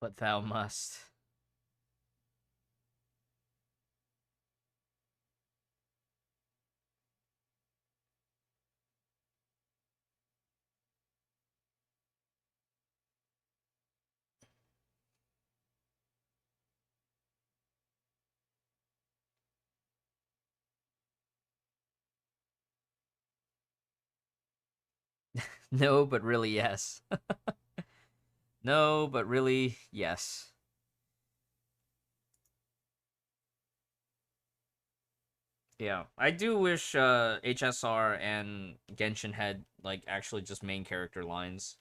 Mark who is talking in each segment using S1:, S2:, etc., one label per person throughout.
S1: But thou must. No, but really, yes. No, but really, yes. Yeah, I do wish HSR and Genshin had like actually just main character lines.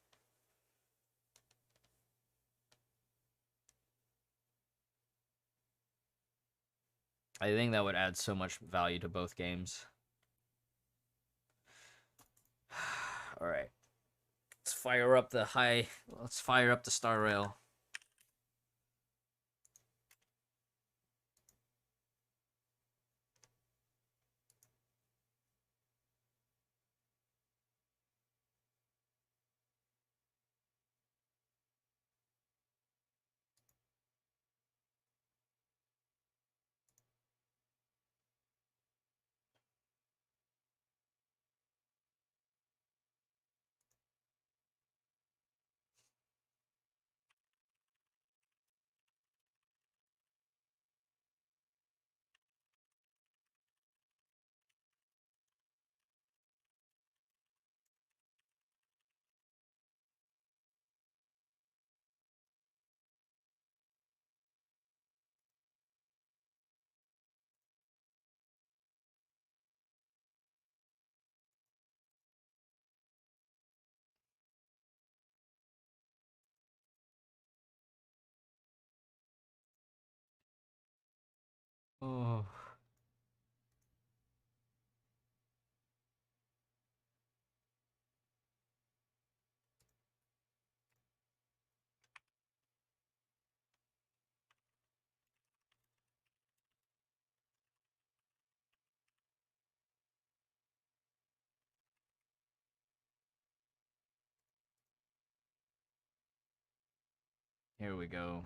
S1: I think that would add so much value to both games. All right, let's fire up the high. Let's fire up the star rail. Oh. Here we go.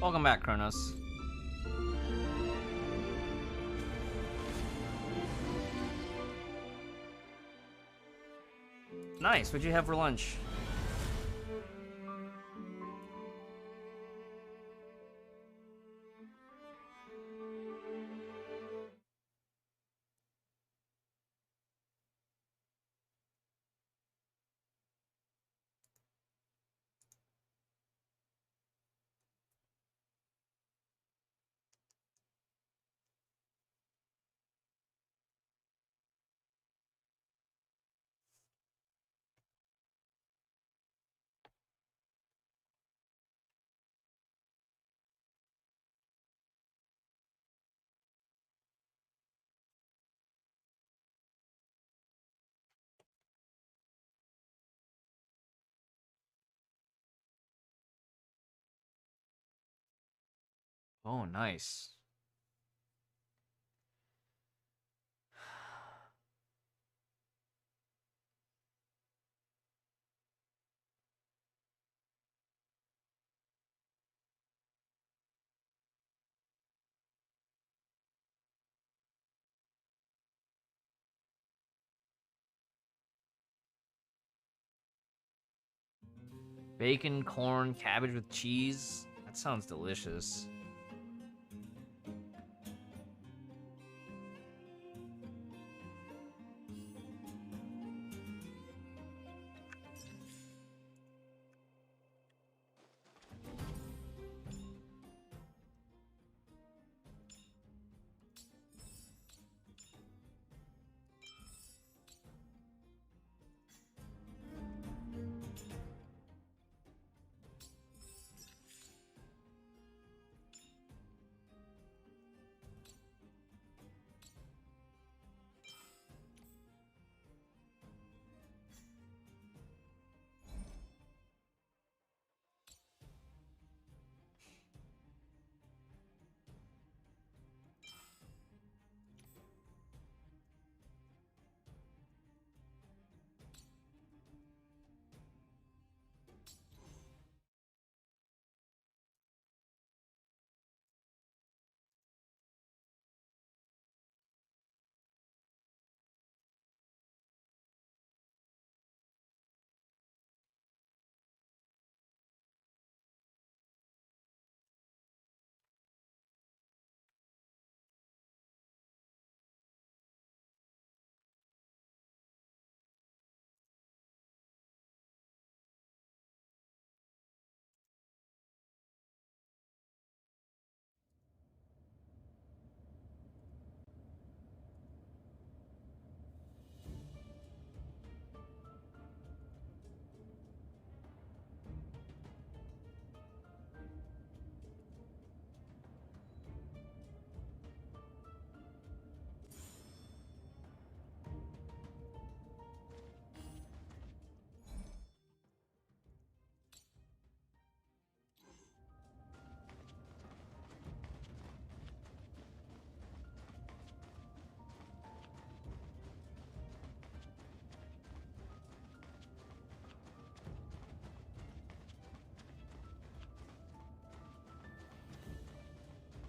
S1: Welcome back, Kronos. Nice. What'd you have for lunch? Oh, nice. Bacon, corn, cabbage with cheese. That sounds delicious.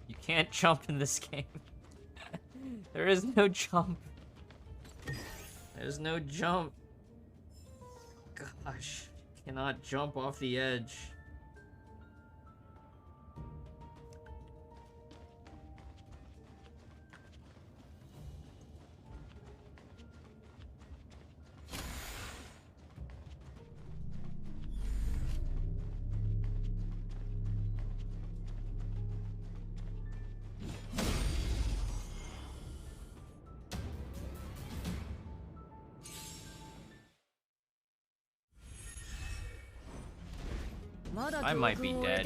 S1: You can't jump in this game. There is no jump. There's no jump. Gosh, cannot jump off the edge. I might be dead.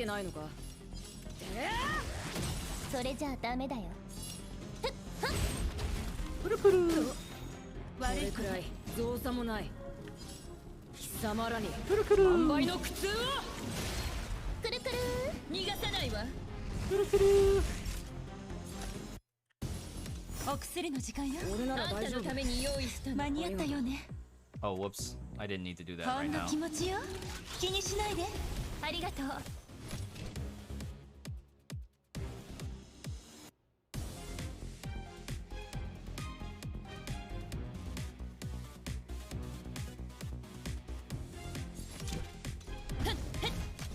S2: それじゃダメだよ。
S3: 悪いくらい造作もない。貴様らに万倍の苦痛を。
S2: くるくる
S3: 逃がさないわ。
S2: くるくる
S3: お薬の時間よ。あんたのために用意したの。間に合ったよね。
S1: Oh, whoops. I didn't need to do that
S3: ほ
S1: right
S3: んの
S1: now.
S3: 気持ちよ。気にしないで。
S2: ありがとう。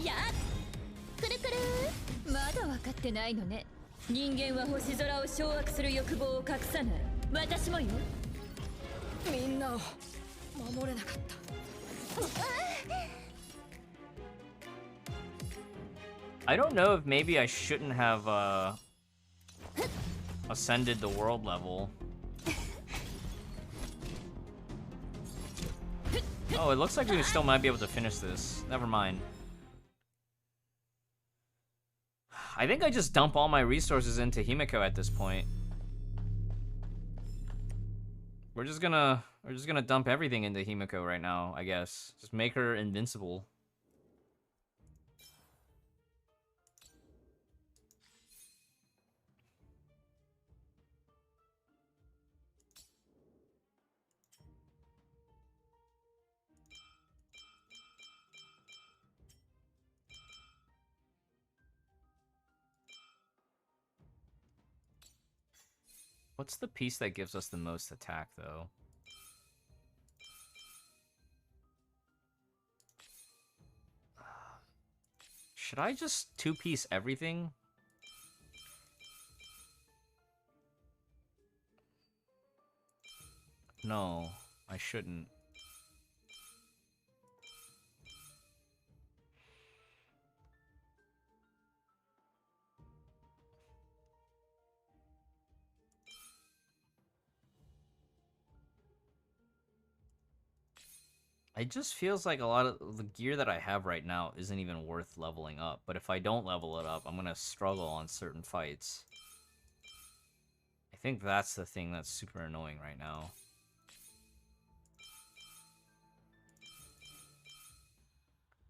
S3: やっくるくる。まだ分かってないのね。人間は星空を掌握する欲望を隠さない。私もよ。みんなを守れなかった。
S1: I don't know if maybe I shouldn't have ascended the world level. Oh, it looks like we still might be able to finish this. Never mind. I think I just dump all my resources into Himeko at this point. We're just gonna dump everything into Himeko right now, I guess. Just make her invincible. What's the piece that gives us the most attack, though? Should I just two-piece everything? No, I shouldn't. It just feels like a lot of the gear that I have right now isn't even worth leveling up. But if I don't level it up, I'm going to struggle on certain fights. I think that's the thing that's super annoying right now.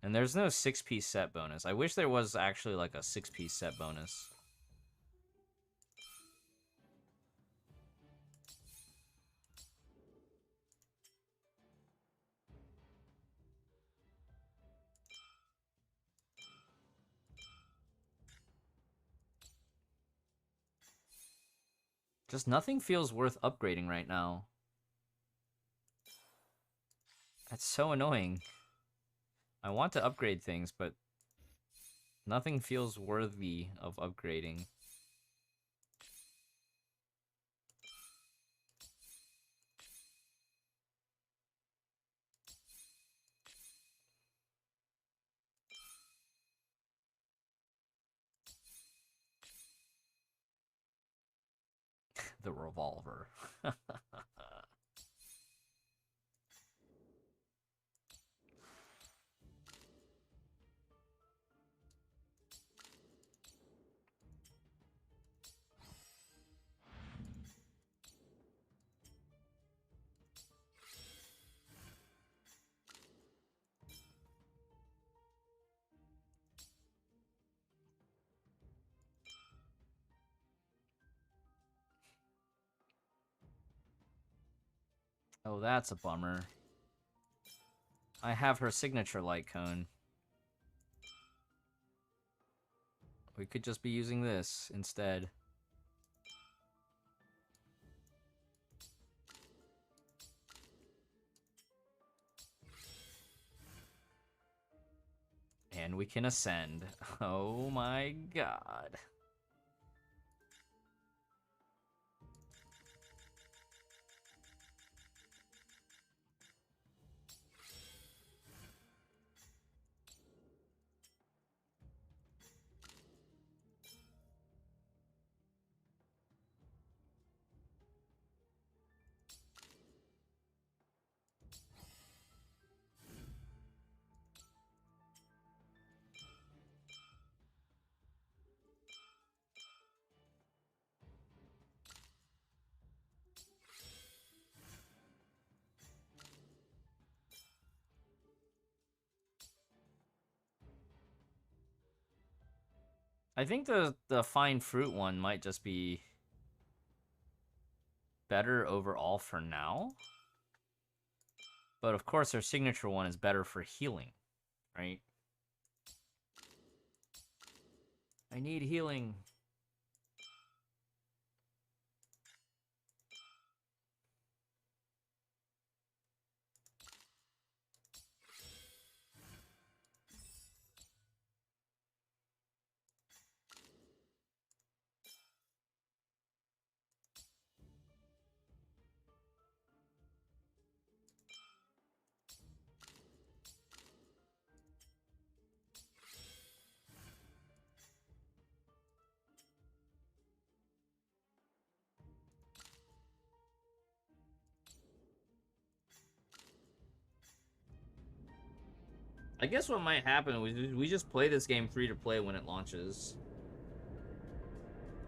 S1: And there's no 6-piece set bonus. I wish there was actually like a 6-piece set bonus. Just nothing feels worth upgrading right now. That's so annoying. I want to upgrade things, but nothing feels worthy of upgrading. The revolver. Oh, that's a bummer. I have her signature light cone. We could just be using this instead. And we can ascend. Oh my god. I think the fine fruit one might just be better overall for now. But of course, our signature one is better for healing, right? I need healing. I guess what might happen is we just play this game free to play when it launches.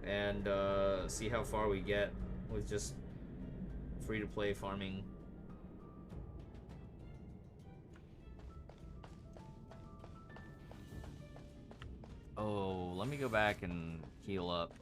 S1: And see how far we get with just free to play farming. Oh, let me go back and heal up.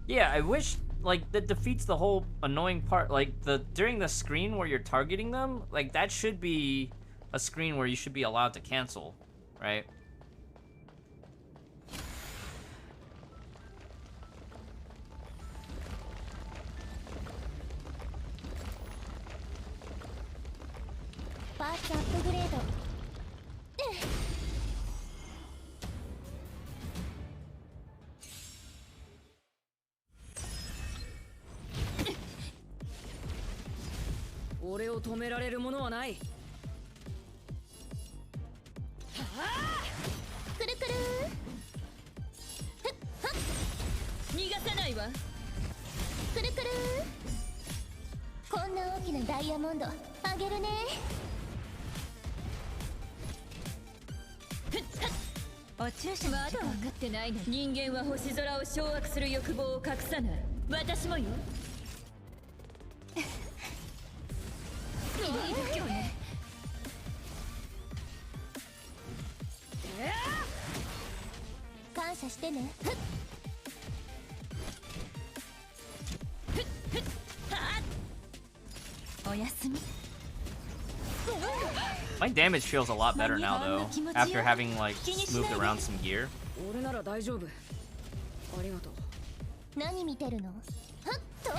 S1: Yeah, I wish, like, that defeats the whole annoying part. Like, during the screen where you're targeting them, like, that should be a screen where you should be allowed to cancel, right?
S2: Parts upgrade.
S3: 俺を止められるものはない。
S2: くるくる
S3: 逃がさないわ。
S2: くるくるこんな大きなダイヤモンドあげるね。
S3: お注射まだ分かってないの。人間は星空を掌握する欲望を隠さない。私もよ。いい度胸ね。
S2: 感謝してね。
S3: おやすみ。
S1: My damage feels a lot better now, though, after having, like, moved around some gear.
S3: 俺なら大丈夫。ありがとう。
S2: 何見てるの？はっと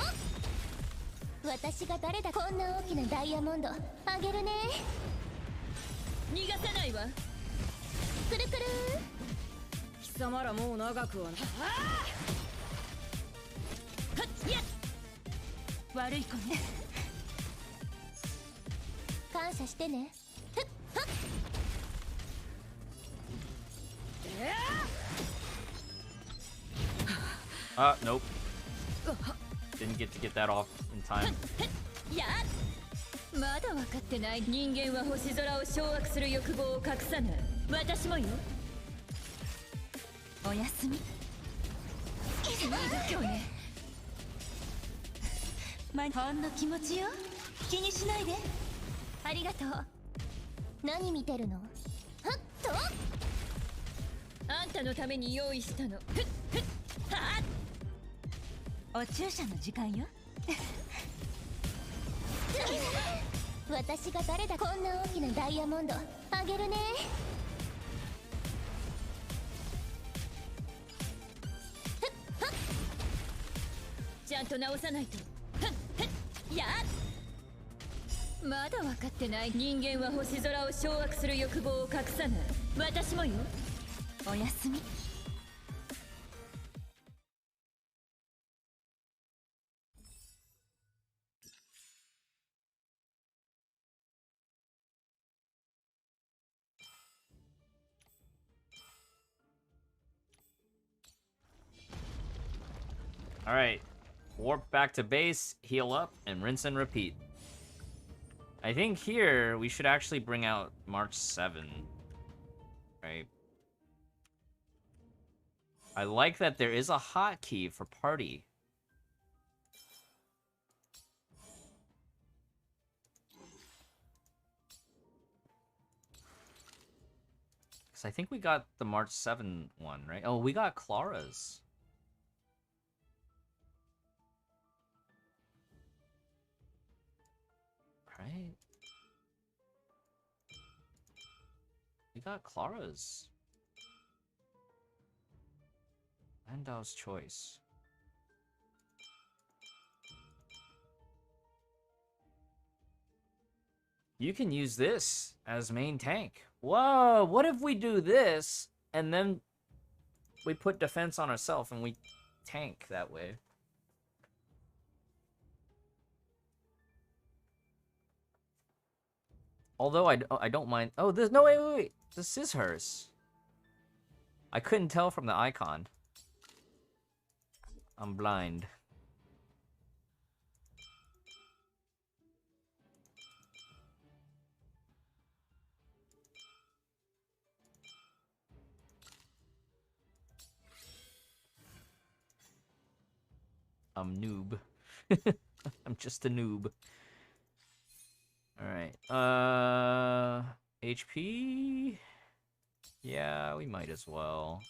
S2: 私が誰だ。こんな大きなダイヤモンドあげるね。
S3: 逃がさないわ。
S2: くるくる
S3: 貴様らもう長くはな。悪い子ね。
S2: 感謝してね。
S1: Nope. Didn't get to get that off in time.
S3: やまだ分かってない。人間は星空を掌握する欲望を隠さない。私もよ。おやすみ。いい度胸ね。ほんの気持ちよ。気にしないで。
S2: ありがとう。何見てるの？はっと
S3: あんたのために用意したの。お注射の時間よ。
S2: 私が誰だ。こんな大きなダイヤモンドあげるね。
S3: ちゃんと直さないと。やまだ分かってない。人間は星空を掌握する欲望を隠さない。私もよ。おやすみ。
S1: Alright. Warp back to base, heal up, and rinse and repeat. I think here we should actually bring out March 7. Right? I like that there is a hotkey for party. Because I think we got the March 7 one, right? Oh, we got Clara's. Right? We got Clara's. Landau's choice. You can use this as main tank. Whoa, what if we do this and then we put defense on ourselves and we tank that way? Although I don't mind. Oh, this no wait. This is hers. I couldn't tell from the icon. I'm blind. I'm noob. I'm just a noob. Alright. HP? Yeah, we might as well.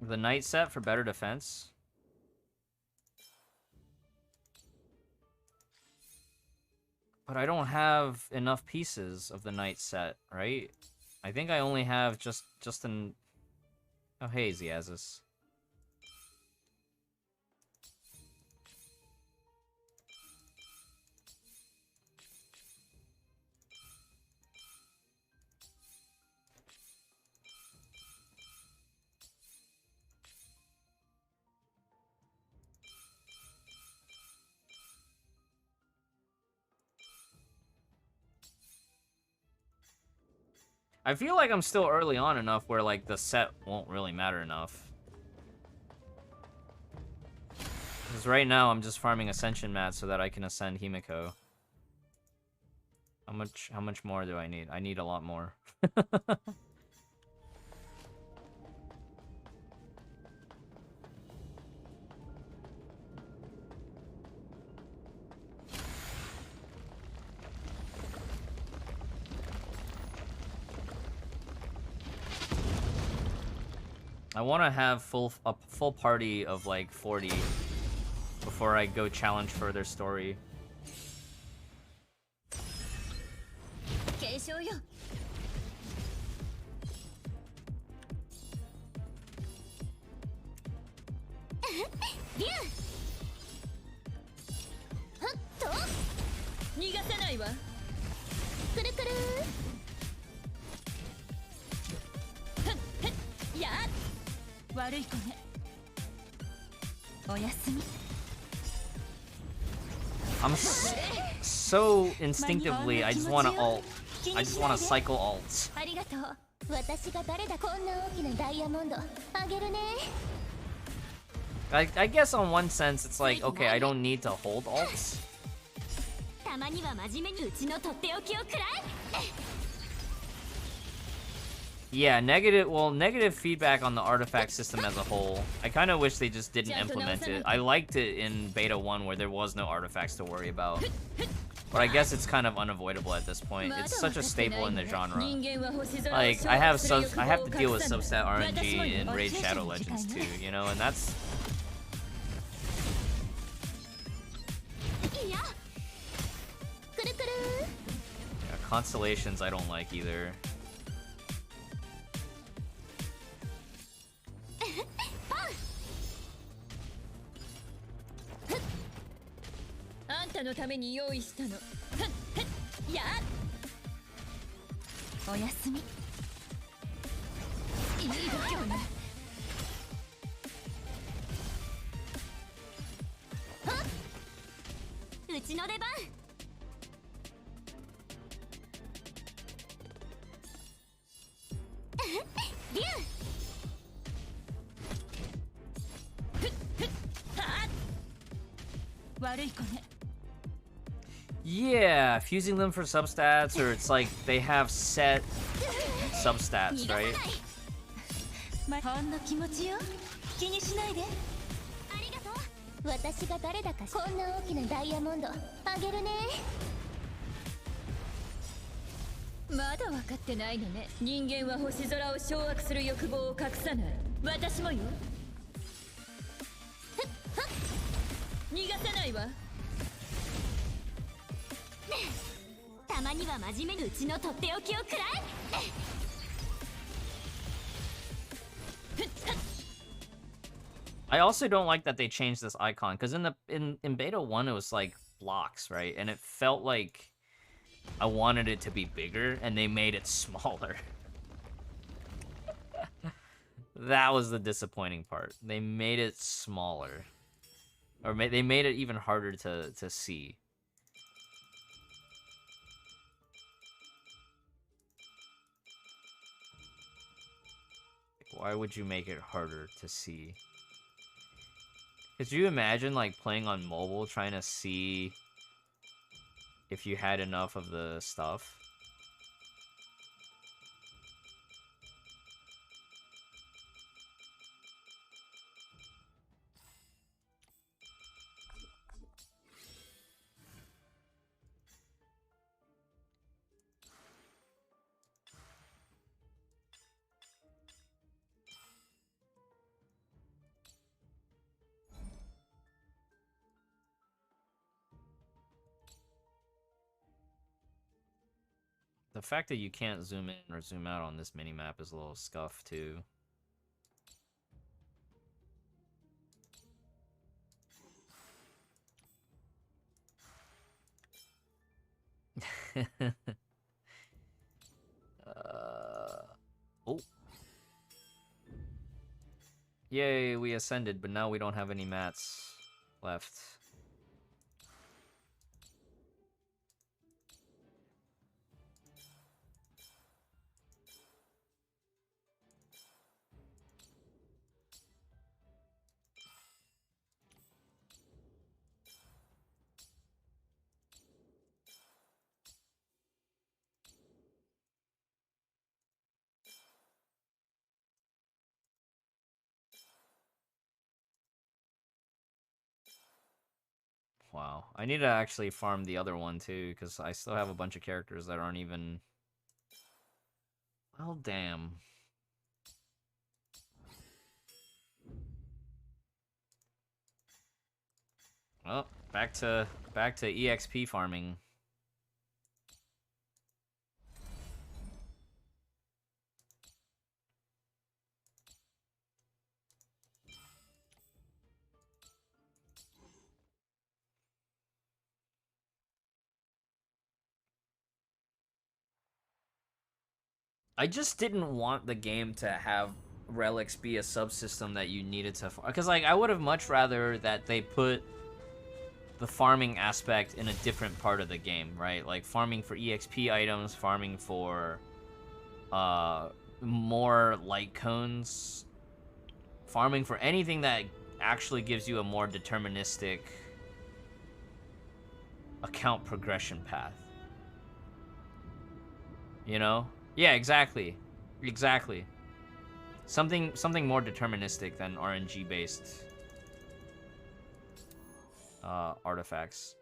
S1: The knight set for better defense. But I don't have enough pieces of the knight set, right? I think I only have just an... Oh, hey, Ziazis. I feel like I'm still early on enough where, like, the set won't really matter enough. Because right now, I'm just farming Ascension Mats so that I can ascend Himeko. How much more do I need? I need a lot more. I want to have a full party of like 40 before I go challenge further story. I'm so instinctively, I just want to ult. I just want to cycle ults. I guess on one sense, it's like, okay, I don't need to hold ults. Yeah, negative feedback on the artifact system as a whole. I kind of wish they just didn't implement it. I liked it in Beta 1 where there was no artifacts to worry about. But I guess it's kind of unavoidable at this point. It's such a staple in the genre. Like, I have to deal with substat RNG in Raid Shadow Legends too, you know, and that's... Yeah, constellations I don't like either. Yeah, fusing them for substats, or it's like they have set substats, right? I also don't like that they changed this icon, because in Beta 1 it was like blocks, right? And it felt like I wanted it to be bigger, and they made it smaller. That was the disappointing part. They made it smaller. Or they made it even harder to see. Why would you make it harder to see? Could you imagine, like, playing on mobile, trying to see if you had enough of the stuff? The fact that you can't zoom in or zoom out on this minimap is a little scuffed too. Oh. Yay, we ascended, but now we don't have any mats left. Wow. I need to actually farm the other one too, because I still have a bunch of characters that aren't even... Well, damn. Well, back to EXP farming. I just didn't want the game to have relics be a subsystem that you needed to farm. Because, like, I would have much rather that they put the farming aspect in a different part of the game, right? Like, farming for EXP items, farming for more light cones, farming for anything that actually gives you a more deterministic account progression path. You know? Yeah, exactly. Exactly. Something more deterministic than RNG-based artifacts.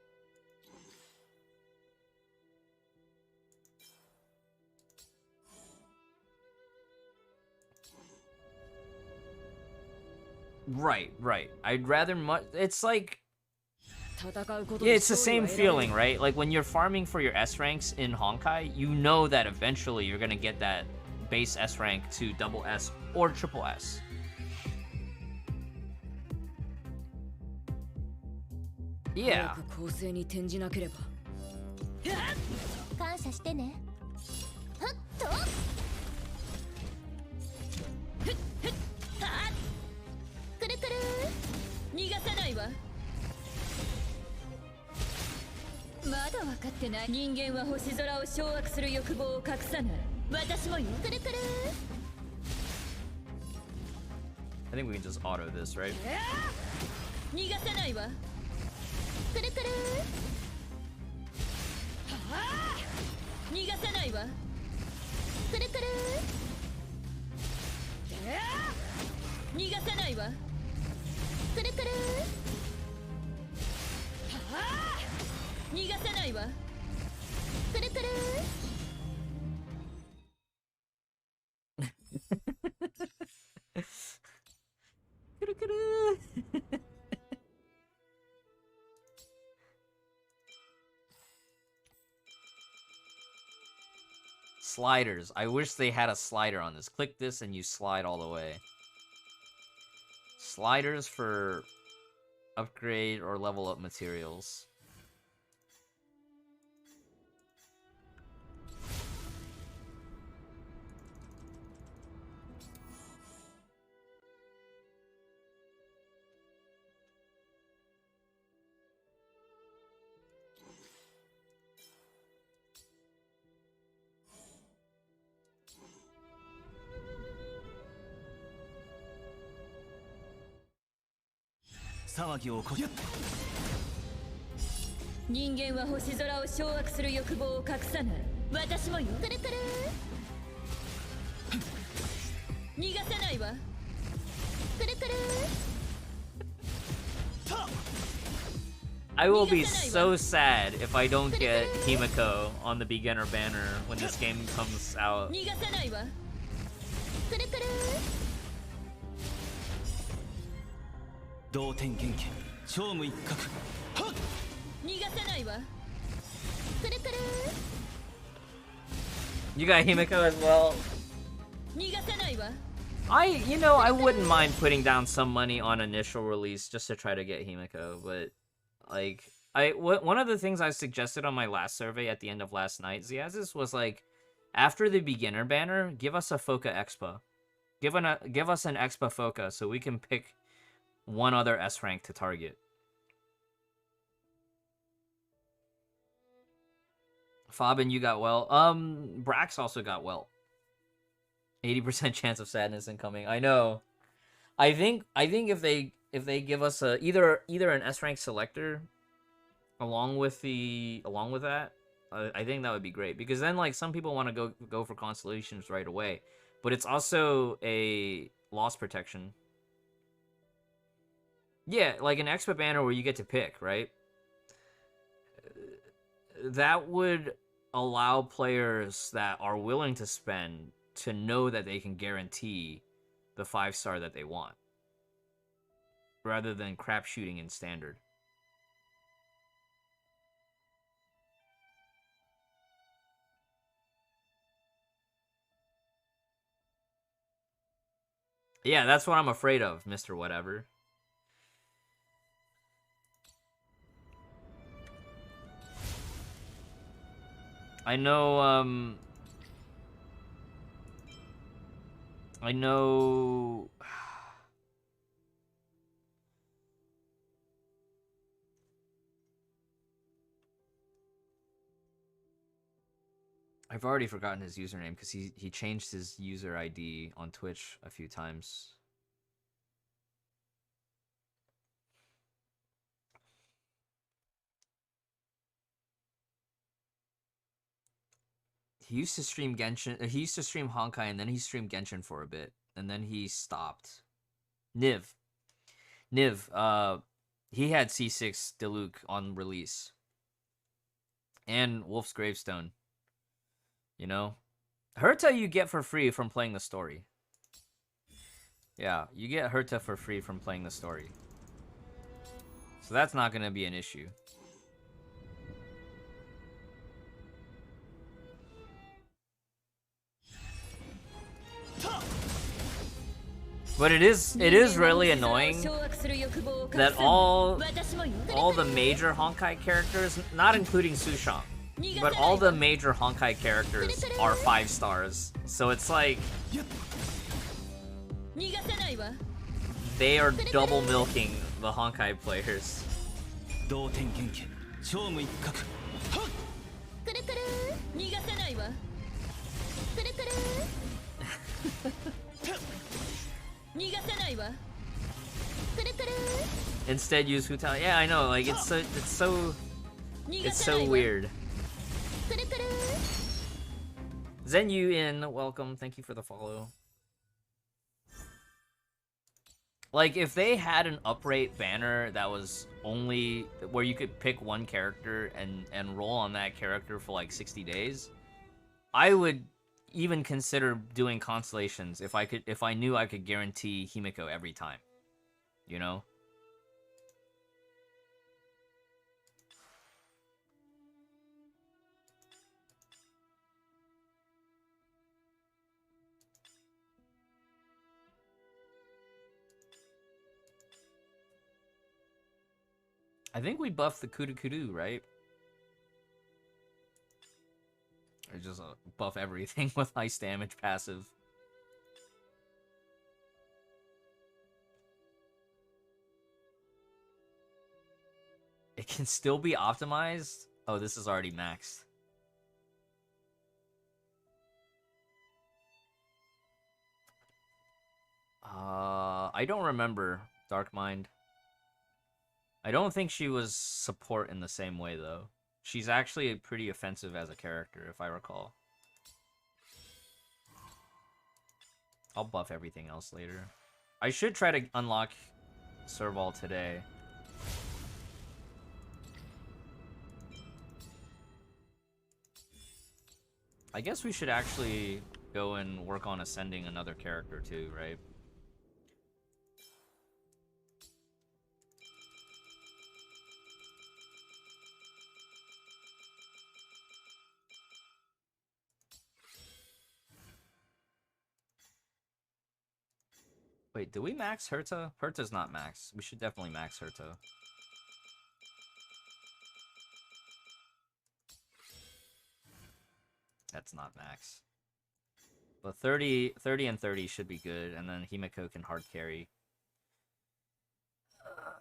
S1: Right. I'd rather it's like... Yeah, it's the same feeling, right? Like, when you're farming for your S ranks in Honkai, you know that eventually you're gonna get that base S rank to double S or triple S. Yeah. I think we can just auto this, right? Sliders. I wish they had a slider on this. Click this and you slide all the way. Sliders for upgrade or level up materials. I will be so sad if I don't get Himeko on the beginner banner when this game comes out. You got Himeko as well. I wouldn't mind putting down some money on initial release just to try to get Himeko, but like one of the things I suggested on my last survey at the end of last night, Ziazis, was like, after the beginner banner, give us a Foca Expa. Give us an Expa Foca so we can pick one other S rank to target. Fabin, you got well. Brax also got well. 80% chance of sadness incoming. I know. I think if they give us either an S rank selector along with that, I think that would be great, because then like some people want to go for constellations right away, but it's also a loss protection. Yeah, like an expa banner where you get to pick, right? That would allow players that are willing to spend to know that they can guarantee the 5-star that they want, rather than crap shooting in standard. Yeah, that's what I'm afraid of, Mr. Whatever. I know, I've already forgotten his username because he changed his user ID on Twitch a few times. He used to stream Genshin. He used to stream Honkai, and then he streamed Genshin for a bit, and then he stopped. Niv. He had C6 Diluc on release, and Wolf's Gravestone. You know, Herta you get for free from playing the story. Yeah, you get Herta for free from playing the story, so that's not gonna be an issue. But it is really annoying that all the major Honkai characters, not including Sushang, but all the major Honkai characters are 5 stars. So it's like they are double milking the Honkai players. Instead, use Hutan. Yeah, I know. Like it's so weird. Zenyu in, welcome. Thank you for the follow. Like if they had an uprate banner that was only where you could pick one character and roll on that character for like 60 days, I would even consider doing constellations if I knew I could guarantee Himeko every time. You know? I think we buffed the Kudu, right? Or just buff everything with ice damage passive. It can still be optimized? Oh, this is already maxed. I don't remember Dark Mind. I don't think she was support in the same way, though. She's actually pretty offensive as a character, if I recall. I'll buff everything else later. I should try to unlock serval today. I guess we should actually go and work on ascending another character too, right? Wait, do we max Herta? Herta's not max. We should definitely max Herta. That's not max. But 30 and 30 should be good, and then Himeko can hard carry.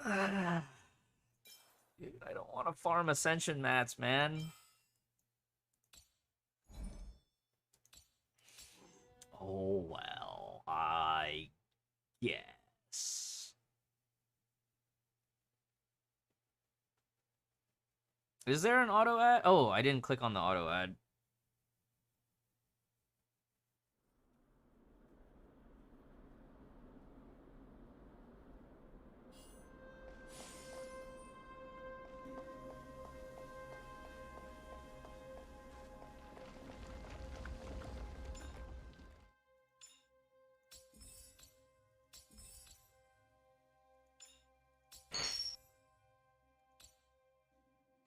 S1: Dude, I don't want to farm Ascension mats, man. Oh, well, I guess. Is there an auto ad? Oh, I didn't click on the auto ad.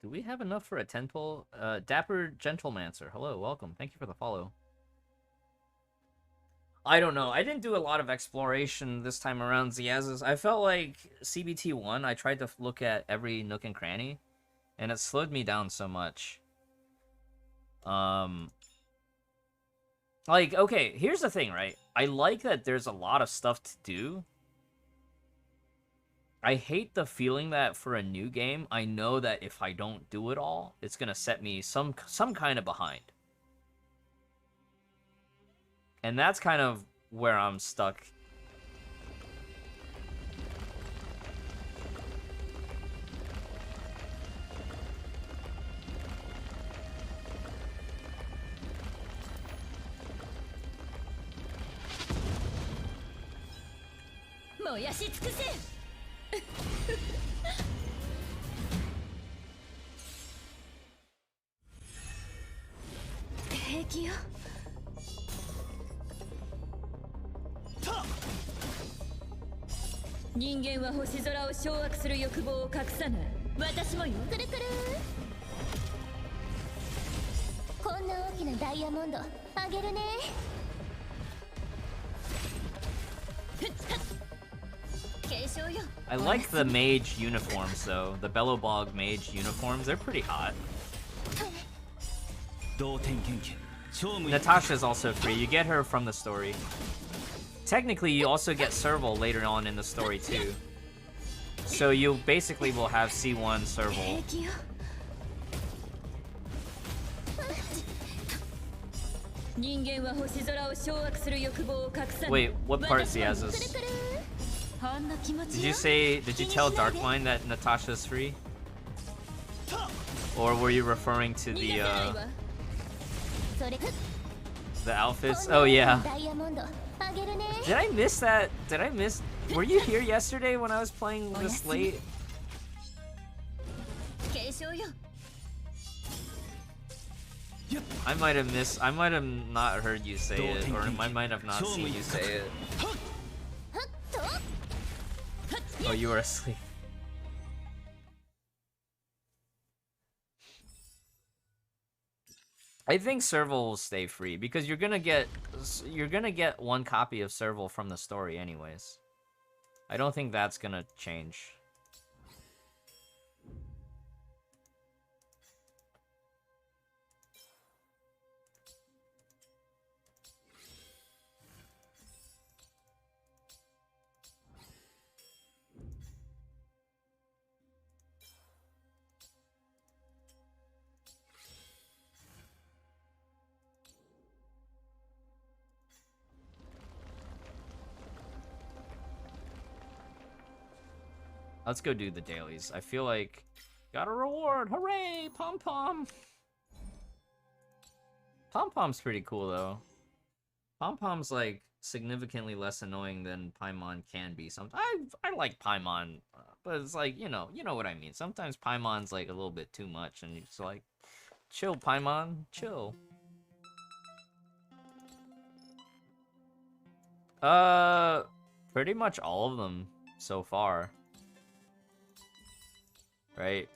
S1: Do we have enough for a 10 pull? Dapper Gentlemancer. Hello, welcome. Thank you for the follow. I don't know. I didn't do a lot of exploration this time around, Ziazes. I felt like CBT1, I tried to look at every nook and cranny, and it slowed me down so much. Like, okay, here's the thing, right? I like that there's a lot of stuff to do. I hate the feeling that for a new game, I know that if I don't do it all, it's gonna set me some kind of behind. And that's kind of where I'm stuck. I like the mage uniforms, though. The belobog mage uniforms, they're pretty hot. Natasha's also free. You get her from the story. Technically, you also get serval later on in the story, too. So you basically will have C1 serval. Wait, what part is he has this? Did you tell Darkmind that Natasha's free? Or were you referring to the outfits? Oh yeah. Did I miss that? Were you here yesterday when I was playing this late? I might have not heard you say it, or I might have not seen you say it. Oh, you were asleep. I think serval will stay free because you're gonna get one copy of serval from the story anyways. I don't think that's gonna change. Let's go do the dailies. I feel like got a reward. Hooray! Pom pom. Pom pom's pretty cool though. Pom pom's like significantly less annoying than Paimon can be. Sometimes I like Paimon, but it's like you know what I mean. Sometimes Paimon's like a little bit too much, and it's like, chill, Paimon, chill. Pretty much all of them so far. Right?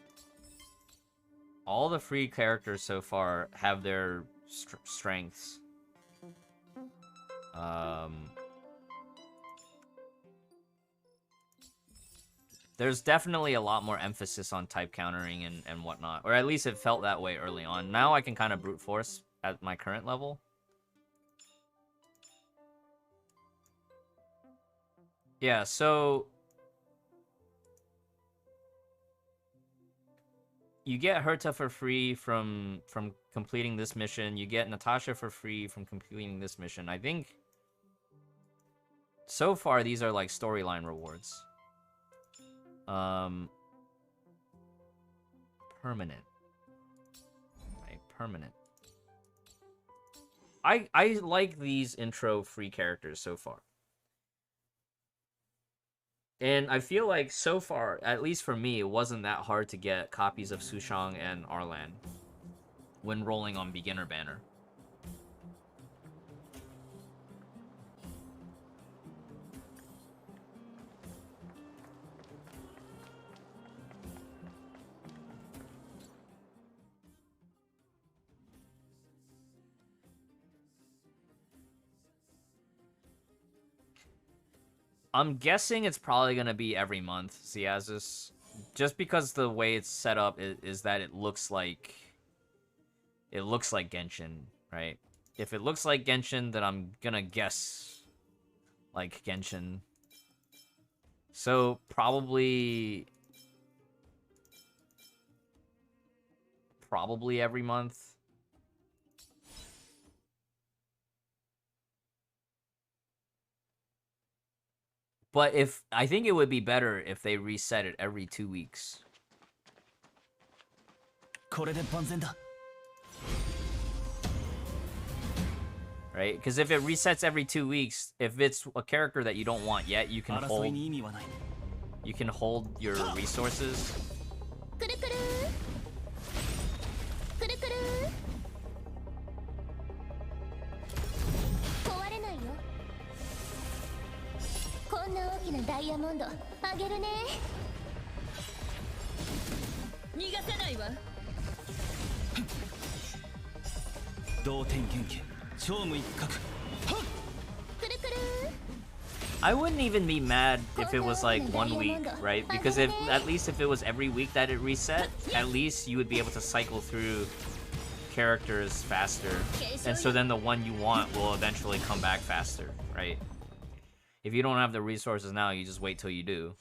S1: All the free characters so far have their strengths. There's definitely a lot more emphasis on type countering and whatnot. Or at least it felt that way early on. Now I can kind of brute force at my current level. Yeah, so... you get Herta for free from completing this mission. You get Natasha for free from completing this mission. I think... so far, these are like storyline rewards. Permanent. Right, permanent. I like these intro free characters so far. And I feel like so far, at least for me, it wasn't that hard to get copies of Sushang and Arlan when rolling on beginner banner. I'm guessing it's probably going to be every month, Ziazis. Just because the way it's set up is that it looks like Genshin, right? If it looks like Genshin, then I'm going to guess like Genshin. So probably every month. But I think it would be better if they reset it every 2 weeks. Right? Because if it resets every 2 weeks, if it's a character that you don't want yet, you can hold your resources. I wouldn't even be mad if it was like 1 week, right? Because at least if it was every week that it reset, at least you would be able to cycle through characters faster. And so then the one you want will eventually come back faster, right? If you don't have the resources now, you just wait till you do.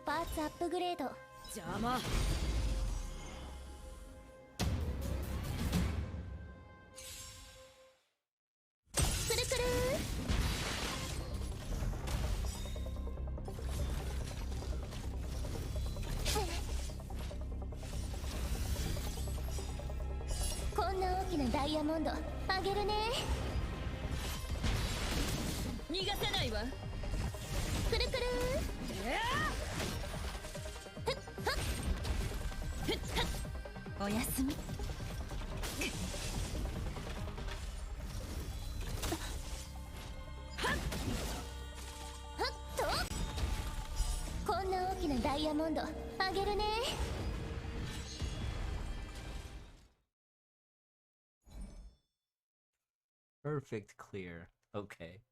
S2: Parts upgrade.
S3: 邪魔。
S2: くるくるこんな大きなダイヤモンドあげるね。
S3: 逃がさないわ。
S2: くるくるおやすみ。はっとこんな大きなダイヤモンドあげるね。
S1: Perfect clear. Okay.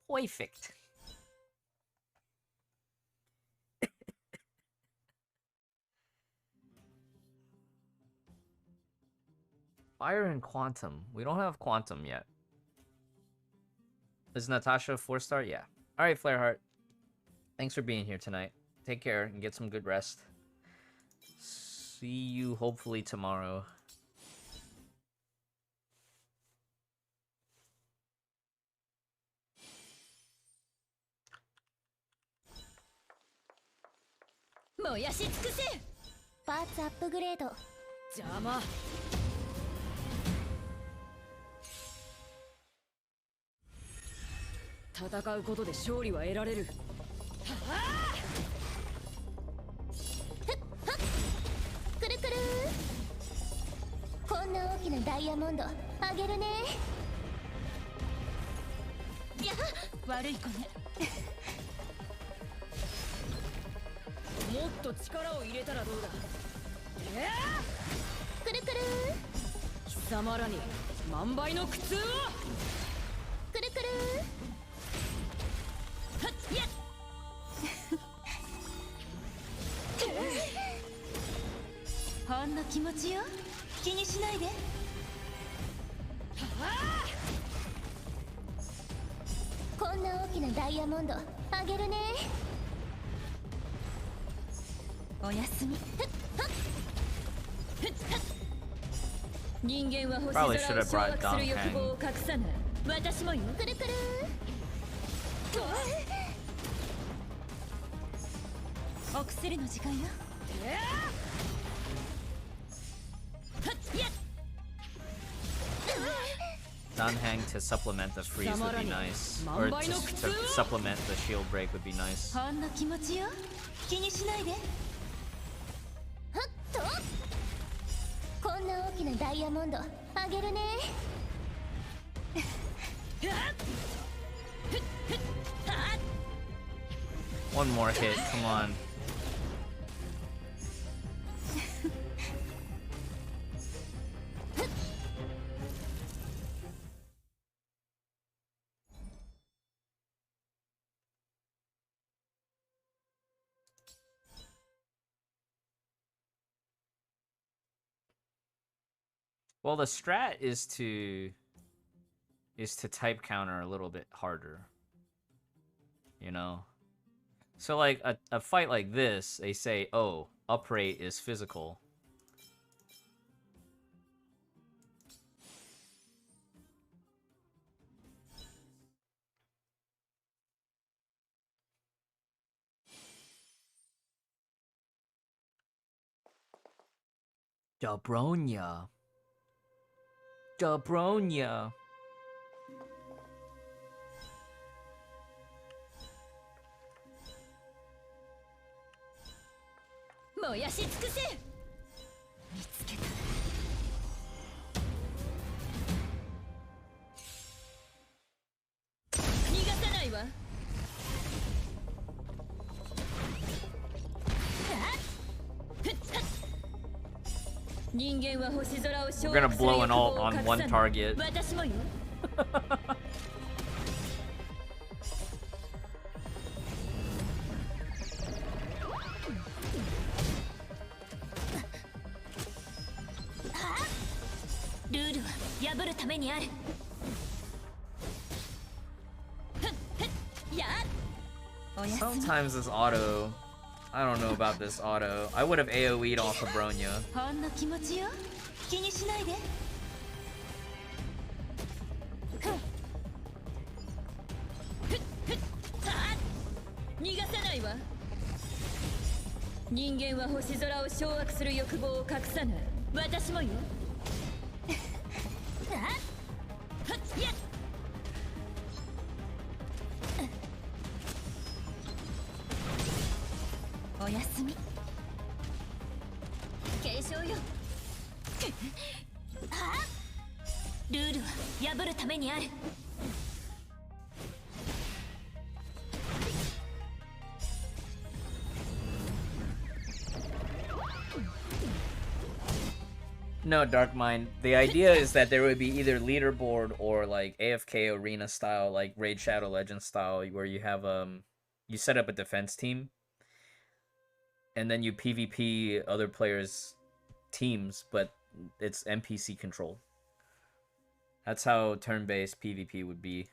S1: Perfect. Fire and Quantum. We don't have Quantum yet. Is Natasha 4-star? Yeah. Alright, Flareheart. Thanks for being here tonight. Take care and get some good rest. See you hopefully tomorrow.
S2: Parts upgrade.
S3: 邪魔。戦うことで勝利は得られる。
S2: くんな大きなダイヤモンドあげるね。
S3: いや悪い子ね。もっと力を入れたらどうだ。
S2: くるくる
S3: 貴様らに万倍の苦痛を。
S2: くるくる
S3: はっやっほんの気持ちよ、気にしないで。
S2: こんな大きなダイヤモンドあげるね。
S3: おやすみ。人間は星空を
S1: Probably should have
S3: 掌
S1: brought
S3: 握する
S1: Donkang.
S3: 欲望を隠さない。私もよ。
S2: くるくる
S3: お薬の時間よ。
S1: Donhang to supplement the freeze would be nice. Or to supplement the shield break would be nice.
S3: ほんの気持ちよ、気にしないで。
S2: はっとこんな大きなダイヤモンドあげるね。
S1: One more hit, come on. Well, the strat is to type counter a little bit harder. You know? So like a fight like this, they say, oh, up rate is physical. Da bronya. Da bronya.
S3: 燃やし尽くせ。見つけた。逃がさないわ。人間は星空を掌
S1: We're gonna
S3: 握する
S1: blow
S3: 欲
S1: an
S3: 望
S1: ult
S3: を
S1: on
S3: 隠
S1: one
S3: さない。
S1: target.
S3: 私もよ。ルールは破るためにある。やっ。おやすみ。
S1: Sometimes this auto, I don't know about this auto. I would have AoE'd off of Bronya.
S3: ほんの気持ちよ、気にしないで。逃がさないわ。人間は星空を掌握する欲望を隠さない。私もよ。おやすみ。継承よ。ルールは破るためにある。
S1: No, Dark Mind. The idea is that there would be either leaderboard or like AFK arena style, like Raid Shadow Legends style, where you have you set up a defense team, and then you PvP other players' teams, but it's NPC controlled. That's how turn-based PvP would be.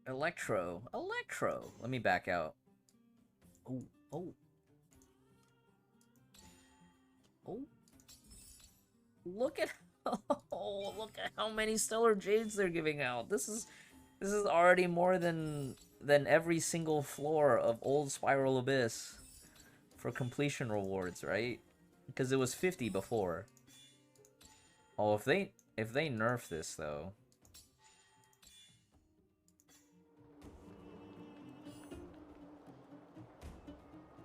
S1: Electro. Let me back out. Oh. Look at look at how many Stellar Jades they're giving out. This is already more than every single floor of Old Spiral Abyss for completion rewards, right? Because it was 50 before. Oh, if they nerf this though.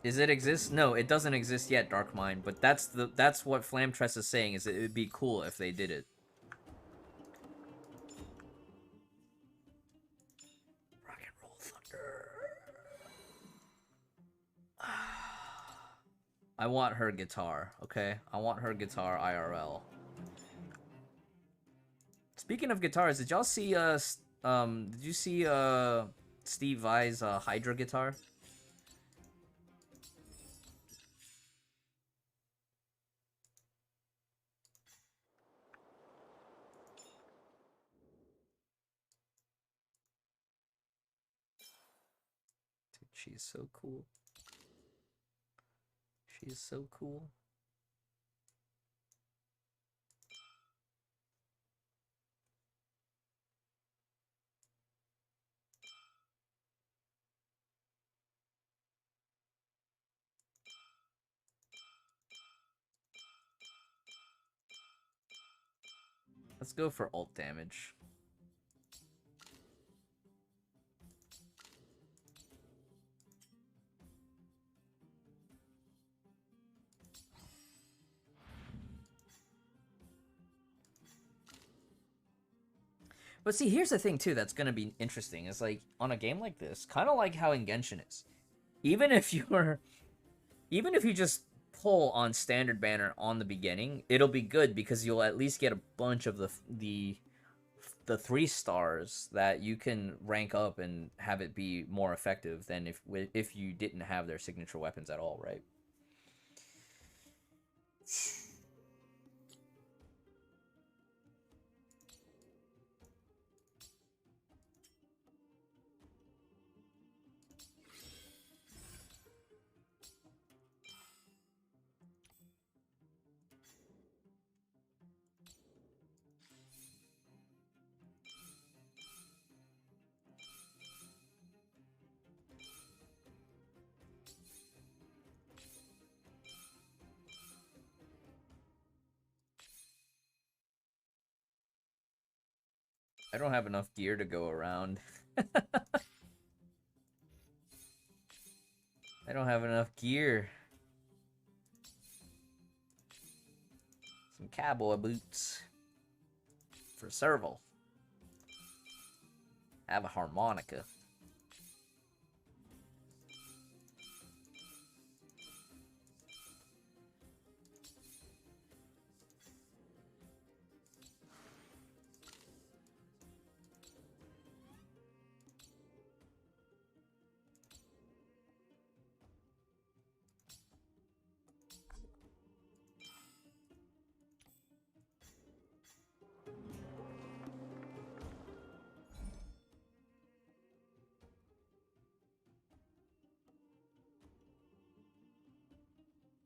S1: Is it exist? No, it doesn't exist yet, Dark Mind. But that's what Flamtress is saying. Is it would be cool if they did it. Rock and roll thunder. I want her guitar. Okay, I want her guitar IRL. Speaking of guitars, did y'all see did you see Steve Vai's Hydra guitar? Dude, she's so cool. She's so cool. Let's go for ult damage. But see, here's the thing too that's gonna be interesting. Is like on a game like this, kind of like how in Genshin is. Even if you just pull on standard banner on the beginning, it'll be good because you'll at least get a bunch of the 3 stars that you can rank up and have it be more effective than if you didn't have their signature weapons at all, right? I don't have enough gear to go around. I don't have enough gear. Some cowboy boots. For serval. I have a harmonica.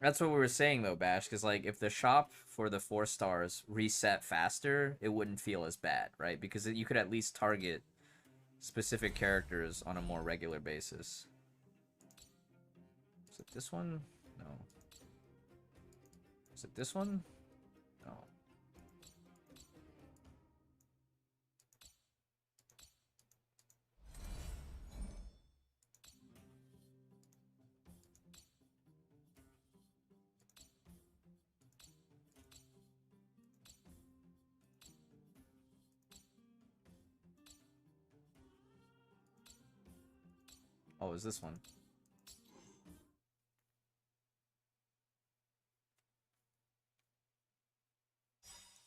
S1: That's what we were saying though, Bash, because like if the shop for the 4 stars reset faster, it wouldn't feel as bad, right? Because you could at least target specific characters on a more regular basis. Is it this one? No. Is it this one? No. Oh, is this one?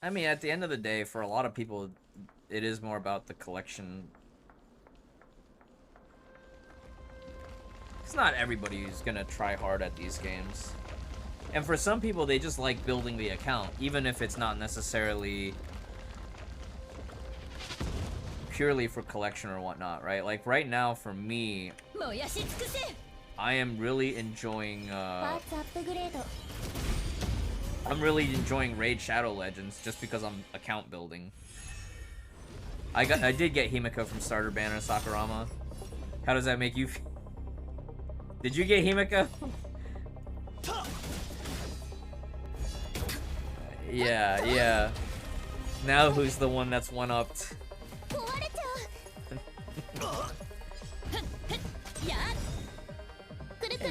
S1: I mean, at the end of the day, for a lot of people, it is more about the collection. It's not everybody who's gonna try hard at these games. And for some people, they just like building the account, even if it's not necessarily purely for collection or whatnot, right? Like right now, for me, I am really enjoying I'm really enjoying Raid Shadow Legends just because I'm account building. I did get Himeko from starter banner Sakurama. How does that make you feel? Did you get Himeko? Yeah. Now who's the one that's one-upped?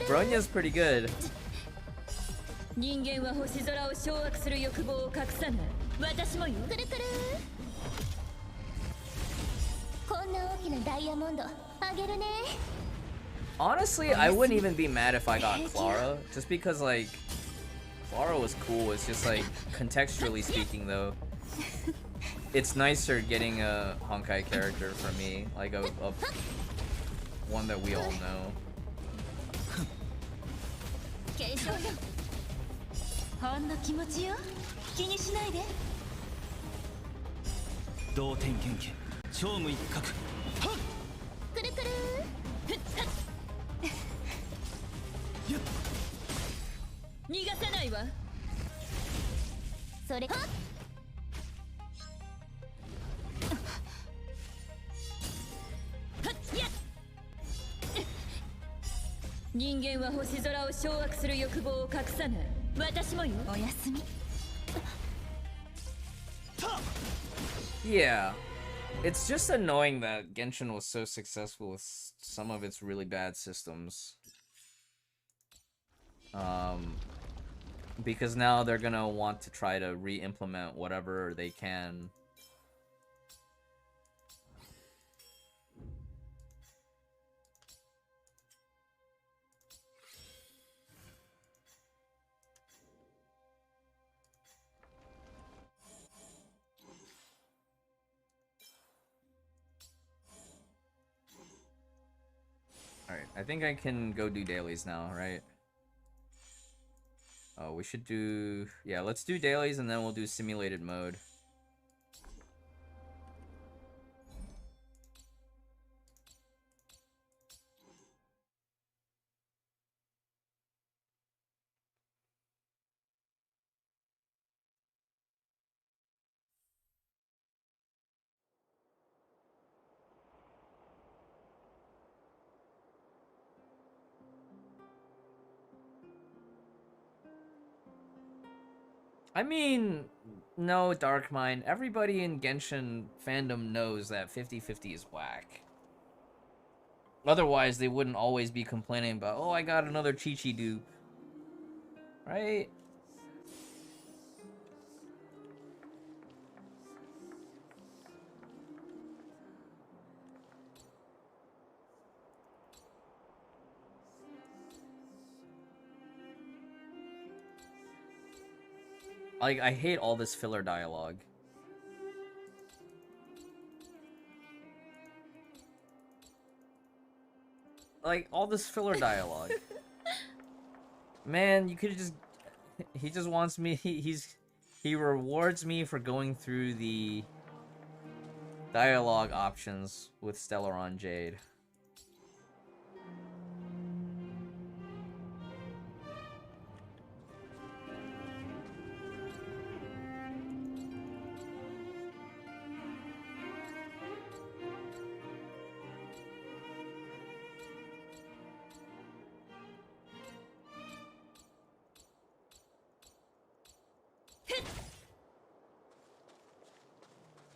S1: Bronya's pretty good.
S3: 人間は星空を掌握する欲望を隠さない。私もよ。
S2: くるくるこんな大きなダイヤモンドあげるね。
S1: Honestly, I wouldn't even be mad if I got Clara, just because like Clara was cool. It's just like contextually speaking, though, it's nicer getting a Honkai character for me, like a one that we all know.
S3: ほんの気持ちよ。気にしないで。
S4: 同点元気超無一角。
S2: くるくる
S3: 逃がさないわ。
S2: それはっ
S3: 人間は星空を掌握する欲望を隠さない。私もよ。おやすみ。
S1: Yeah, it's just annoying that Genshin was so successful with some of its really bad systems. Because now they're gonna want to try to re-implement whatever they can. Alright, I think I can go do dailies now, right? Oh, we should do... Yeah, let's do dailies and then we'll do simulated mode. I mean, no, Darkmind. Everybody in Genshin fandom knows that 50-50 is whack. Otherwise, they wouldn't always be complaining about, oh, I got another Chi-Chi dupe. Right? Like, I hate all this filler dialogue. Like, all this filler dialogue. Man, you could've just... He just wants me... He rewards me for going through the dialogue options with Stellaron Jade.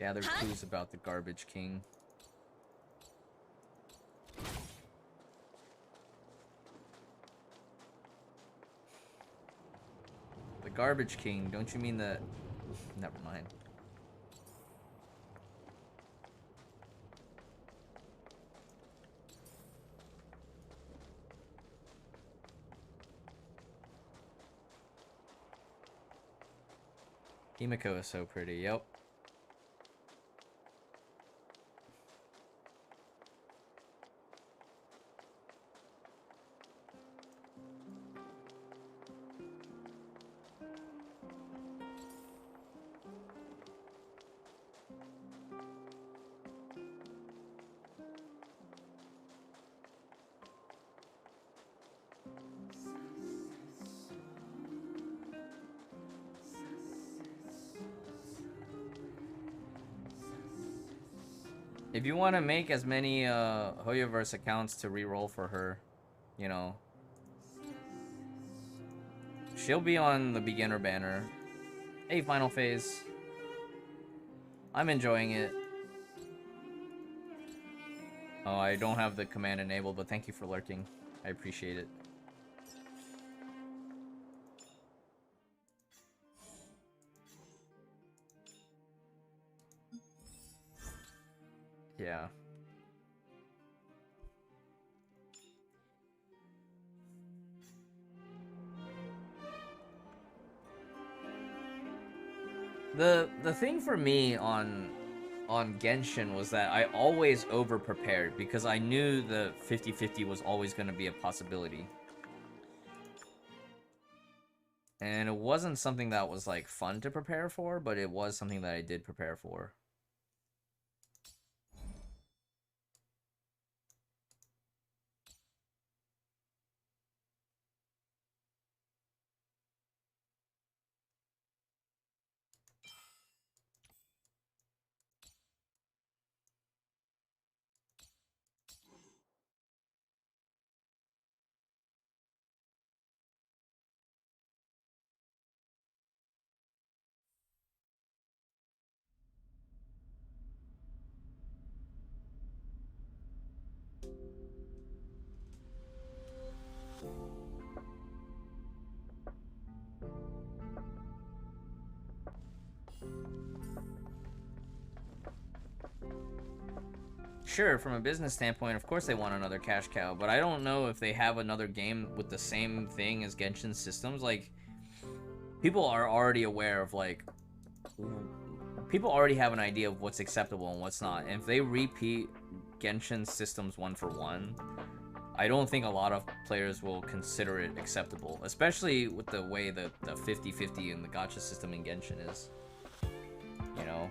S1: Yeah, there's clues about the Garbage King. The Garbage King, don't you mean the... Never mind. Himeko is so pretty, yep. If you want to make as many hoyoverse accounts to reroll for her, you know, she'll be on the beginner banner. Hey, final phase. I'm enjoying it. Oh, I don't have the command enabled, but thank you for lurking. I appreciate it. Yeah. The thing for me on Genshin was that I always over prepared because I knew the 50-50 was always going to be a possibility. And it wasn't something that was like fun to prepare for, but it was something that I did prepare for. Sure, from a business standpoint, of course they want another cash cow, but I don't know if they have another game with the same thing as Genshin systems. Like, people are already aware of, like, people already have an idea of what's acceptable and what's not. And if they repeat Genshin systems one for one, I don't think a lot of players will consider it acceptable, especially with the way that the 50-50 and the gacha system in Genshin is, you know?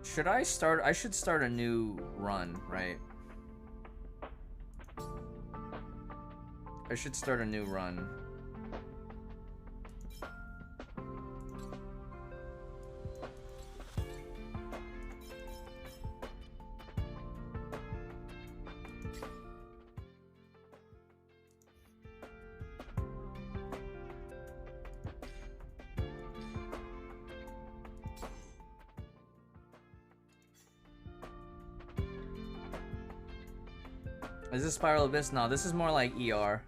S1: Should I start? I should start a new run, right? I should start a new run. Is this Spiral Abyss? No, this is more like ER.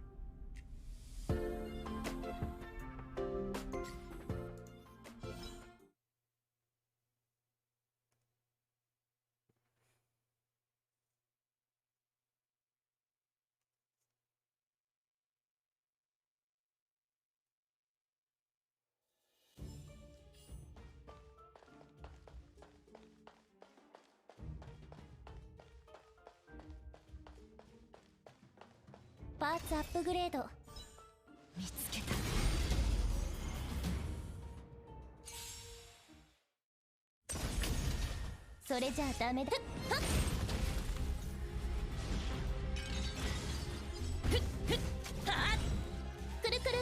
S2: パーツアップグレード。
S3: 見つけた。
S2: それじゃあダメだ。はっくるくる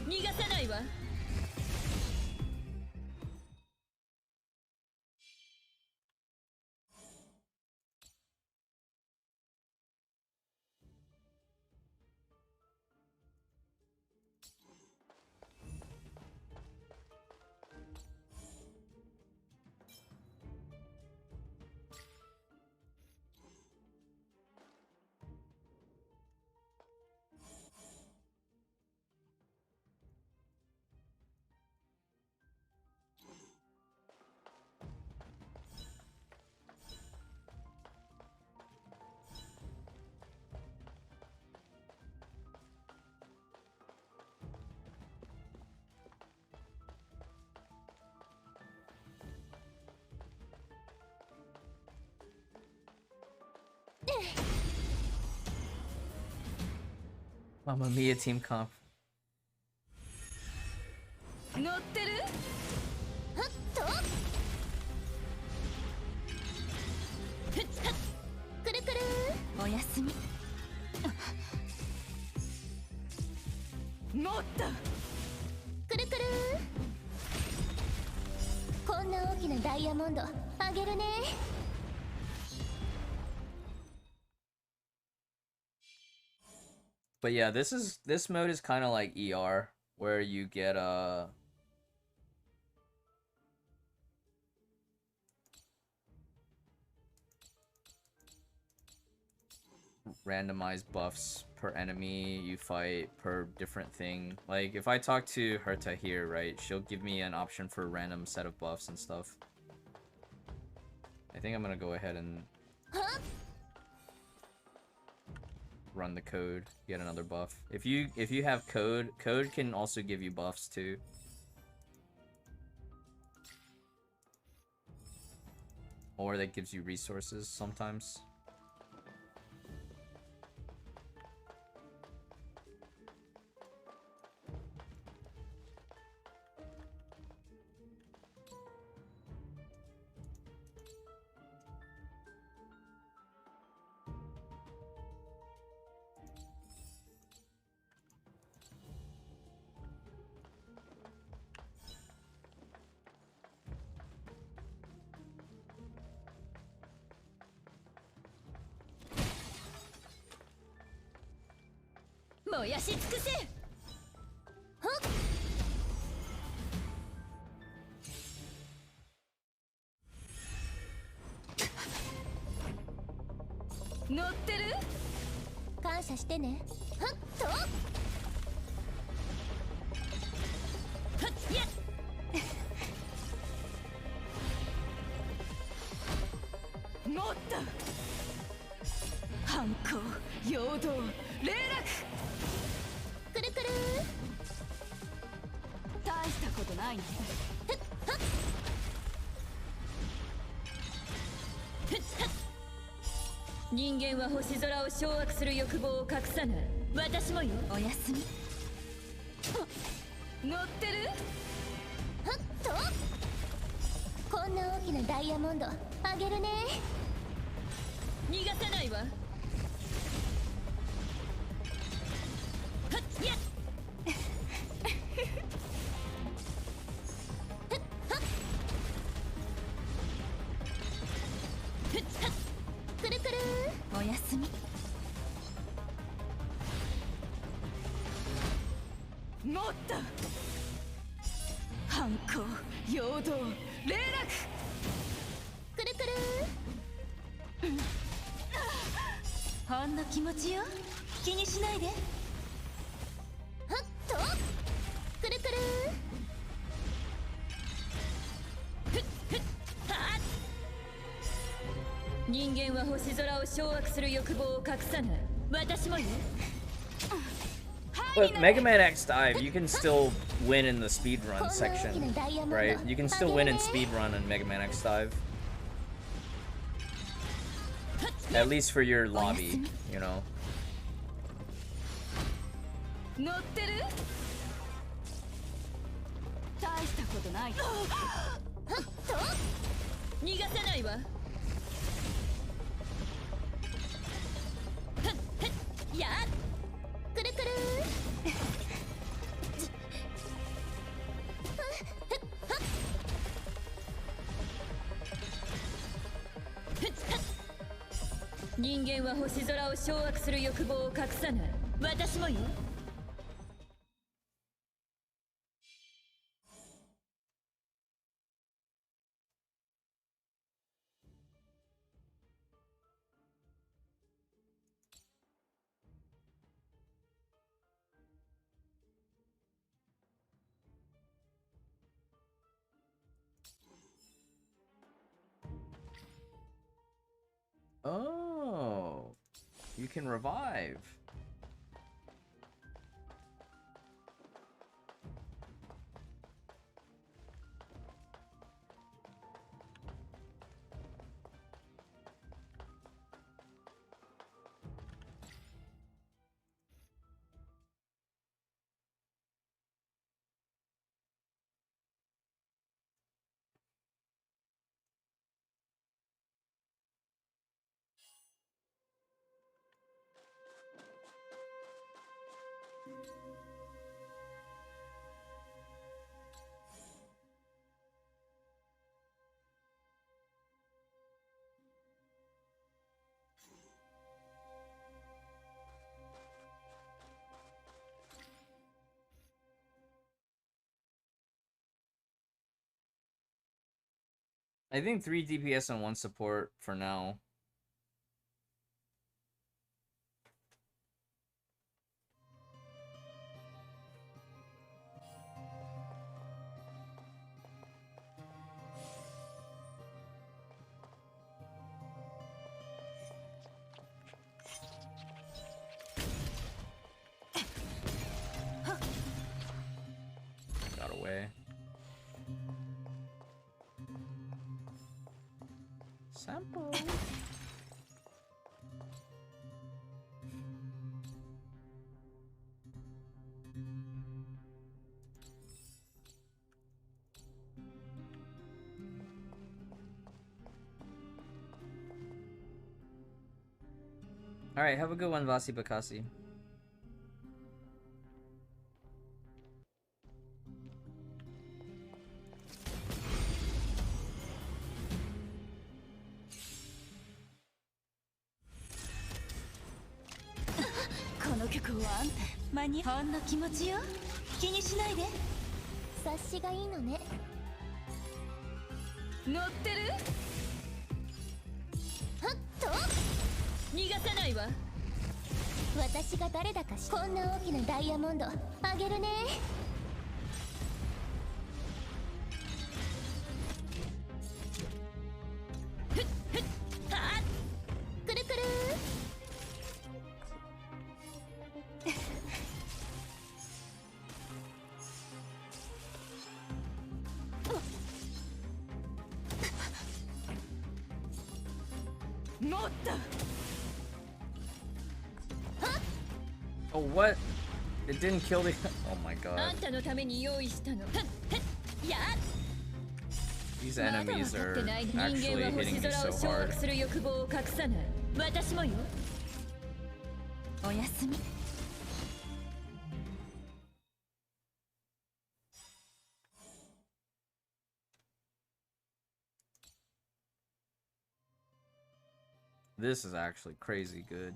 S3: 逃がさないわ。
S1: Mamma Mia team comp.
S3: 乗ってる？
S2: はっとふっはっくるくるおやすみ
S3: もっと
S2: くるくるこんな大きなダイヤモンドあげるね
S1: But yeah, this mode is kind of like ER, where you get randomized buffs per enemy you fight per different thing. Like if I talk to Herta here, right, she'll give me an option for a random set of buffs and stuff. I think I'm gonna go ahead and run the code, get another buff. If you have code can also give you buffs too. Or that gives you resources sometimes.
S3: Mo 燃やし尽くせ。乗ってる？
S2: 感謝してね。はっと。はっやっ。
S3: もっと。反抗、陽動、霊落。
S2: くるくる。
S3: 大したことないね。
S2: ふっはっ。ふっはっ。人間は星空を掌握する欲望を隠さない。私もよ。おやすみ。
S3: 乗ってる？
S2: はっと。こんな大きなダイヤモンドあげるね。
S3: 逃がさないわ。はっやっ。くるくる。おやすみ。もっと。反抗、陽動、霊落。
S2: くるくる。
S3: ほんの気持ちよ。気にしないで。
S2: はっと。くるくる。ふっふっはっ。
S3: 人間は星空を掌握する欲望を隠さない。私もよ。
S1: But Mega Man X Dive, you can still win in the speedrun section, right? You can still win in speedrun in Mega Man X Dive. At least for your lobby, you know.
S3: 乗ってる？大したことない。はっと。逃がさないわ。はっはっやっ。
S2: くるくる。
S3: 人間は星空を掌握する欲望を隠さない。私もよ。
S1: Oh, you can revive. I think 3 DPS and 1 support for now. Got away. Sample. Alright, have a good one, Vasi Bakasi. Oh, what? It didn't kill the. Oh my god. These enemies are actually hitting me so hard. This is actually crazy good.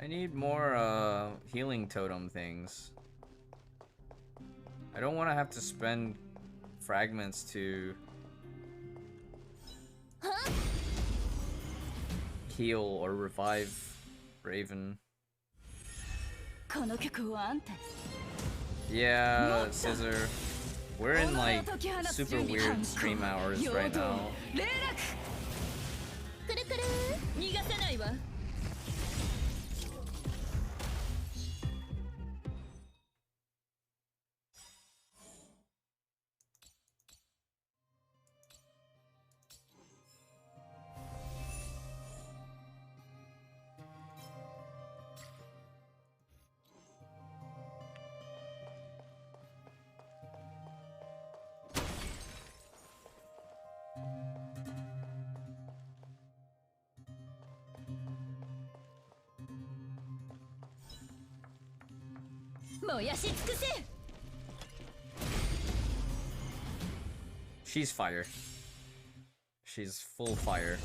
S1: I need more healing totem things. I don't want to have to spend fragments to heal or revive Raven. Yeah, Scissor. We're in like super weird stream hours right now.
S2: くるくる逃がさないわ。燃やし尽くせ。
S1: She's fire. She's full fire.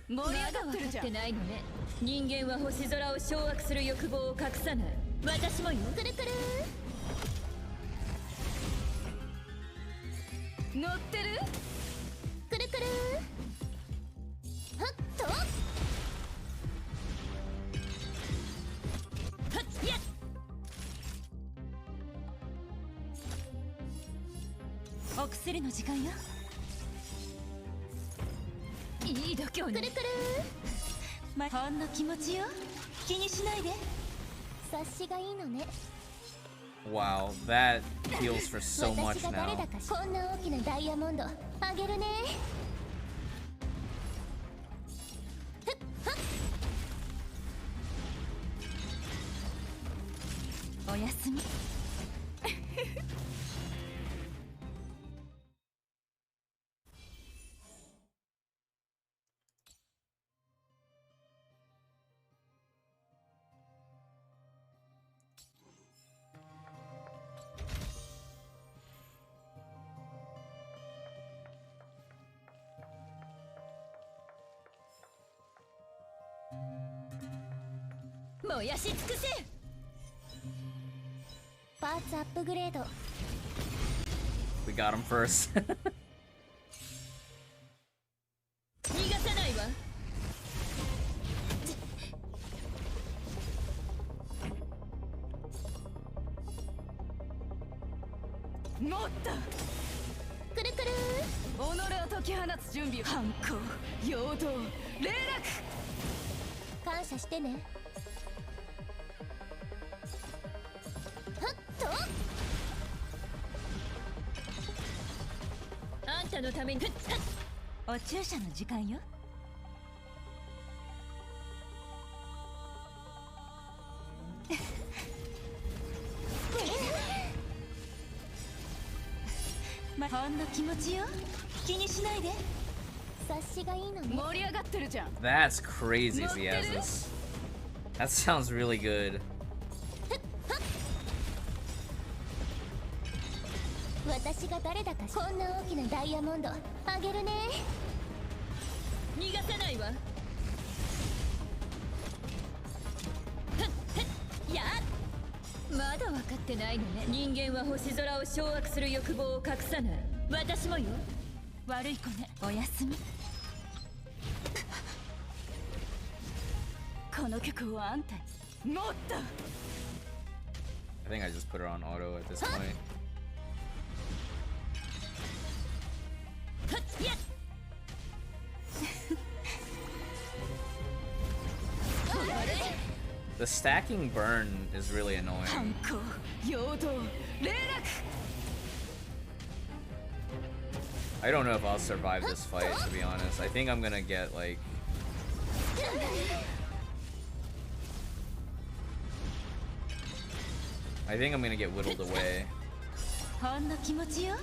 S2: まだ分かってないのね。人間は星空を掌握する欲望を隠さない。私もよ。くるくる乗ってる。くるくるはっとはっやっ。お薬の時間よ。いい度胸ね。くるくるほんの気持ちよ。気にしないで。察しがいいのね。
S1: Wow, that heals for so much
S2: 私が誰
S1: now.
S2: だかこんな大きなダイヤモンドあげるね。ふっはっおやすみ。燃やし尽くせ。パーツアップグレード。
S1: We got him first.
S2: 逃がさないわ。もっとくるくる己を解き放つ準備。反抗陽動霊落。感謝してね。はっとあんたのために。お注射の時間よ。ほんの気持ちよ。気にしないで。察しがいいのね。盛り上がってるじゃん。
S1: That's crazy if he has this. That sounds really good.
S2: 私が誰だかこんな大きなダイヤモンドあげるね。逃がさないわ。やっまだ分かってないのね。人間は星空を掌握する欲望を隠さない。私もよ。悪い子ね。おやすみ。この曲をあんたにもっと。
S1: I think I just put her on auto at this point.
S2: やっ
S1: The stacking burn is really annoying.
S2: 反抗陽動霊落。
S1: I don't know if I'll survive this fight, to be honest. I think I'm gonna get like... I think I'm gonna get whittled away.
S2: ほんの気持ちよ。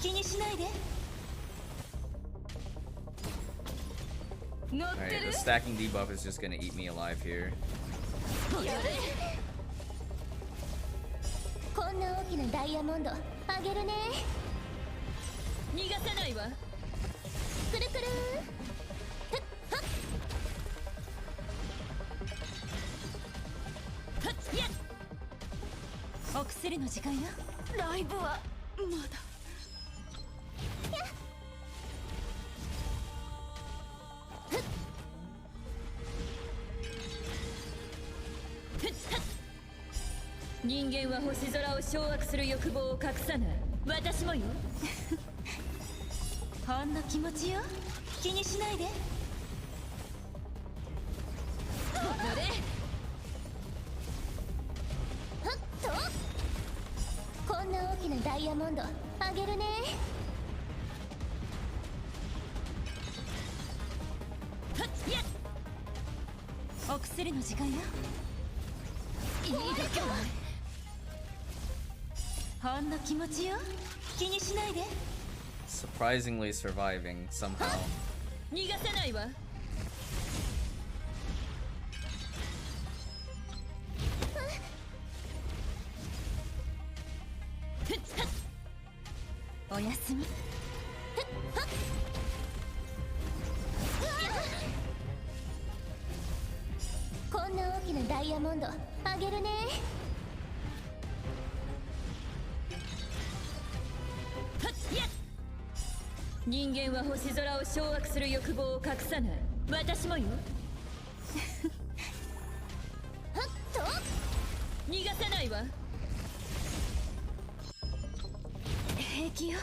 S2: 気にしないで。
S1: Alright, the stacking debuff is just gonna eat me alive here.
S2: こんな大きなダイヤモンドあげるね。逃がさないわ。くるくるふっはっはっやっお薬の時間よ。ライブはだ
S3: 人間は星空を掌握する欲望を隠さない。私もよ。
S2: ほんの気持ちよ、気にしないで。
S3: ここで
S2: はっと、こんな大きなダイヤモンドあげるね。
S3: はっやっ、
S2: お薬の時間よ。
S3: いいだけは
S2: ほんの気持ちよ、気にしないで。
S1: Surprisingly surviving somehow.
S3: 逃がさないわ。
S2: おやすみ。こんな大きなダイヤモンドあげるね。
S3: 人間は星空を掌握する欲望を隠さない。私もよ。
S2: はっと、
S3: 逃がさないわ。
S2: 平気よ。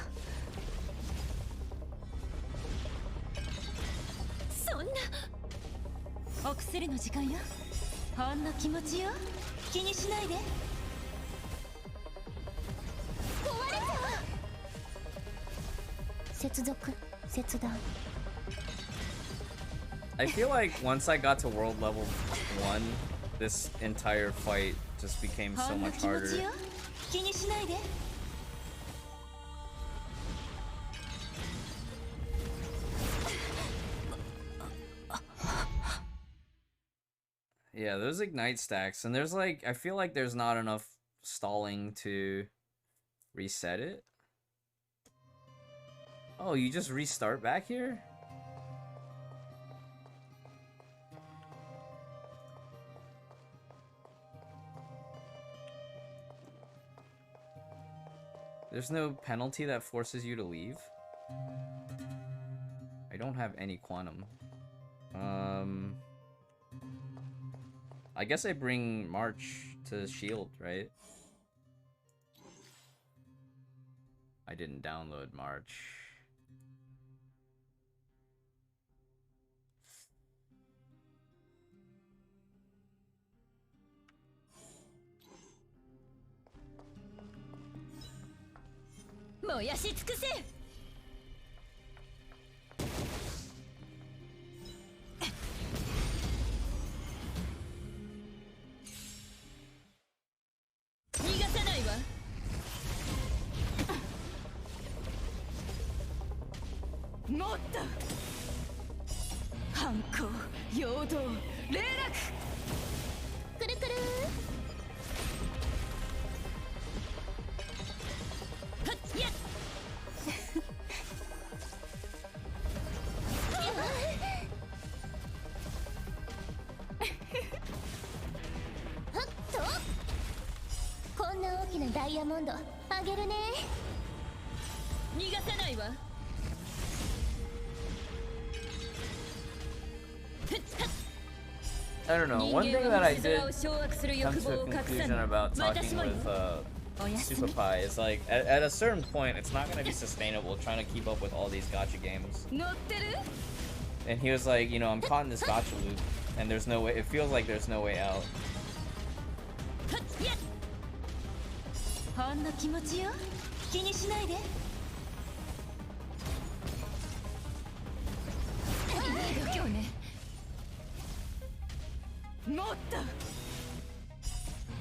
S3: そんな。
S2: お薬の時間よ。ほんの気持ちよ、気にしないで。壊れた。接続切断。
S1: I feel like once I got to world level 1, this entire fight just became
S2: ほ
S1: so
S2: んの
S1: much
S2: 気持ち
S1: harder.
S2: よ、気にしないで。
S1: Yeah, those ignite stacks, and there's like, I feel like there's not enough stalling to reset it. Oh, you just restart back here? There's no penalty that forces you to leave? I don't have any quantum. I guess I bring March to Shield, right? I didn't download March.
S2: くるくる。はっと、こんな大きなダイヤモンドあげるね。
S3: 逃がさないわ。
S1: I don't know, one thing that I did come to a conclusion about talking with Super Pie is like, at a certain point, it's not going to be sustainable trying to keep up with all these gacha games. And he was like, you know, I'm caught in this gacha loop, and there's no way, it feels like there's no way out.
S2: ほんの気持ちよ、気にしないで。
S3: 今日ね。
S2: もっと。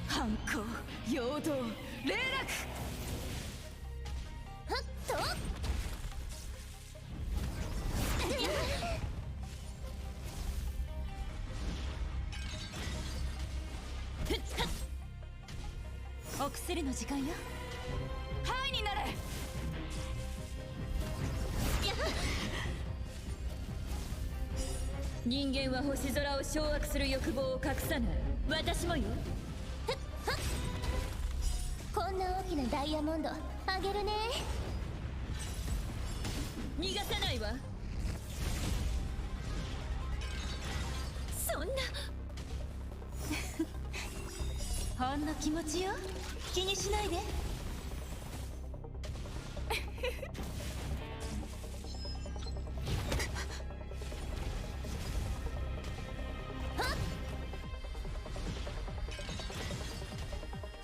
S2: 反抗、陽動、霊落。はっと。お薬の時間よ。ハイになれ。
S3: 人間は星空を掌握する欲望を隠さない。私もよ。
S2: こんな大きなダイヤモンドああげるね。
S3: 逃がさないわ。そんなほんの気持ちよ。気にしないで。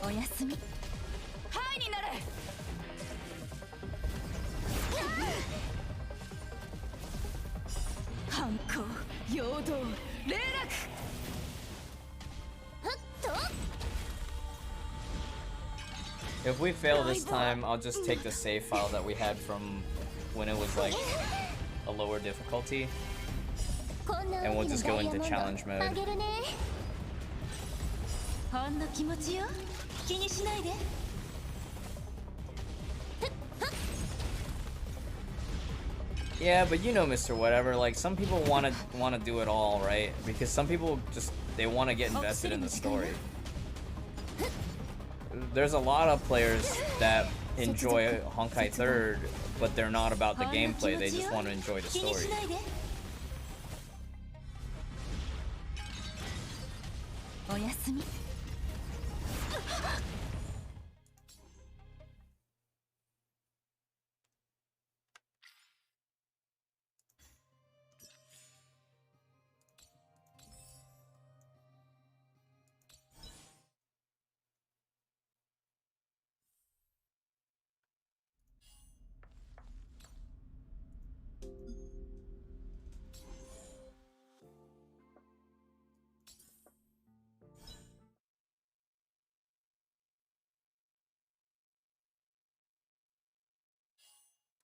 S3: おやすみ。
S2: はいになれ。
S3: 反抗、陽動、霊落。
S2: ふっと
S1: If we fail this time, I'll just take the save file that we had from when it was like a lower difficulty,
S2: こんな
S1: and
S2: 大
S1: we'll
S2: き
S1: just
S2: な
S1: go
S2: ダイヤ
S1: into
S2: モンド
S1: challenge
S2: あ
S1: mode.
S2: げるね。
S3: ほんの気持ちよ。気にしないで。
S1: Yeah, but you know, Mr. Whatever, like some people wanna do it all, right? Because some people just they want to get invested in the story. There's a lot of players that enjoy Honkai 3rd, but they're not about the gameplay. They just want to enjoy the
S3: 気に
S1: story.
S3: しないで。おやすみ。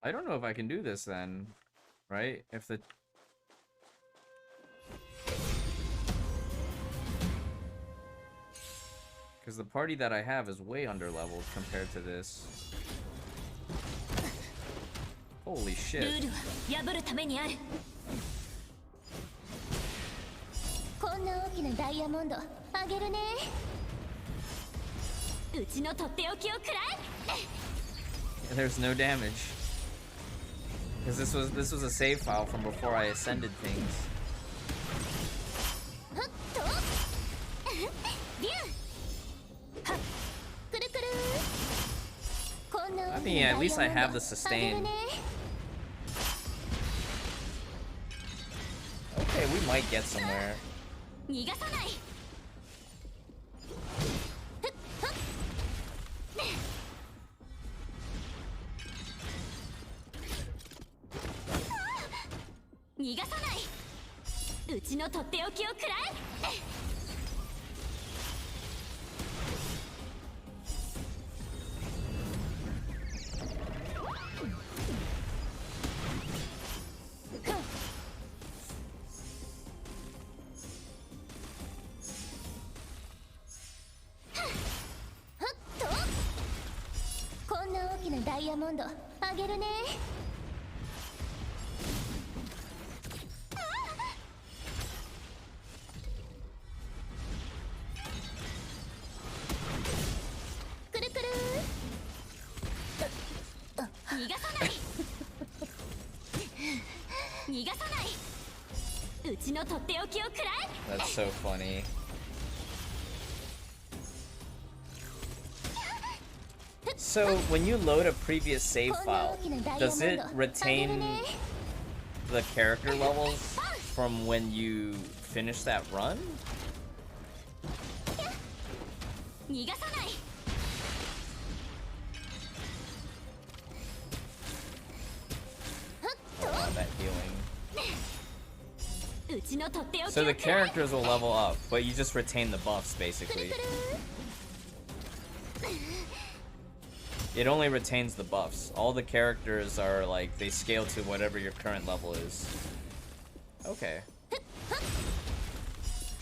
S1: I don't know if I can do this then, right? If the because the party that I have is way under leveled compared to this. Holy
S3: ル
S1: shit.
S3: ールは破るためにある。
S2: こんな大きなダイヤモンドあげるね。
S3: うちのとっておきを食らえ。
S1: There's no damage. Because this was a save file from before I ascended things.
S2: ふっとビューはっくるくる。こんな
S1: I
S2: 大き
S1: mean,
S2: な
S1: at
S2: ダイ
S1: least I
S2: ヤモン
S1: have
S2: ド
S1: the
S2: あげる
S1: sustain.
S2: ね。
S1: Okay, we might get somewhere.
S3: 逃がさない。逃がさない。うちのとっておきを食らえ。
S2: ふっとこんな大きなダイヤモンドあげるね。くるくる。
S3: 逃がさない。逃がさない。うちのとっておきを食らえ。
S1: That's so funny. So, when you load a previous save file, does it retain the character levels from when you finish that run?
S3: 逃がさない。
S1: Oh, that healing.
S3: うちのとっておきを
S1: So the
S3: 食らえ。
S1: characters will level up, but you just retain the buffs, basically. It only retains the buffs. All the characters are like, they scale to whatever your current level is. Okay.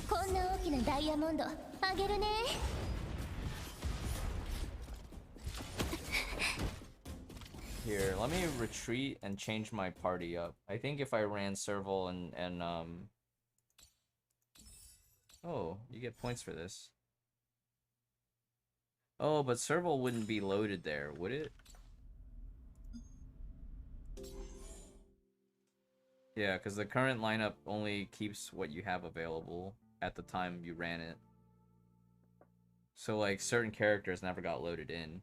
S2: こんな大きなダイヤモンドあげるね。
S1: Here, let me retreat and change my party up. I think if I ran serval and oh, you get points for this. Oh, but serval wouldn't be loaded there, would it? Yeah, because the current lineup only keeps what you have available at the time you ran it. So, like, certain characters never got loaded in.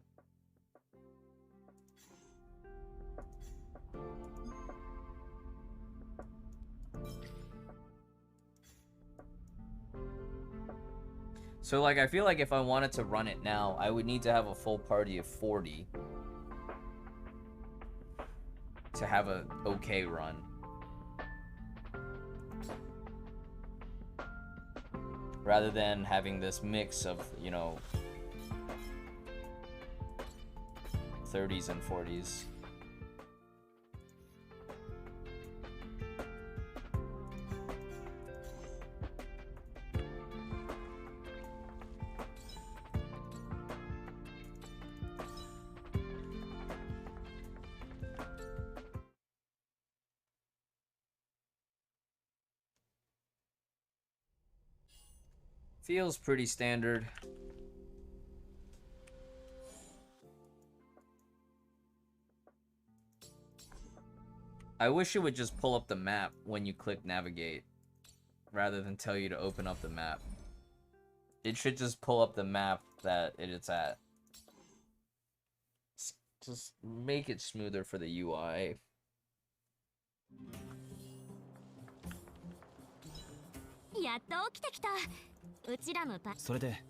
S1: So, like, I feel like if I wanted to run it now, I would need to have a full party of 40 to have a okay run. Rather than having this mix of, you know, 30s and 40s. Feels pretty standard. I wish it would just pull up the map when you click navigate, rather than tell you to open up the map. It should just pull up the map that it's at. Just make it smoother for the UI.
S2: やっと起きてきた。うちらのパ。
S4: それで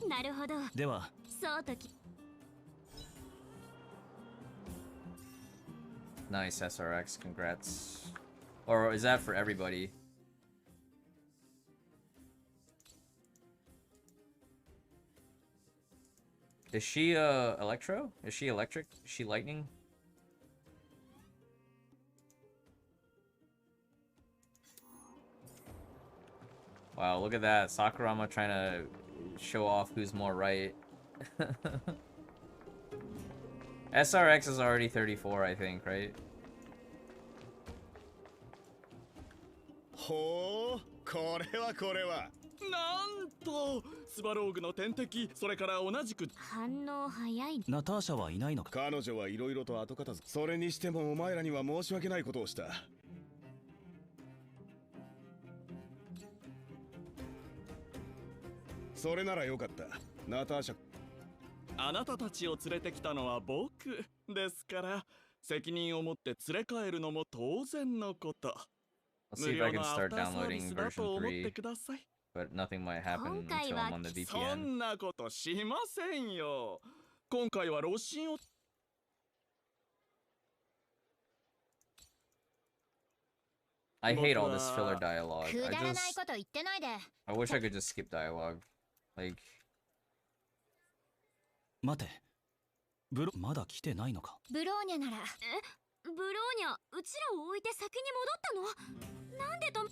S2: なるほど。
S4: では
S2: そうとき。
S1: Nice SRX, congrats. Or is that for everybody? Is she electro? Is she electric? Is she lightning? Wow, look at that. Sakurama trying to show off who's more right. SRX is already 34, I think, right?
S5: ほう、これはこれは。
S6: なんとスバローグの天敵、それから同じく
S2: 反応早い。
S4: ナターシャはいないのか。
S5: 彼女はいろいろと後片付け。それにしてもお前らには申し訳ないことをした。それならよかった。ナターシャ。
S6: あなたたちを連れてきたのは僕ですから、責任を持って連れ帰るのも当然のこと。
S1: Let's see if I can start downloading version 3, but nothing might happen until I'm on the VPN.
S6: そんなことしませんよ。今回はロシンを
S1: I hate all this filler dialogue.
S2: くだらないこと言ってないで。
S1: I wish I could just skip dialogue. Like,
S4: 待て、ブロまだ来てないのか。
S2: ブローニャなら。ブローニャ、うちらを置いて先に戻ったの？なんでと。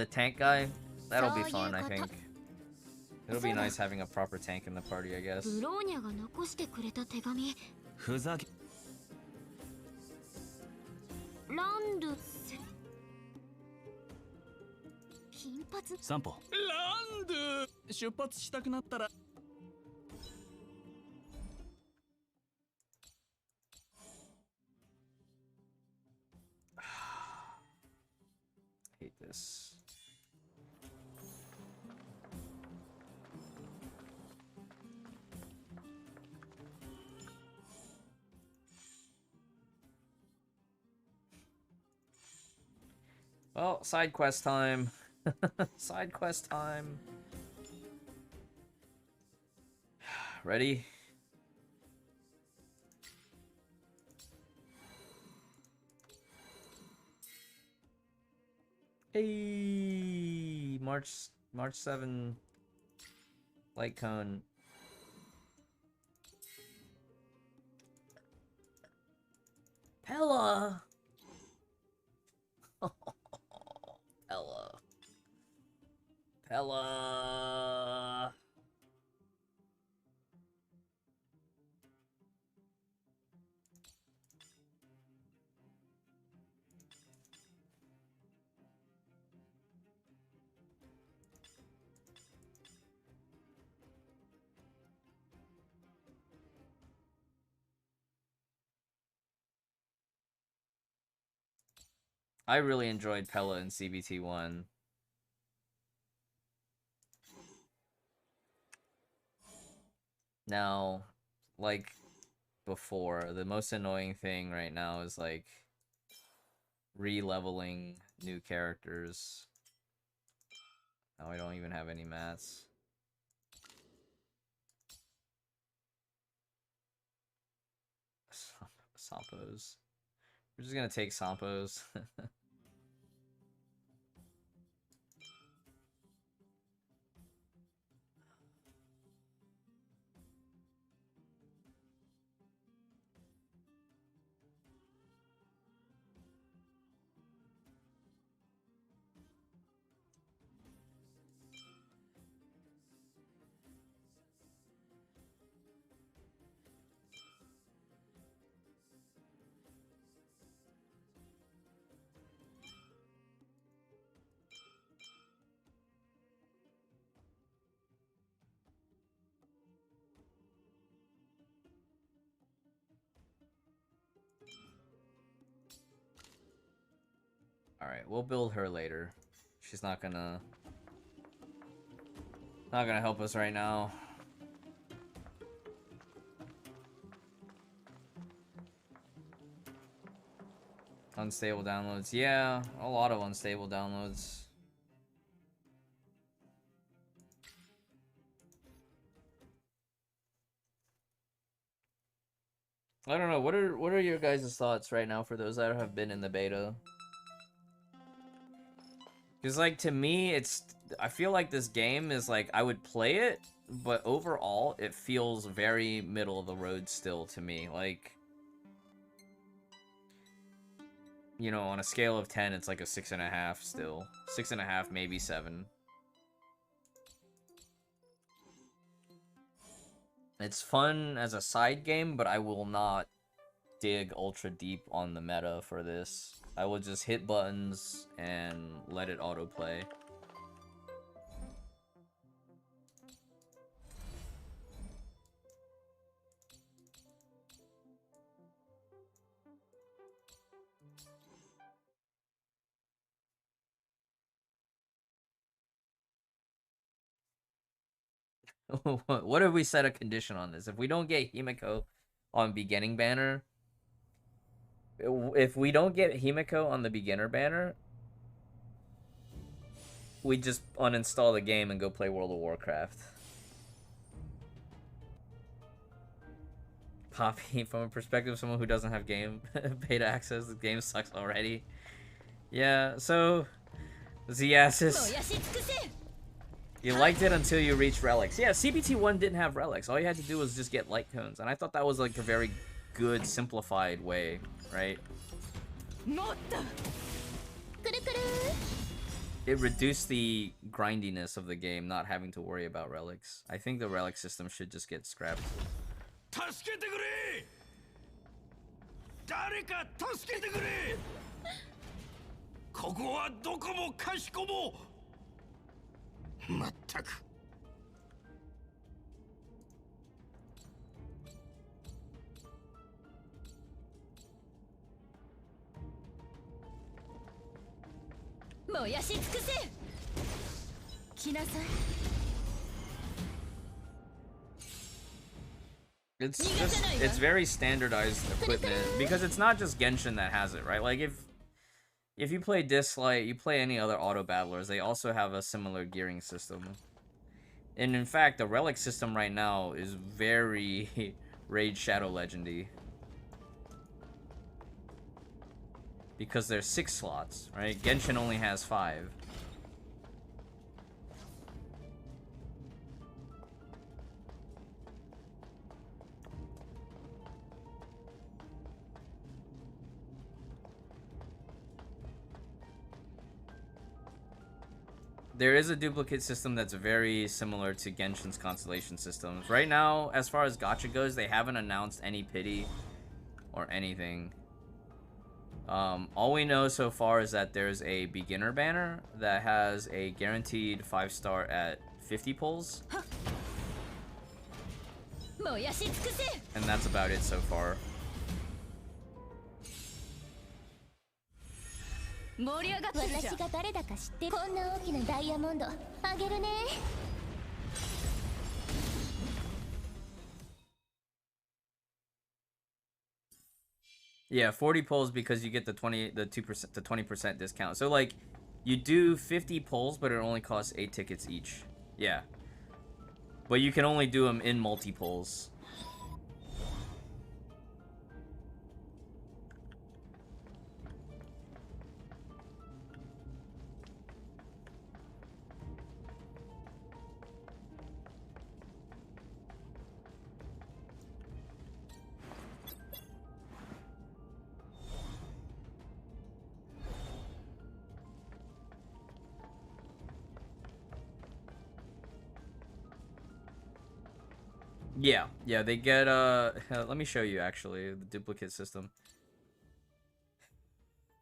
S1: the tank guy? That'll be fun, I think. It'll be nice having a proper tank in the party, I guess.
S2: ブローニャが残してくれた手紙。
S4: ふざけ。
S2: ランルス。頻発。
S4: 散歩。
S6: ランド出発したくなったら
S1: Hate this. Well, side quest time. Side quest time. Ready? Hey, March 7 light cone. Pella. Pella. Pella. I really enjoyed Pella in CBT1. Now, like before, the most annoying thing right now is like re-leveling new characters. Now I don't even have any mats. Sampos. We're just gonna take Sampos. Alright, we'll build her later. She's not gonna help us right now. Unstable downloads. Yeah, a lot of unstable downloads. I don't know. What are your guys' thoughts right now for those that have been in the beta? Because, like, to me, I feel like this game is, like, I would play it, but overall, it feels very middle of the road still to me. Like, you know, on a scale of 10, it's like a 6.5 still. 6.5, maybe 7. It's fun as a side game, but I will not dig ultra deep on the meta for this. I will just hit buttons and let it autoplay. What if we set a condition on this? If we don't get Himeko on beginning banner, if we don't get Himeko on the beginner banner, we just uninstall the game and go play World of Warcraft. Poppy, from a perspective of someone who doesn't have game beta access, the game sucks already. Yeah, so Ziasis, you liked it until you reached relics. Yeah, CBT1 didn't have relics. All you had to do was just get light cones, and I thought that was like a very good simplified way, right? It reduced the grindiness of the game, not having to worry about relics. I think the relic system should just get scrapped. It's very standardized equipment because it's not just Genshin that has it, right? Like if you play Dislight, you play any other auto battlers, they also have a similar gearing system. And in fact, the relic system right now is very Raid Shadow Legendy. Because there's 6 slots, right? Genshin only has 5. There is a duplicate system that's very similar to Genshin's constellation systems. Right now, as far as gacha goes, they haven't announced any pity or anything. All we know so far is that there's a beginner banner that has a guaranteed 5-star at 50 pulls. And that's about it so far.
S2: 盛り上がってるじゃん。
S7: 私が誰だか知ってる。こんな大きなダイヤモンドあげるね。
S1: Yeah, 40 pulls because you get the 2% to 20% discount. So like you do 50 pulls, but it only costs 8 tickets each. Yeah. But you can only do them in multi-pulls. Yeah, they get let me show you actually the duplicate system.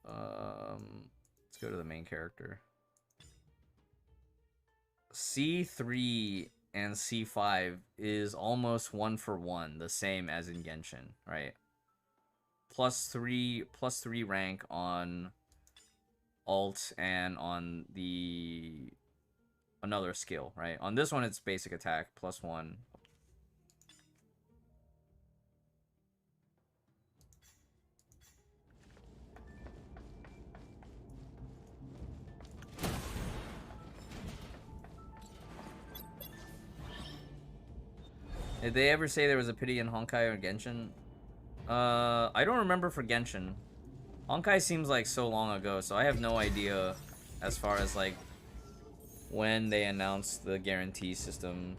S1: Let's go to the main character. C3 and C5 is almost 1-for-1, the same as in Genshin, right? +3 rank on alt and on the another skill, right? On this one it's basic attack +1. Did they ever say there was a pity in Honkai or Genshin? I don't remember for Genshin. Honkai seems like so long ago, so I have no idea as far as like when they announced the guarantee system.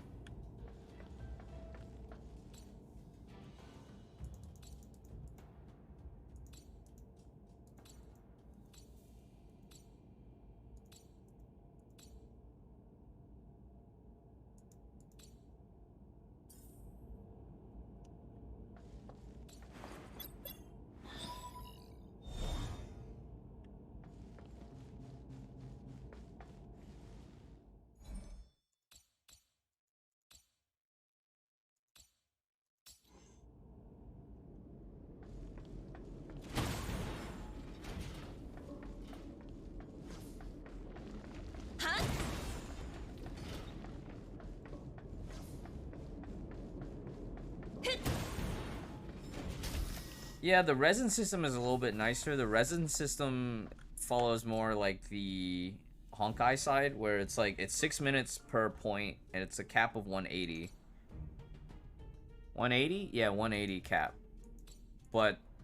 S1: Yeah, the resin system is a little bit nicer. The resin system follows more like the Honkai side, where it's like it's 6 minutes per point and it's a cap of 180. 180? Yeah, 180 cap.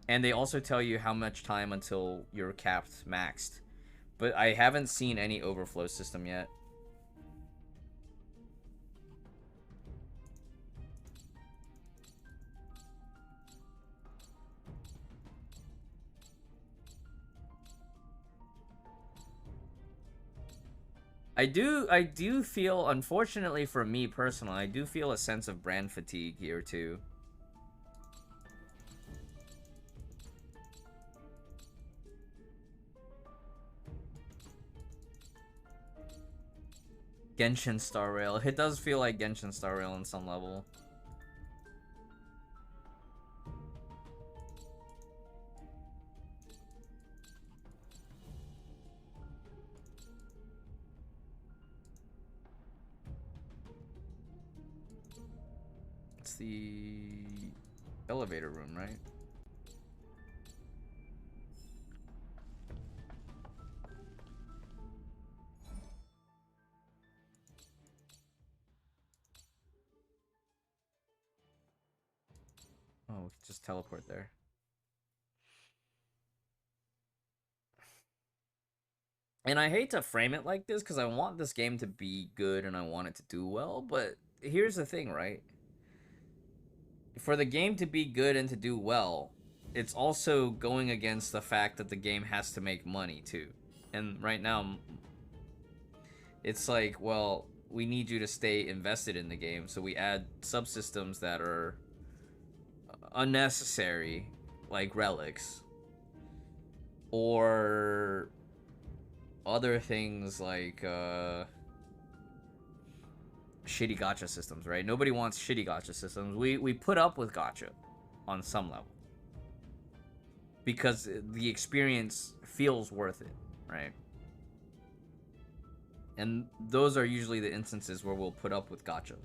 S1: And they also tell you how much time until you're capped maxed. But I haven't seen any overflow system yet. I do feel, unfortunately for me personally, I do feel a sense of brand fatigue here too. Genshin Star Rail. It does feel like Genshin Star Rail on some level. It's the elevator room, right? Oh, we can just teleport there. And I hate to frame it like this because I want this game to be good and I want it to do well, but here's the thing, right? For the game to be good and to do well, it's also going against the fact that the game has to make money too. And right now, it's like, well, we need you to stay invested in the game, so we add subsystems that are unnecessary, like relics, or other things like shitty gacha systems, right? Nobody wants shitty gacha systems. We put up with gacha on some level because the experience feels worth it. right? And those are usually the instances where we'll put up with gacha.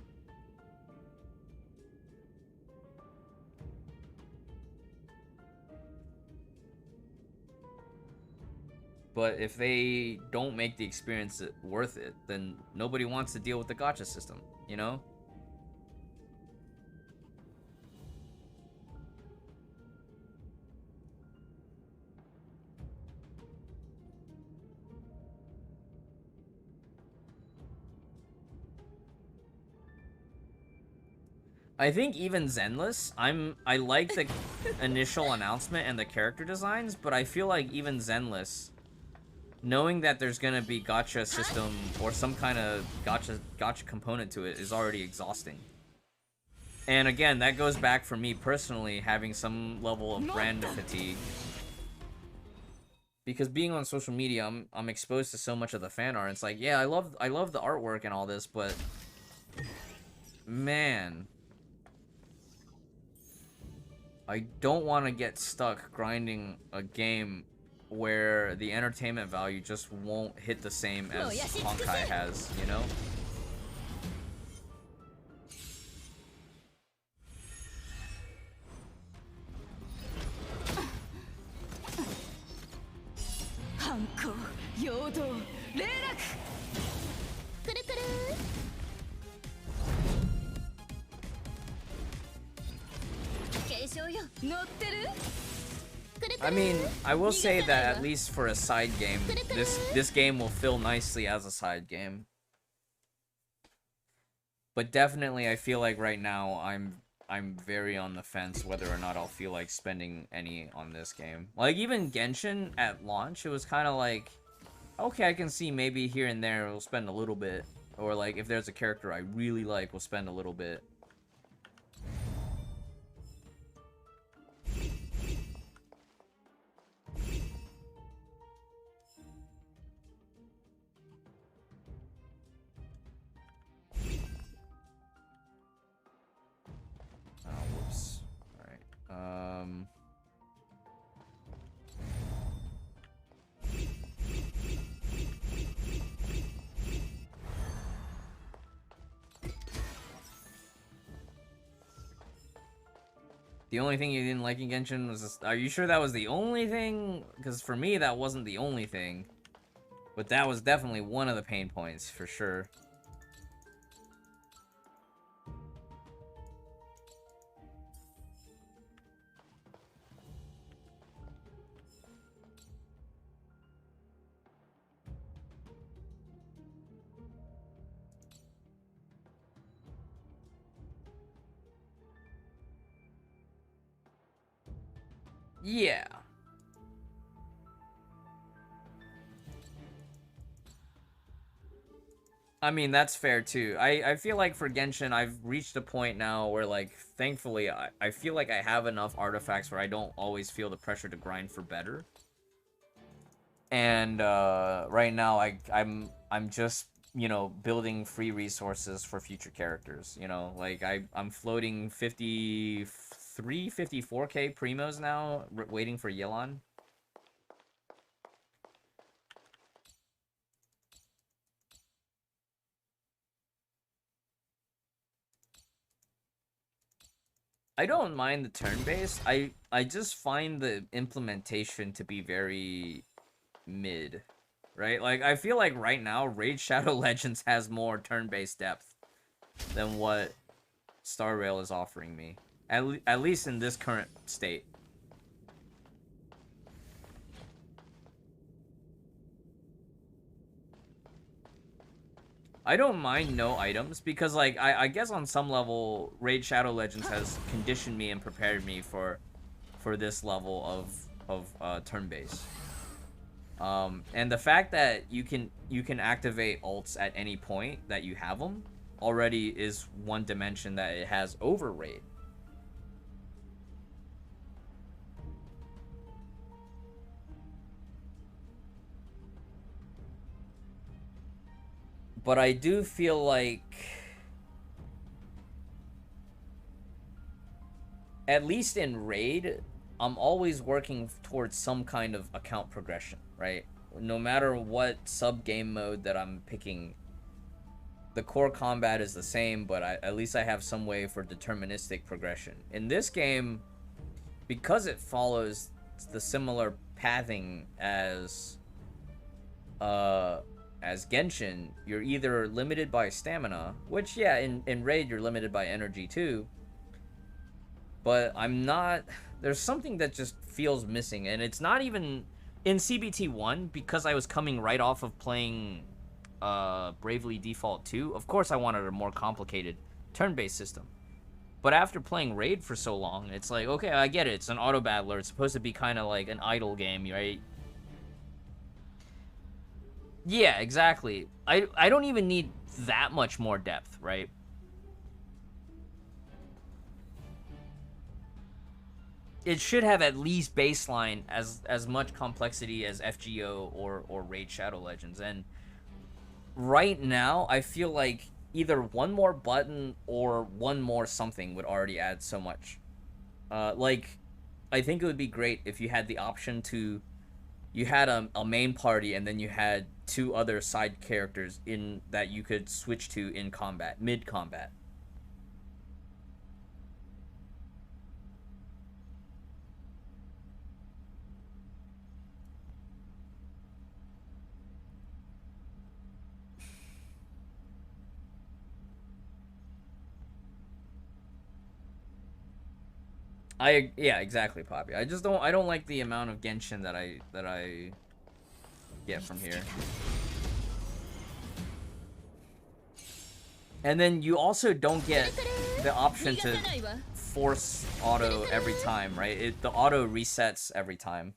S1: But if they don't make the experience worth it, then nobody wants to deal with the gacha system, you know? I think even Zenless, I like the initial announcement and the character designs, but I feel like even Zenless, knowing that there's gonna be gacha system or some kind of gacha component to it is already exhausting. And again, that goes back for me personally having some level of brand fatigue. Because being on social media, I'm exposed to so much of the fan art. It's like, yeah, I love the artwork and all this, but man, I don't want to get stuck grinding a game where the entertainment value just won't hit the same as Honkai has, you know?
S2: Hanko, yodo, rerak.
S7: Kuru-kuru.
S1: I mean, I will say that at least for a side game, this game will feel nicely as a side game. But definitely, I feel like right now I'm very on the fence whether or not I'll feel like spending any on this game. Like even Genshin at launch, it was kind of like, okay, I can see maybe here and there we'll spend a little bit, or like if there's a character I really like, we'll spend a little bit. The only thing you didn't like in Genshin was this, are you sure that was the only thing? Because for me, that wasn't the only thing. But that was definitely one of the pain points, for sure. Yeah. I mean, that's fair too. I feel like for Genshin, I've reached a point now where, like, thankfully, I feel like I have enough artifacts where I don't always feel the pressure to grind for better. And right now, I'm just, you know, building free resources for future characters. You know, like I'm floating 54k primos now, waiting for Yelan. I don't mind the turn-based. I just find the implementation to be very mid, right? Like, I feel like right now, Raid Shadow Legends has more turn-based depth than what Star Rail is offering me. At least in this current state. I don't mind no items because, like, I guess on some level, Raid Shadow Legends has conditioned me and prepared me for this level of turn-based. And the fact that you can activate ults at any point that you have them already is one dimension that it has over Raid. But I do feel like, at least in Raid, I'm always working towards some kind of account progression, right? no matter what sub-game mode that I'm picking, the core combat is the same, but at least I have some way for deterministic progression. In this game, because it follows the similar pathing as Genshin, you're either limited by stamina, which, yeah, in Raid you're limited by energy too, but I'm not... There's something that just feels missing, and it's not even... In CBT1, because I was coming right off of playing Bravely Default 2, of course I wanted a more complicated turn-based system. But after playing Raid for so long, it's like, okay, I get it, it's an auto-battler, it's supposed to be kind of like an idle game, right? Yeah, exactly. I don't even need that much more depth, right? It should have at least baseline as much complexity as FGO or Raid Shadow Legends. And right now, I feel like either one more button or one more something would already add so much. Like, I think it would be great if you had the option to... You had a main party and then you had 2 other side characters in that you could switch to in combat, mid-combat. Yeah, exactly, Poppy. I don't like the amount of Genshin that I get from here. And then you also don't get the option to force auto every time, right? The auto resets every time.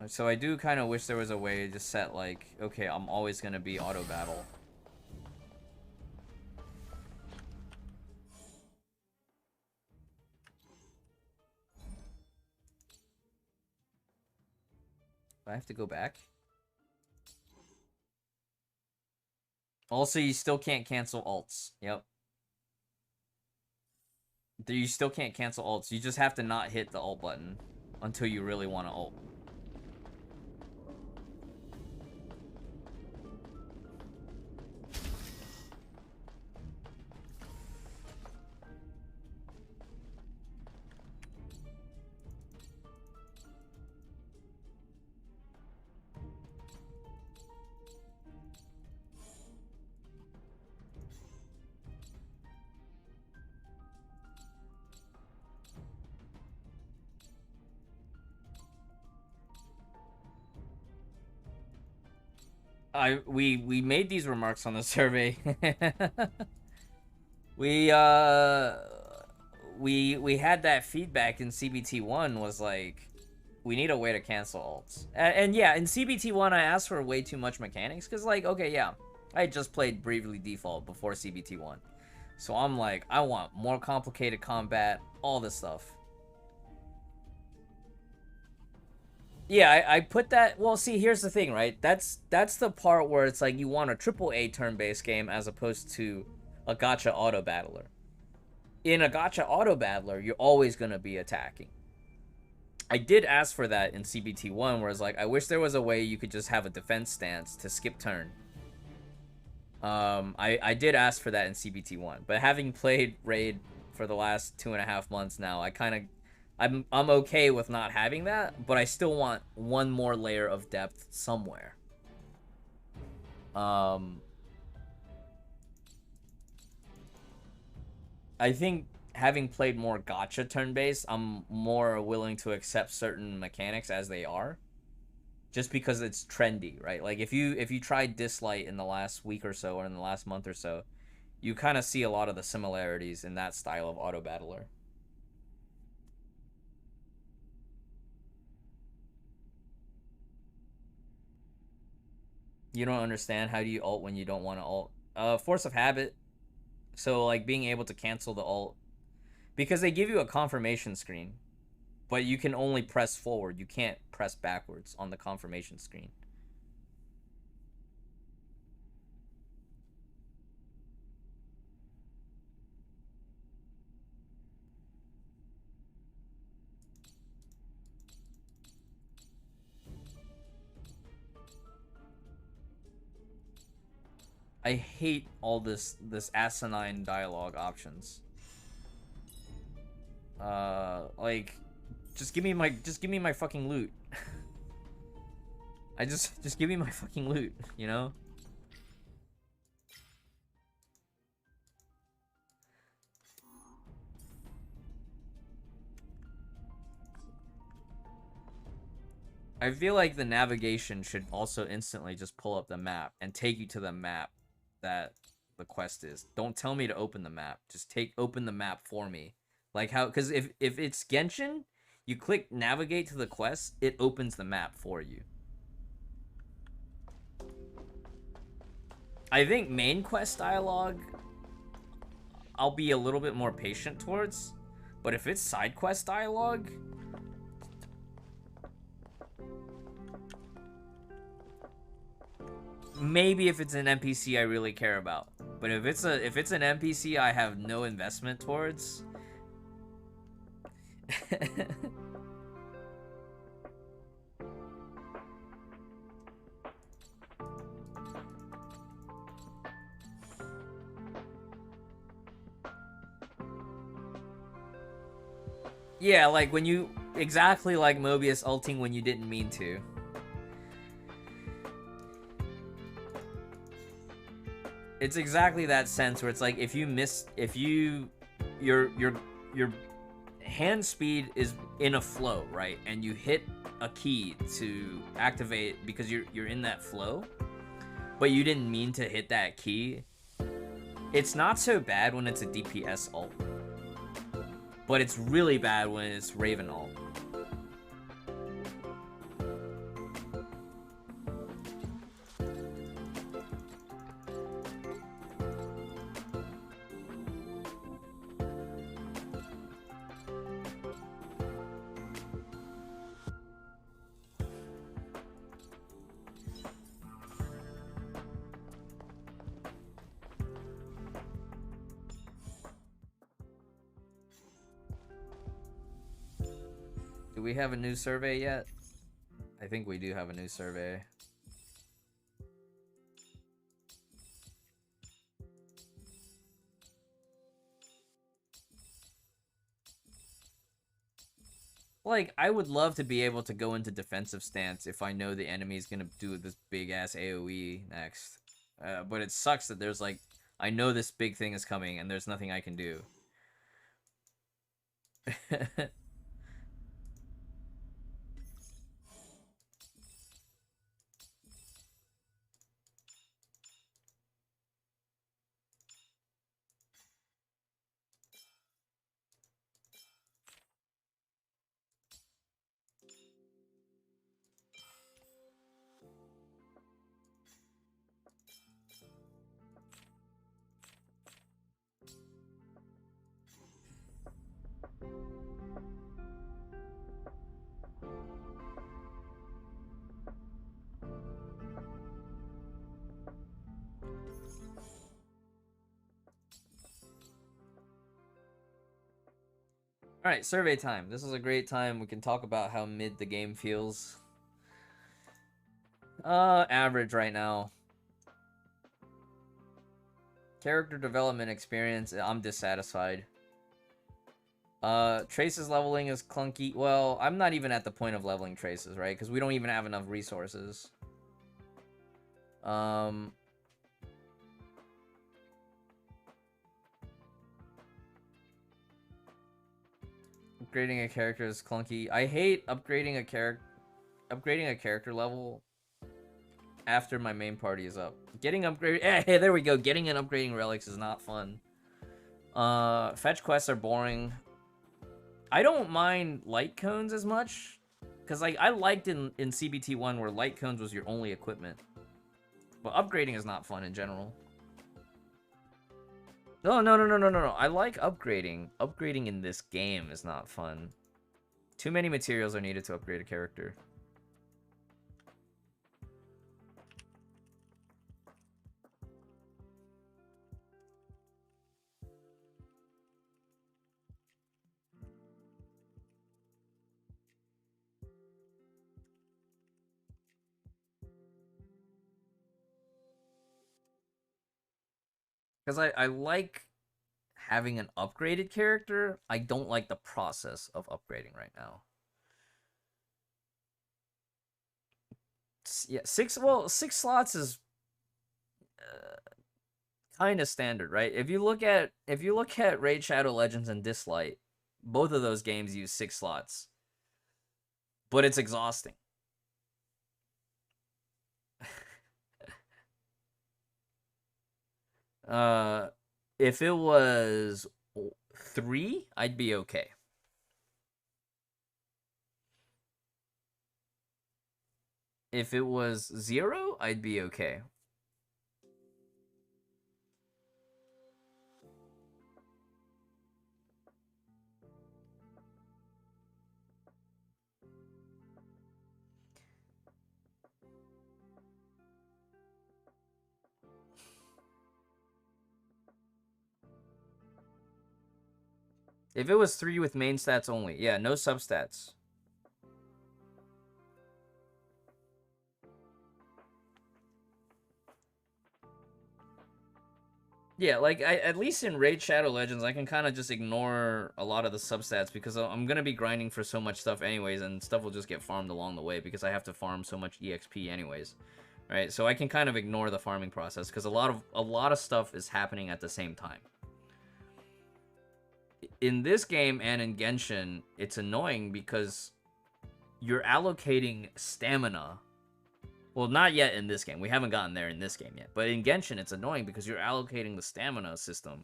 S1: So I do kind of wish there was a way to set, like, okay, I'm always gonna be auto battle. I have to go back. Also, you still can't cancel ults. Yep. You still can't cancel ults. You just have to not hit the ult button until you really want to ult. We made these remarks on the survey. we had that feedback in CBT1 was like, we need a way to cancel ults. And yeah, in CBT1 I asked for way too much mechanics because, like, okay, yeah, I had just played Bravely Default before CBT1. So I'm like, I want more complicated combat, all this stuff. Yeah, I put that... Well, see, here's the thing, right? That's the part where it's like you want a AAA turn-based game as opposed to a gacha auto-battler. In a gacha auto-battler, you're always going to be attacking. I did ask for that in CBT1, where it's like, I wish there was a way you could just have a defense stance to skip turn. I did ask for that in CBT1, but having played Raid for the last 2.5 months now, I'm okay with not having that, but I still want one more layer of depth somewhere. I think having played more gacha turn-based, I'm more willing to accept certain mechanics as they are, just because it's trendy, right? Like if you tried Dislight in the last week or so, or in the last month or so, you kind of see a lot of the similarities in that style of auto battler. You don't understand? How do you ult when you don't want to ult? Force of habit. So, like, being able to cancel the ult. Because they give you a confirmation screen. But you can only press forward. You can't press backwards on the confirmation screen. I hate all this asinine dialogue options. Like, just give me my fucking loot. just give me my fucking loot, you know? I feel like the navigation should also instantly just pull up the map and take you to the map that the quest is. Don't tell me to open the map. Just open the map for me. Like how, because if it's Genshin, you click navigate to the quest, it opens the map for you. I think main quest dialogue, I'll be a little bit more patient towards. But if it's side quest dialogue, maybe if it's an NPC I really care about. But if it's an NPC I have no investment towards. Yeah, like when you exactly like Mobius ulting when you didn't mean to. It's exactly that sense where it's like if your hand speed is in a flow, right? And you hit a key to activate because you're in that flow, but you didn't mean to hit that key. It's not so bad when it's a DPS ult, but it's really bad when it's Raven ult. Do we have a new survey yet? I think we do have a new survey. Like, I would love to be able to go into defensive stance if I know the enemy is gonna do this big-ass AoE next. But it sucks that there's like, I know this big thing is coming and there's nothing I can do. Alright, survey time. This is a great time. We can talk about how mid the game feels. Average right now. Character development experience, I'm dissatisfied. Traces leveling is clunky. Well, I'm not even at the point of leveling Traces, right? Because we don't even have enough resources. Upgrading a character is clunky. I hate upgrading a character level after my main party is up. Getting upgraded. Hey, there we go. Getting and upgrading relics is not fun. Fetch quests are boring. I don't mind light cones as much, because like I liked in CBT1 where light cones was your only equipment. But upgrading is not fun in general. No. I like upgrading. Upgrading in this game is not fun. Too many materials are needed to upgrade a character. Because I like having an upgraded character. I don't like the process of upgrading right now. Yeah, six slots is kind of standard, right? If you look at Raid Shadow Legends and Dislight, both of those games use 6 slots. But it's exhausting. If it was 3, I'd be okay. If it was 0, I'd be okay. If it was 3 with main stats only, yeah, no substats. Yeah, like, at least in Raid Shadow Legends, I can kind of just ignore a lot of the substats because I'm going to be grinding for so much stuff anyways, and stuff will just get farmed along the way because I have to farm so much EXP anyways, right? So I can kind of ignore the farming process because a lot of stuff is happening at the same time. In this game and in Genshin, it's annoying because you're allocating stamina. Well, not yet in this game. We haven't gotten there in this game yet. But in Genshin, it's annoying because you're allocating the stamina system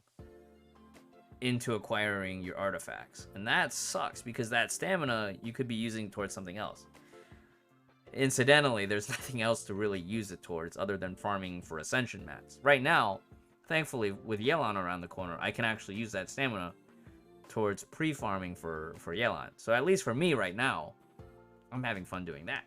S1: into acquiring your artifacts. And that sucks because that stamina you could be using towards something else. Incidentally, there's nothing else to really use it towards other than farming for ascension mats. Right now, thankfully, with Yelan around the corner, I can actually use that stamina towards pre-farming for Yelan. So at least for me right now, I'm having fun doing that.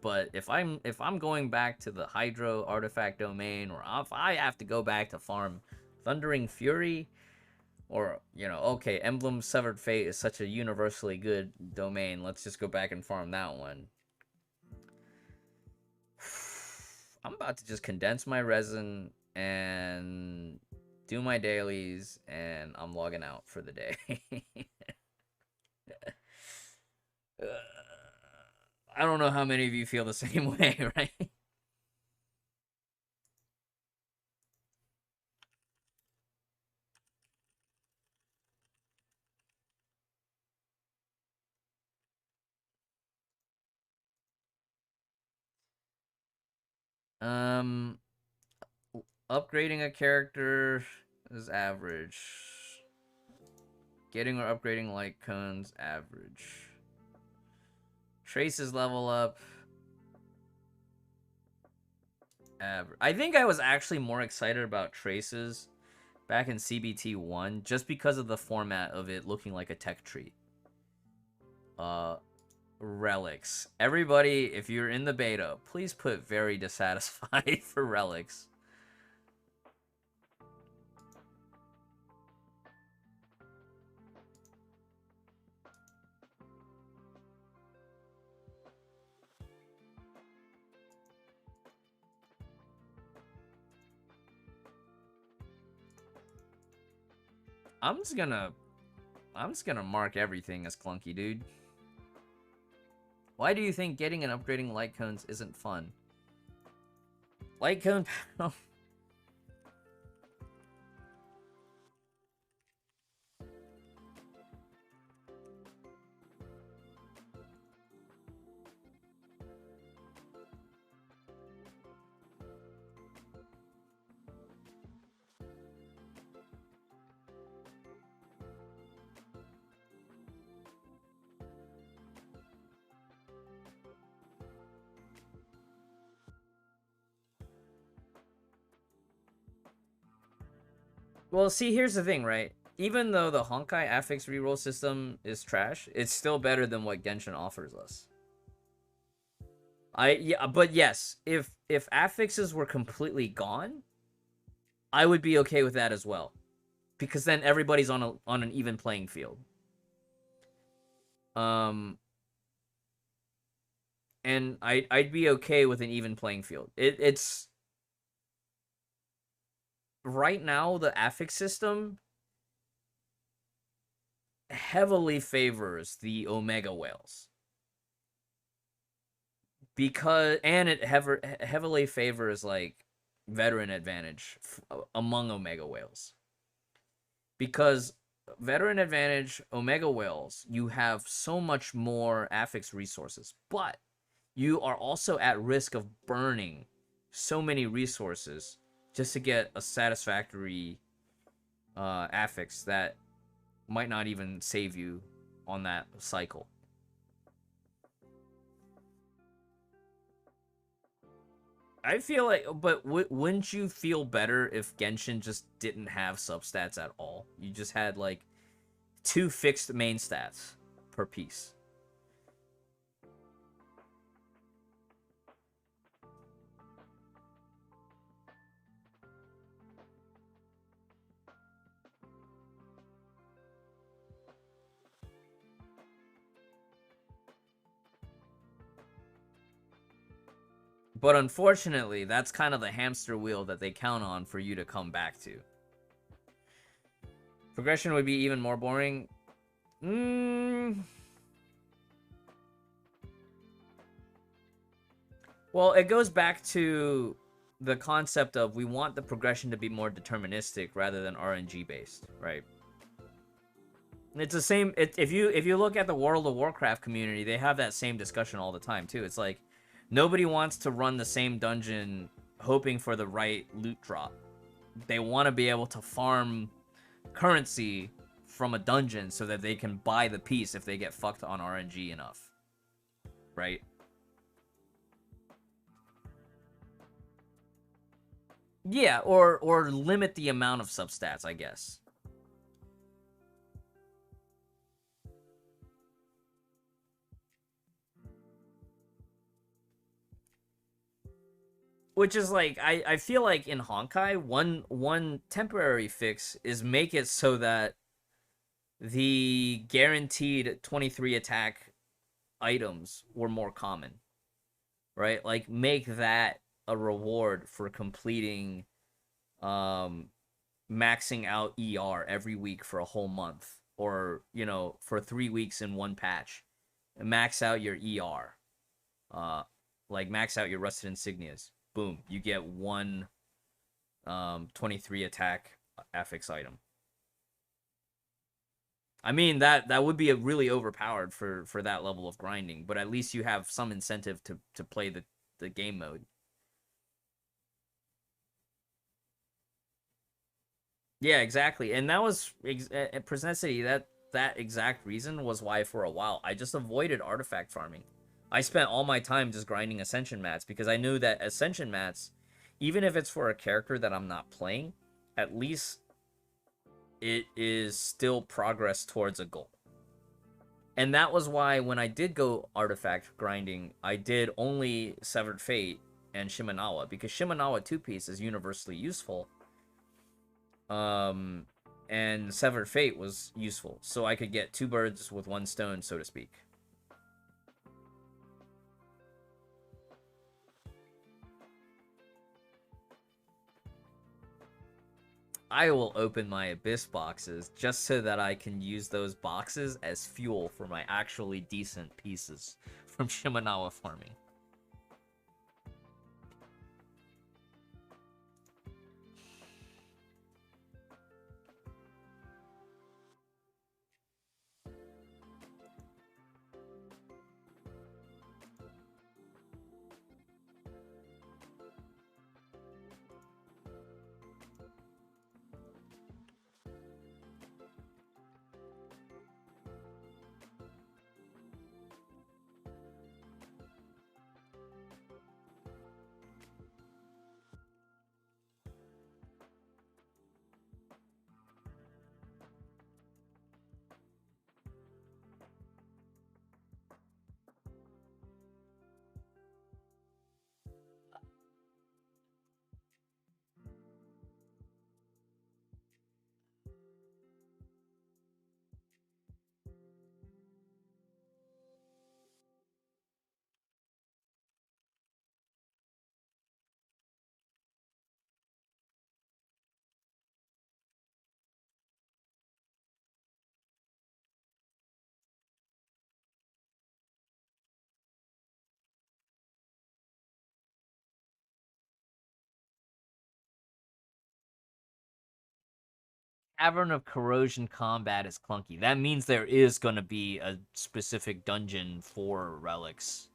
S1: But if I'm going back to the Hydro artifact domain, or if I have to go back to farm Thundering Fury, or, you know, okay, Emblem Severed Fate is such a universally good domain, let's just go back and farm that one. I'm about to just condense my resin and do my dailies, and I'm logging out for the day. I don't know how many of you feel the same way, right? Upgrading a character is average. Getting or upgrading light cones, average. Traces level up. Average. I think I was actually more excited about Traces back in CBT 1 just because of the format of it looking like a tech tree. Relics. Everybody, if you're in the beta, please put very dissatisfied for relics. I'm just gonna mark everything as clunky, dude. Why do you think getting and upgrading light cones isn't fun? Light cone panel. Well, see, here's the thing, right? Even though the Honkai affix reroll system is trash, it's still better than what Genshin offers us. But yes, if affixes were completely gone, I would be okay with that as well, because then everybody's on an even playing field. And I'd be okay with an even playing field. It's right now the affix system heavily favors the omega whales. Because and it heavily favors like veteran advantage among omega whales. Because veteran advantage omega whales, you have so much more affix resources, but you are also at risk of burning so many resources just to get a satisfactory affix that might not even save you on that cycle. I feel like, but wouldn't you feel better if Genshin just didn't have substats at all? You just had like 2 fixed main stats per piece. But unfortunately, that's kind of the hamster wheel that they count on for you to come back to. Progression would be even more boring. Well, it goes back to the concept of we want the progression to be more deterministic rather than RNG based, right? It's the same. If you look at the World of Warcraft community, they have that same discussion all the time too. It's like nobody wants to run the same dungeon hoping for the right loot drop. They want to be able to farm currency from a dungeon so that they can buy the piece if they get fucked on RNG enough, right? Yeah, or limit the amount of substats, I guess. Which is like, I feel like in Honkai, one temporary fix is make it so that the guaranteed 23 attack items were more common, right? Like, make that a reward for completing, maxing out ER every week for a whole month, or, you know, for 3 weeks in one patch. Max out your ER. Like, max out your Rusted Insignias. Boom, you get one 23 attack affix item. I mean, that would be a really overpowered for that level of grinding, but at least you have some incentive to play the game mode. Yeah, exactly. And that was at Presnicity, that exact reason was why for a while I just avoided artifact farming. I spent all my time just grinding Ascension mats because I knew that Ascension mats, even if it's for a character that I'm not playing, at least it is still progress towards a goal. And that was why when I did go artifact grinding, I did only Severed Fate and Shimenawa, because Shimenawa 2-piece is universally useful. And Severed Fate was useful, so I could get 2 birds with 1 stone, so to speak. I will open my Abyss boxes just so that I can use those boxes as fuel for my actually decent pieces from Shimenawa farming. Cavern of Corrosion combat is clunky. That means there is going to be a specific dungeon for relics.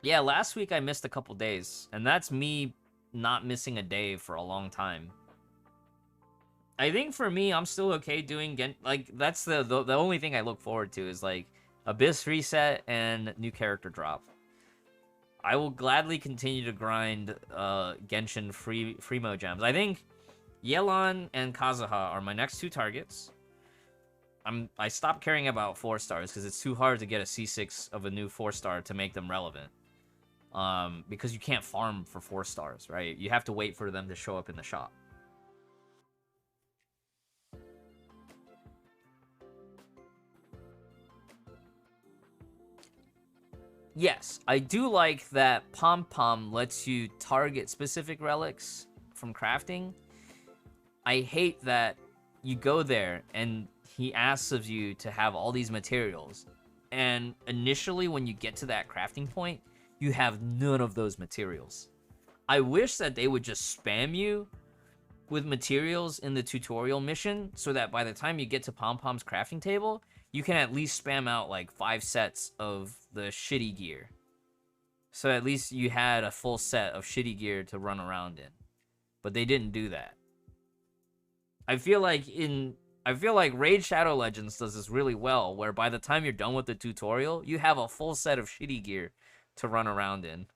S1: Yeah, last week I missed a couple days, and that's me not missing a day for a long time. I think for me, I'm still okay doing that's the only thing I look forward to is like Abyss reset and new character drop. I will gladly continue to grind Genshin Freemo gems. I think Yelan and Kazuha are my next two targets. I stopped caring about 4 stars because it's too hard to get a C6 of a new 4-star to make them relevant. Because you can't farm for 4 stars, right? You have to wait for them to show up in the shop. Yes, I do like that Pom Pom lets you target specific relics from crafting. I hate that you go there and he asks of you to have all these materials. And initially when you get to that crafting point, you have none of those materials. I wish that they would just spam you with materials in the tutorial mission so that by the time you get to Pom Pom's crafting table, you can at least spam out like 5 sets of the shitty gear. So at least you had a full set of shitty gear to run around in. But they didn't do that. I feel like Raid Shadow Legends does this really well, where by the time you're done with the tutorial, you have a full set of shitty gear to run around in.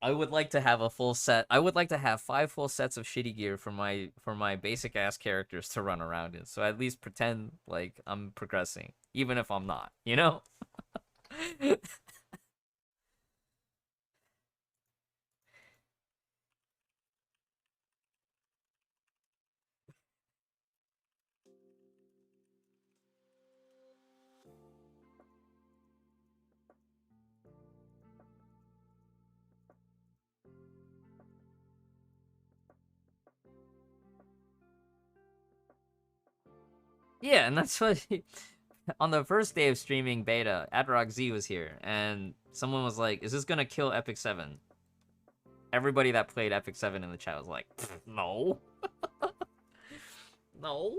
S1: I would like to have a full set. I would like to have 5 full sets of shitty gear for my basic ass characters to run around in. So I at least pretend like I'm progressing, even if I'm not, you know? Yeah, and that's what on the first day of streaming beta, Adrock Z was here, and someone was like, "Is this gonna kill Epic 7?" Everybody that played Epic 7 in the chat was like, "No, no."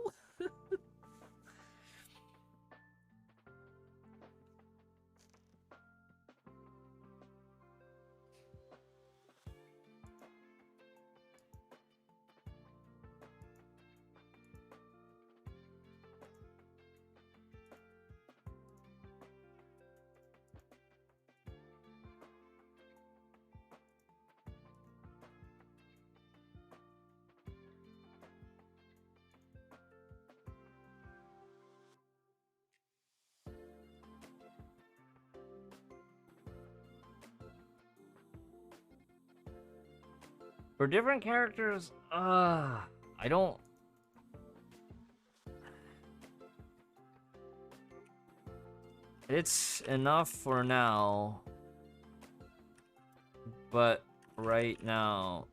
S1: For different characters, I don't. It's enough for now, but right now,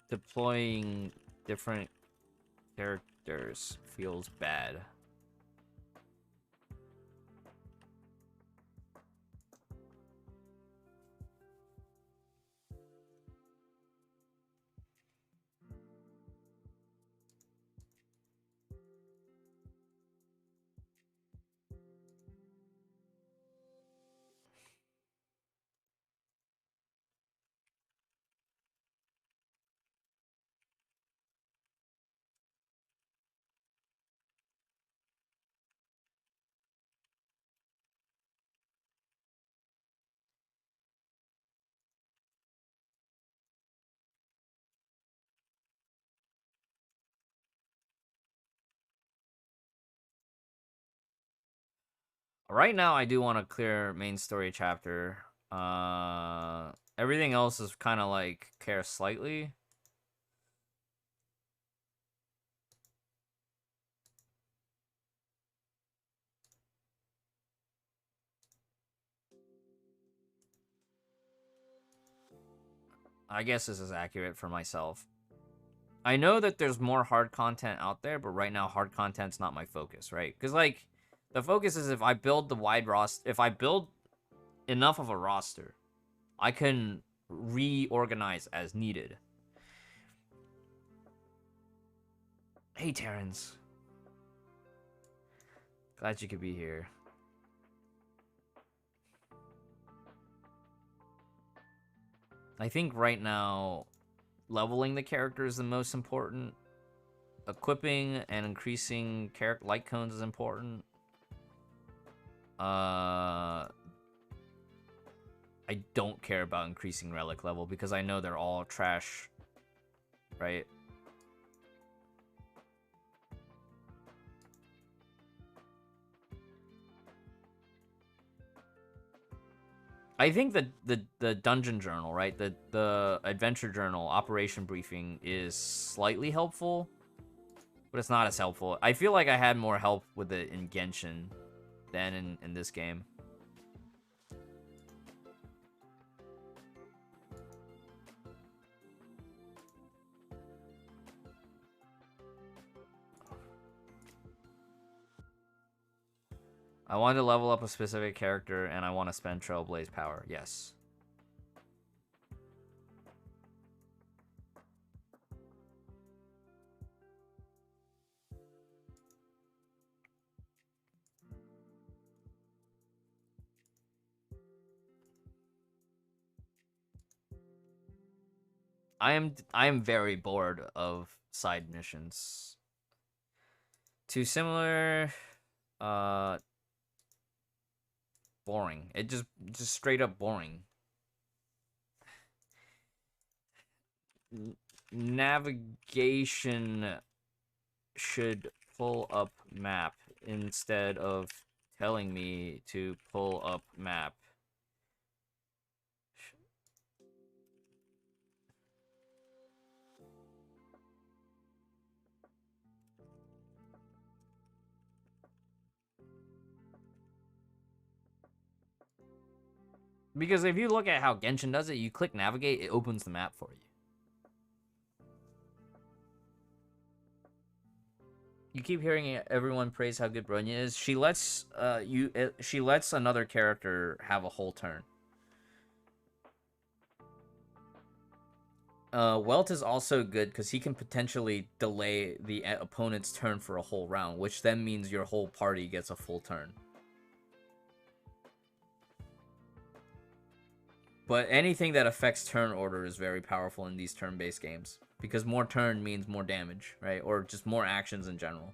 S1: deploying different characters feels bad. Right now, I do want to clear main story chapter. Everything else is kind of like care slightly. I guess this is accurate for myself. I know that there's more hard content out there, but right now hard content's not my focus, right? Because, like, the focus is if I build the wide roster, if I build enough of a roster, I can reorganize as needed. Hey, Terrence. Glad you could be here. I think right now, leveling the character is the most important. Equipping and increasing character light cones is important. I don't care about increasing relic level because I know they're all trash, right? I think the dungeon journal, right? The adventure journal, operation briefing is slightly helpful, but it's not as helpful. I feel like I had more help with it in Genshin than in this game. I want to level up a specific character, and I want to spend Trailblaze power. Yes. I am very bored of side missions. Too similar, boring. It just straight up boring. Navigation should pull up map instead of telling me to pull up map. Because if you look at how Genshin does it, you click navigate, it opens the map for you. You keep hearing everyone praise how good Bronya is. She lets she lets another character have a whole turn. Welt is also good because he can potentially delay the opponent's turn for a whole round, which then means your whole party gets a full turn. But anything that affects turn order is very powerful in these turn-based games. Because more turn means more damage, right? Or just more actions in general.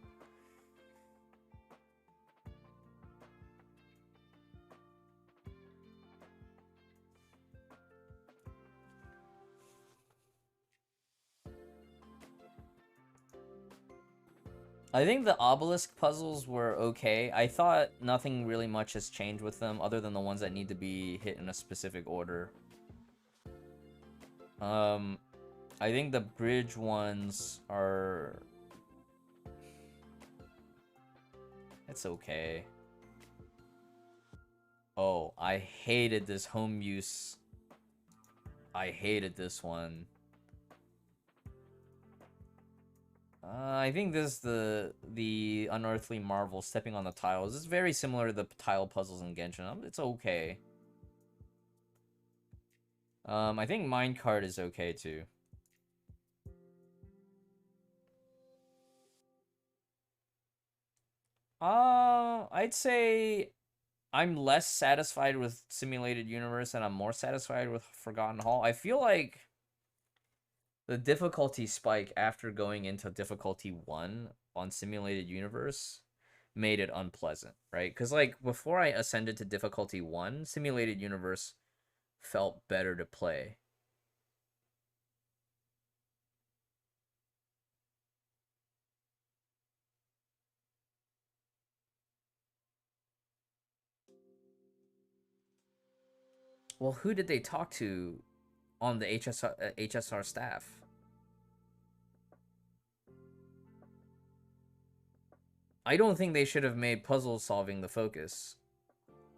S1: I think the obelisk puzzles were okay. I thought nothing really much has changed with them other than the ones that need to be hit in a specific order. I think the bridge ones are... It's okay. Oh, I hated this home use. I hated this one. I think this is the unearthly marvel stepping on the tiles. It's very similar to the tile puzzles in Genshin. It's okay. I think minecart is okay too. I'd say I'm less satisfied with Simulated Universe and I'm more satisfied with Forgotten Hall. I feel like the difficulty spike after going into difficulty 1 on Simulated Universe made it unpleasant, right? Because, like, before I ascended to difficulty 1, Simulated Universe felt better to play. Well, who did they talk to on the HSR staff? I don't think they should have made puzzle solving the focus.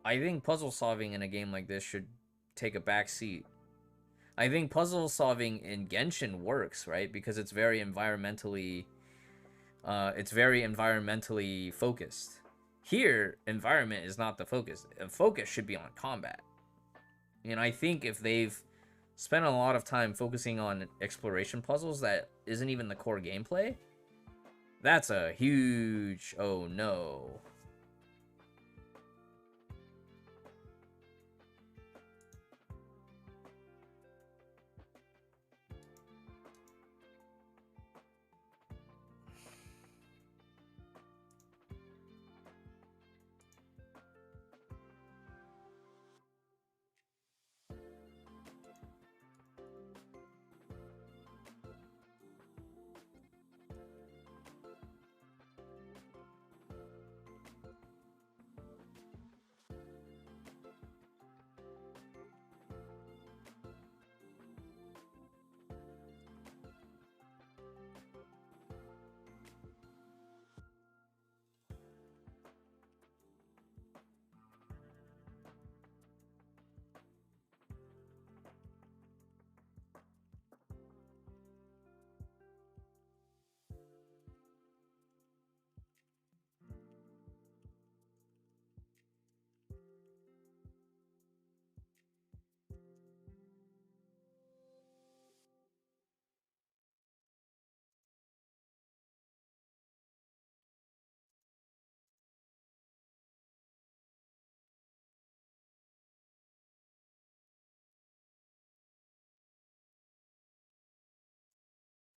S1: I think puzzle solving in a game like this should take a back seat. I think puzzle solving in Genshin works, right? Because it's very environmentally focused. Here, environment is not the focus. Focus should be on combat. And I think if they've spent a lot of time focusing on exploration puzzles that isn't even the core gameplay, that's a huge oh no.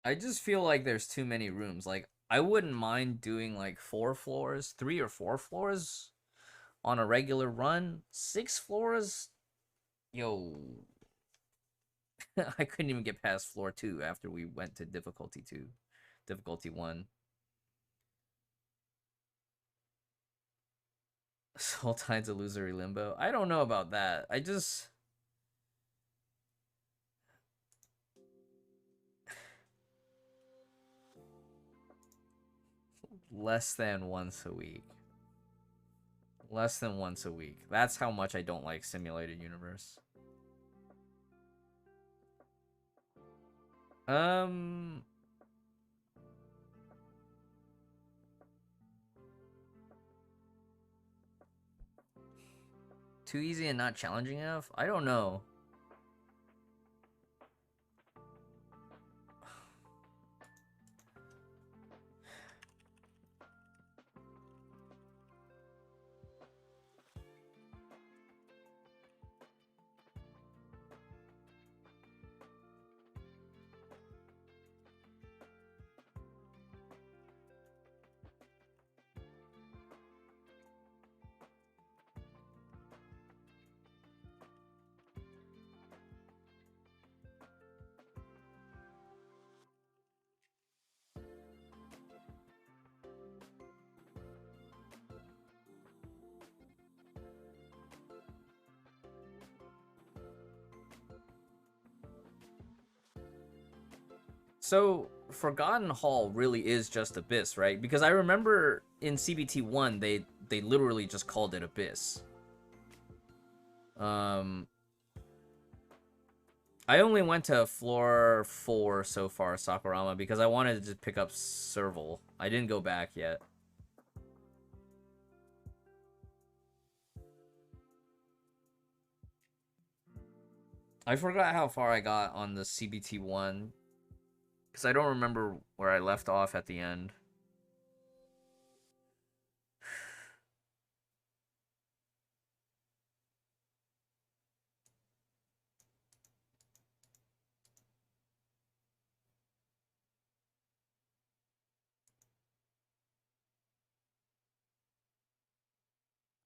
S1: I just feel like there's too many rooms. Like, I wouldn't mind doing like 4 floors, 3 or 4 floors on a regular run. 6 floors? Yo. I couldn't even get past floor 2 after we went to difficulty 2. Difficulty 1. Soul Tide's illusory limbo. I don't know about that. I just... Less than once a week. Less than once a week. That's how much I don't like Simulated Universe. Too easy and not challenging enough? I don't know. So, Forgotten Hall really is just Abyss, right? Because I remember in CBT 1, they literally just called it Abyss. I only went to floor 4 so far, Sakurama, because I wanted to just pick up Serval. I didn't go back yet. I forgot how far I got on the CBT 1. Because I don't remember where I left off at the end.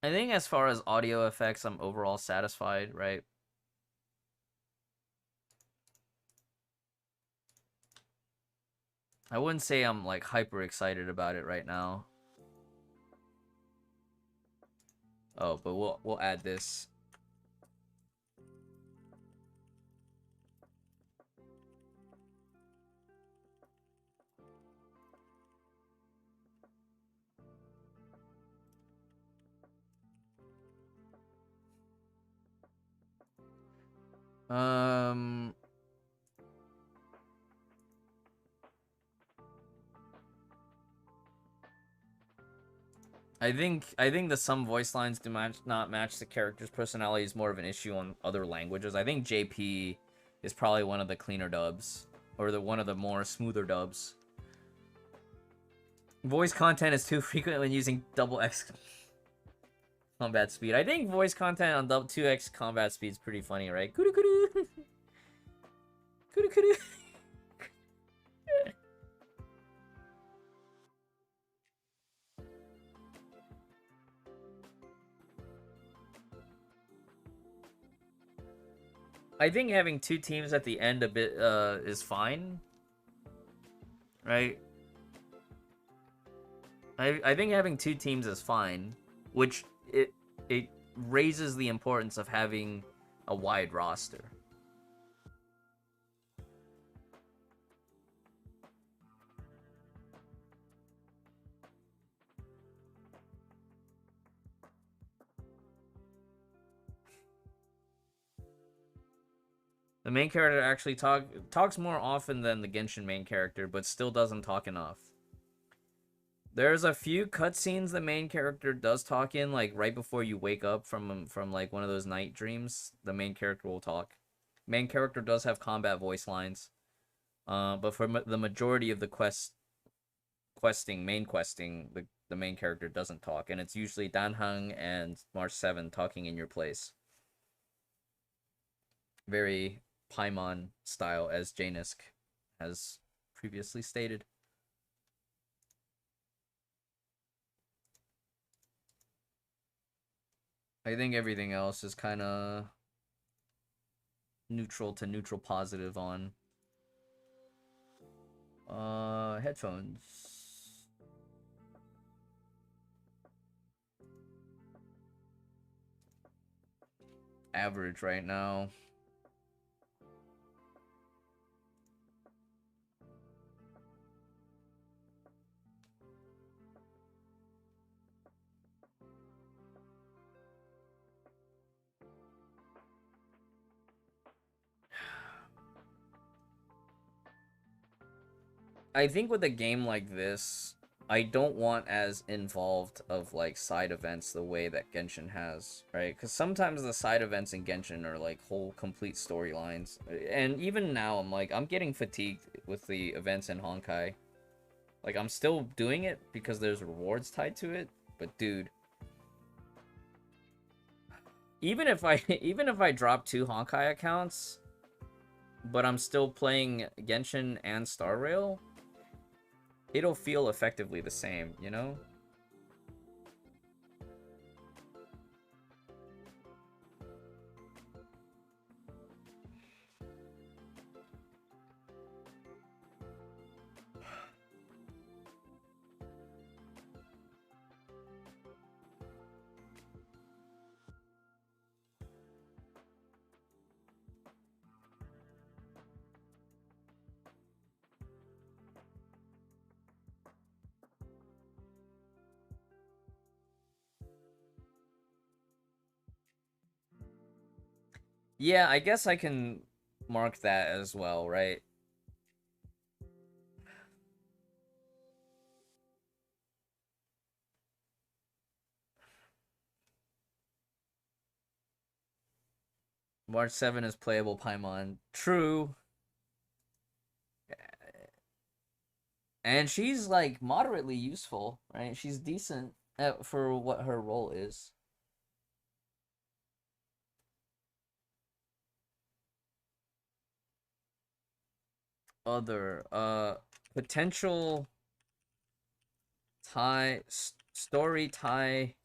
S1: I think as far as audio effects, I'm overall satisfied, right? I wouldn't say I'm like hyper excited about it right now. Oh, but we'll add this. I think the some voice lines do not match the character's personality is more of an issue on other languages. I think JP is probably one of the cleaner dubs, or one of the more smoother dubs. Voice content is too frequent when using double X combat speed. I think voice content on 2x combat speed is pretty funny, right? Kudu kudu. Kudu kudu. I think having two teams at the end a bit is fine, right? I think having two teams is fine, which it raises the importance of having a wide roster. The main character actually talks more often than the Genshin main character, but still doesn't talk enough. There's a few cutscenes the main character does talk in, like right before you wake up from like one of those night dreams. The main character will talk. Main character does have combat voice lines, but for the majority of the main questing, the main character doesn't talk, and it's usually Danheng and March 7 talking in your place. Very Paimon style, as Janisk has previously stated. I think everything else is kind of neutral to neutral positive on headphones. Average right now. I think with a game like this, I don't want as involved of like side events the way that Genshin has, right? Because sometimes the side events in Genshin are like whole complete storylines, and even now I'm getting fatigued with the events in Honkai. Like I'm still doing it because there's rewards tied to it, but dude, even if I drop 2 Honkai accounts, but I'm still playing Genshin and Star Rail, it'll feel effectively the same, you know? Yeah, I guess I can mark that as well, right? March 7 is playable Paimon. True. And she's like moderately useful, right? She's decent for what her role is. Other potential story tie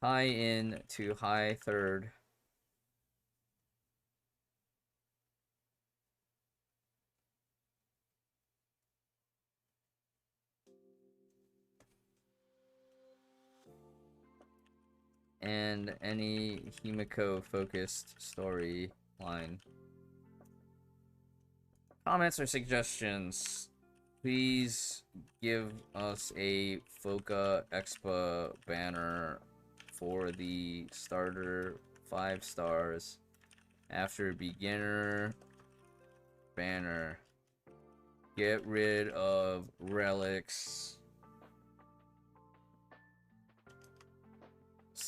S1: in to High Third. And any Himeko focused storyline. Comments or suggestions, please give us a Foca Expa banner for the starter 5 stars after beginner banner. Get rid of relics.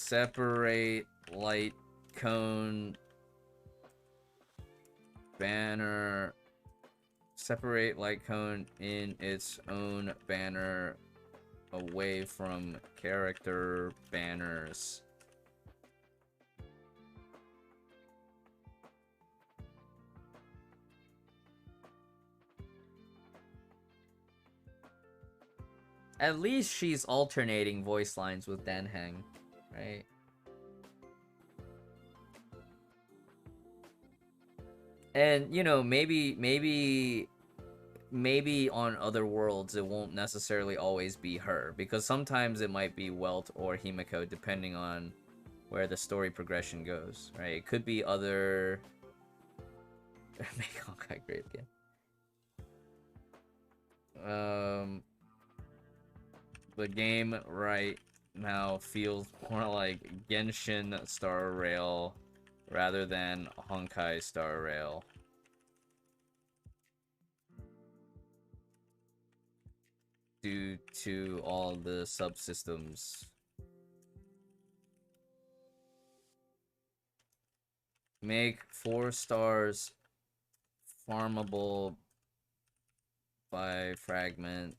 S1: Separate light cone banner. Separate light cone in its own banner away from character banners. At least she's alternating voice lines with Danheng, right? And, you know, maybe on other worlds it won't necessarily always be her, because sometimes it might be Welt or Himeko depending on where the story progression goes, right? It could be other... Make Honkai great again. The game right now feels more like Genshin Star Rail rather than Honkai Star Rail. Due to all the subsystems. Make 4 stars farmable by fragment.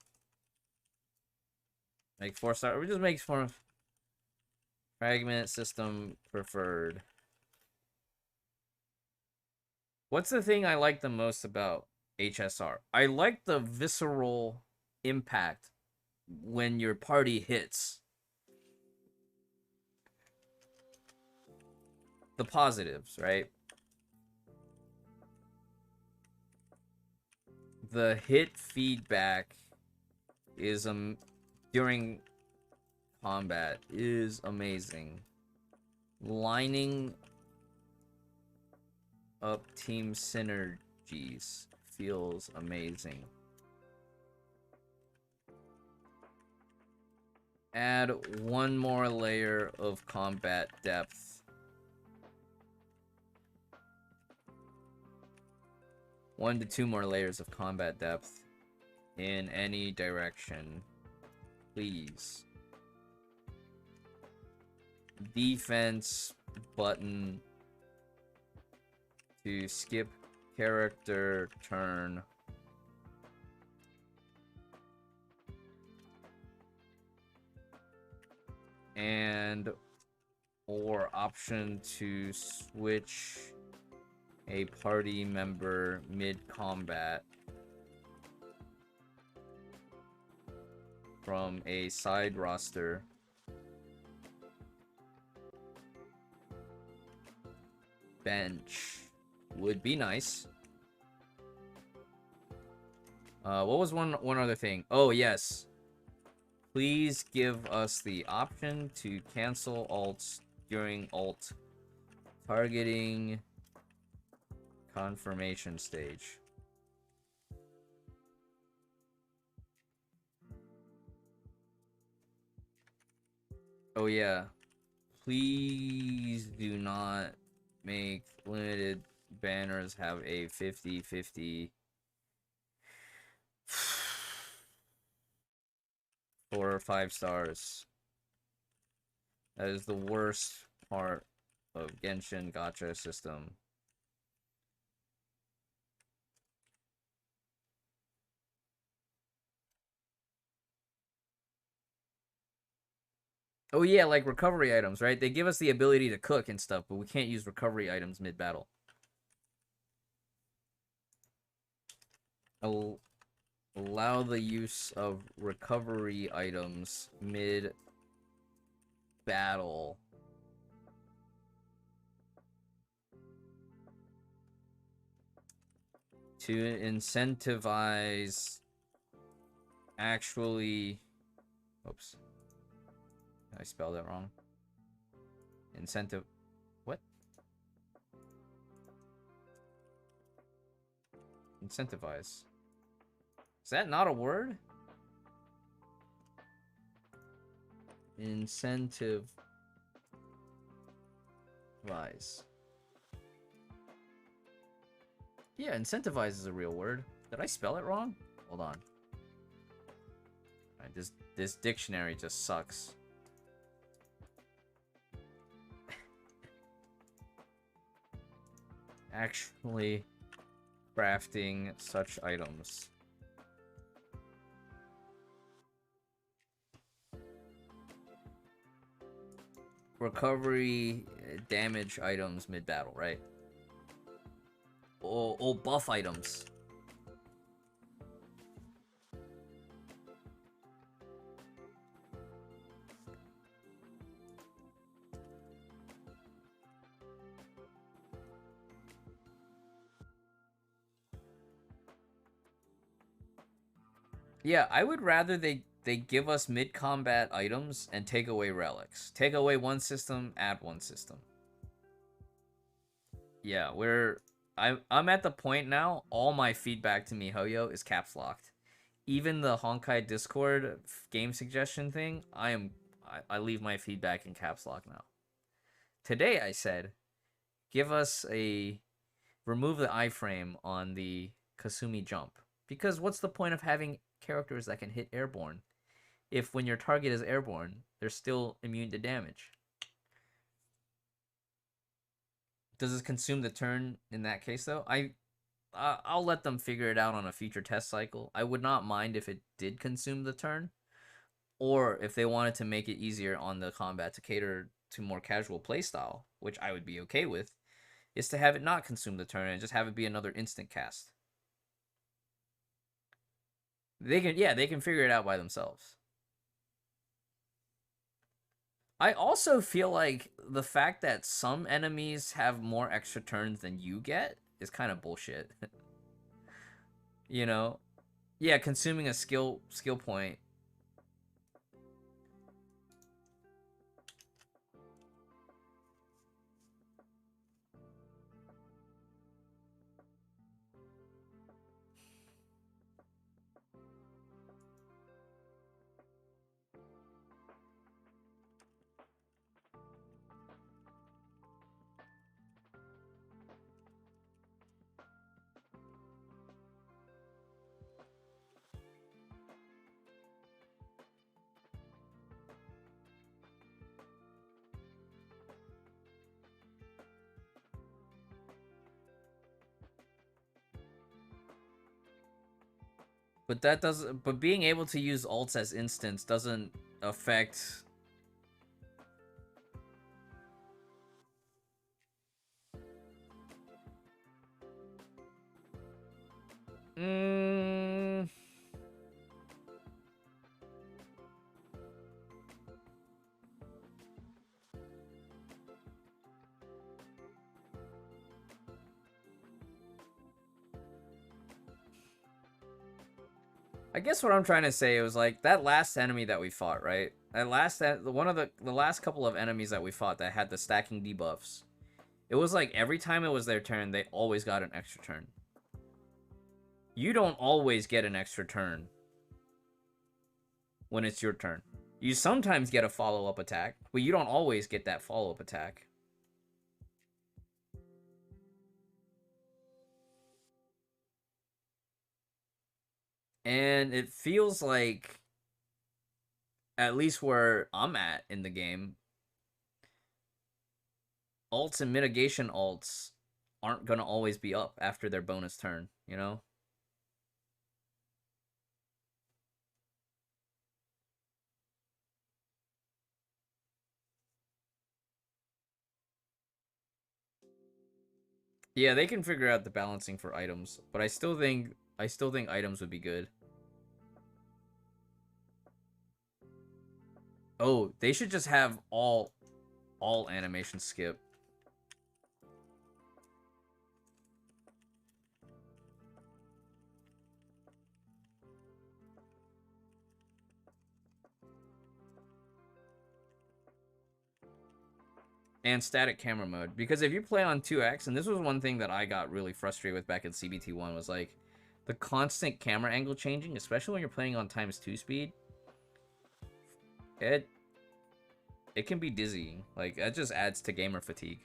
S1: Make 4 star. We just make 4 fragment system preferred. What's the thing I like the most about HSR? I like the visceral impact when your party hits. The positives, right? The hit feedback is during combat is amazing. Lining up team synergies feels amazing. Add 1 more layer of combat depth. 1 to 2 more layers of combat depth in any direction. Please. Defense button to skip character turn. And or option to switch a party member mid-combat from a side roster bench would be nice. What was one other thing? Oh yes, please give us the option to cancel ults during ult targeting confirmation stage. Oh yeah, please do not make limited banners have a 50-50 4 or 5 stars. That is the worst part of Genshin gacha system. Oh yeah, like recovery items, right? They give us the ability to cook and stuff, but we can't use recovery items mid-battle. Allow the use of recovery items mid-battle. To incentivize actually... Oops. I spelled it wrong. Incentive... What? Incentivize. Is that not a word? Incentive... Vise. Yeah, incentivize is a real word. Did I spell it wrong? Hold on. Alright, this dictionary just sucks. actually crafting such items. Recovery damage items mid-battle, right? Oh, buff items. Yeah, I would rather they give us mid-combat items and take away relics. Take away one system, add one system. Yeah, I'm at the point now, all my feedback to mihoyo is caps locked. Even the Honkai Discord game suggestion thing, I leave my feedback in caps lock now. Today I said, remove the iframe on the Kasumi jump. Because what's the point of having characters that can hit airborne if when your target is airborne, they're still immune to damage? Does it consume the turn in that case, though? I'll let them figure it out on a future test cycle. I would not mind if it did consume the turn, or if they wanted to make it easier on the combat to cater to more casual playstyle, which I would be okay with, is to have it not consume the turn and just have it be another instant cast. They can figure it out by themselves. I also feel like the fact that some enemies have more extra turns than you get is kind of bullshit. You know? Yeah, consuming a skill point. But being able to use ults as instants doesn't affect... I guess what I'm trying to say was, like, that last enemy that we fought, right? One of the last couple of enemies that we fought that had the stacking debuffs. It was like every time it was their turn, they always got an extra turn. You don't always get an extra turn when it's your turn. You sometimes get a follow-up attack, but you don't always get that follow-up attack. And it feels like, at least where I'm at in the game, ults and mitigation ults aren't going to always be up after their bonus turn, you know? Yeah, they can figure out the balancing for items, but I still think items would be good. Oh, they should just have all animations skip. And static camera mode, because if you play on 2x, and this was one thing that I got really frustrated with back in CBT1, was like the constant camera angle changing, especially when you're playing on ×2 speed. It can be dizzying. Like, that just adds to gamer fatigue.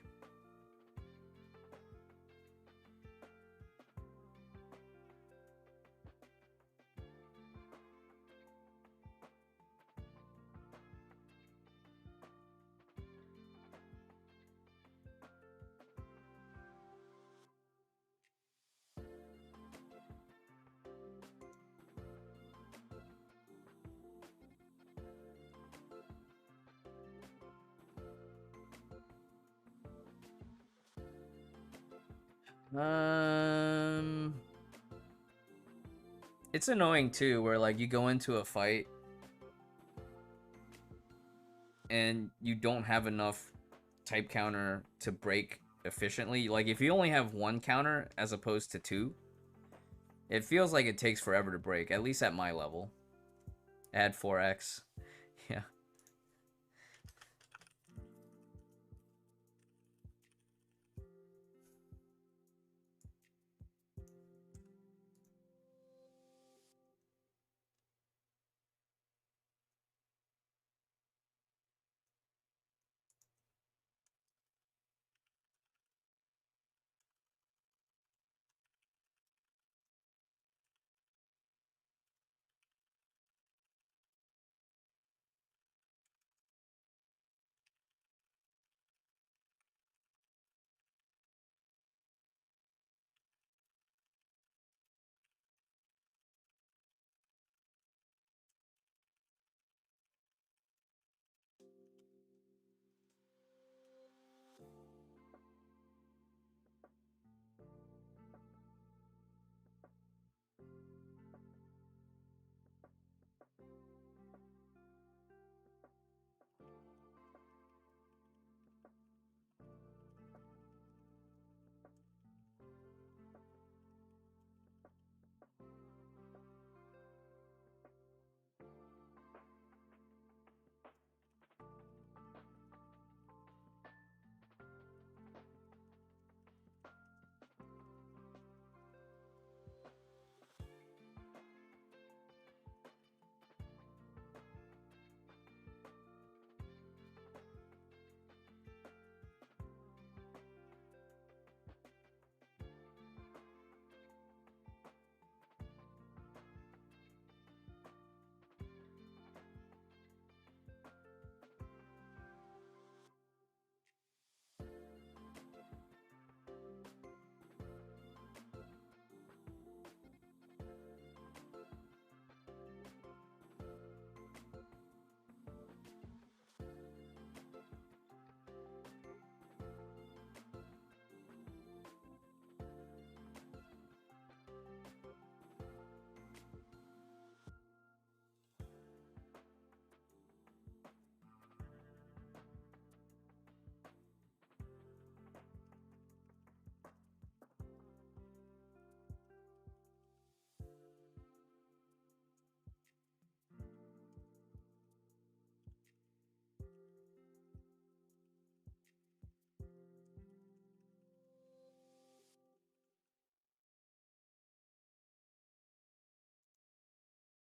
S1: It's annoying too, where like you go into a fight and you don't have enough type counter to break efficiently. Like if you only have one counter as opposed to two, it feels like it takes forever to break, at least at my level. Add 4x. Yeah.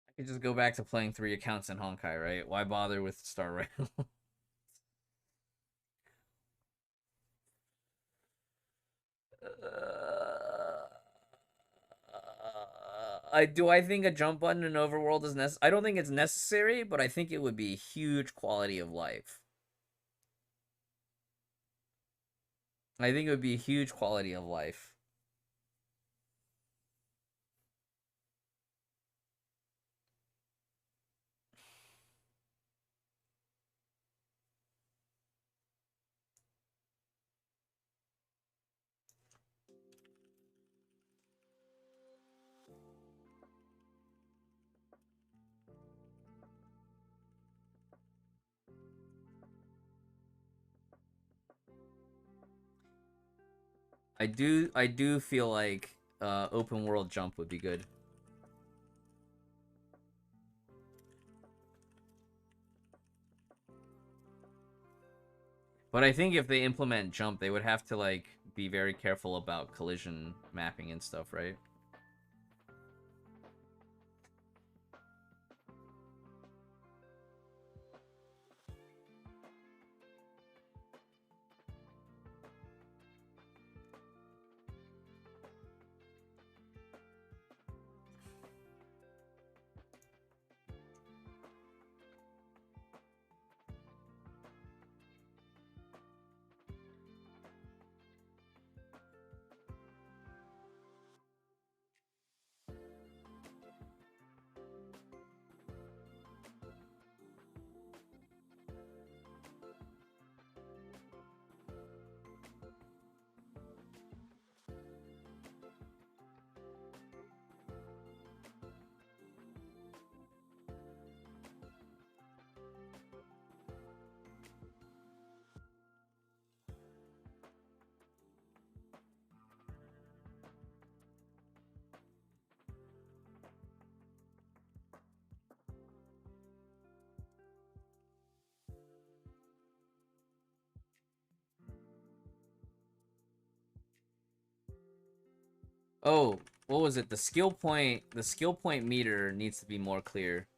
S1: I could just go back to playing 3 accounts in Honkai, right? Why bother with Star Rail? I think a jump button in Overworld is necessary. I don't think it's necessary, but I think it would be a huge quality of life. I think it would be a huge quality of life. I do feel like open world jump would be good. But I think if they implement jump, they would have to like be very careful about collision mapping and stuff, right? Oh, what was it? The skill point meter needs to be more clear.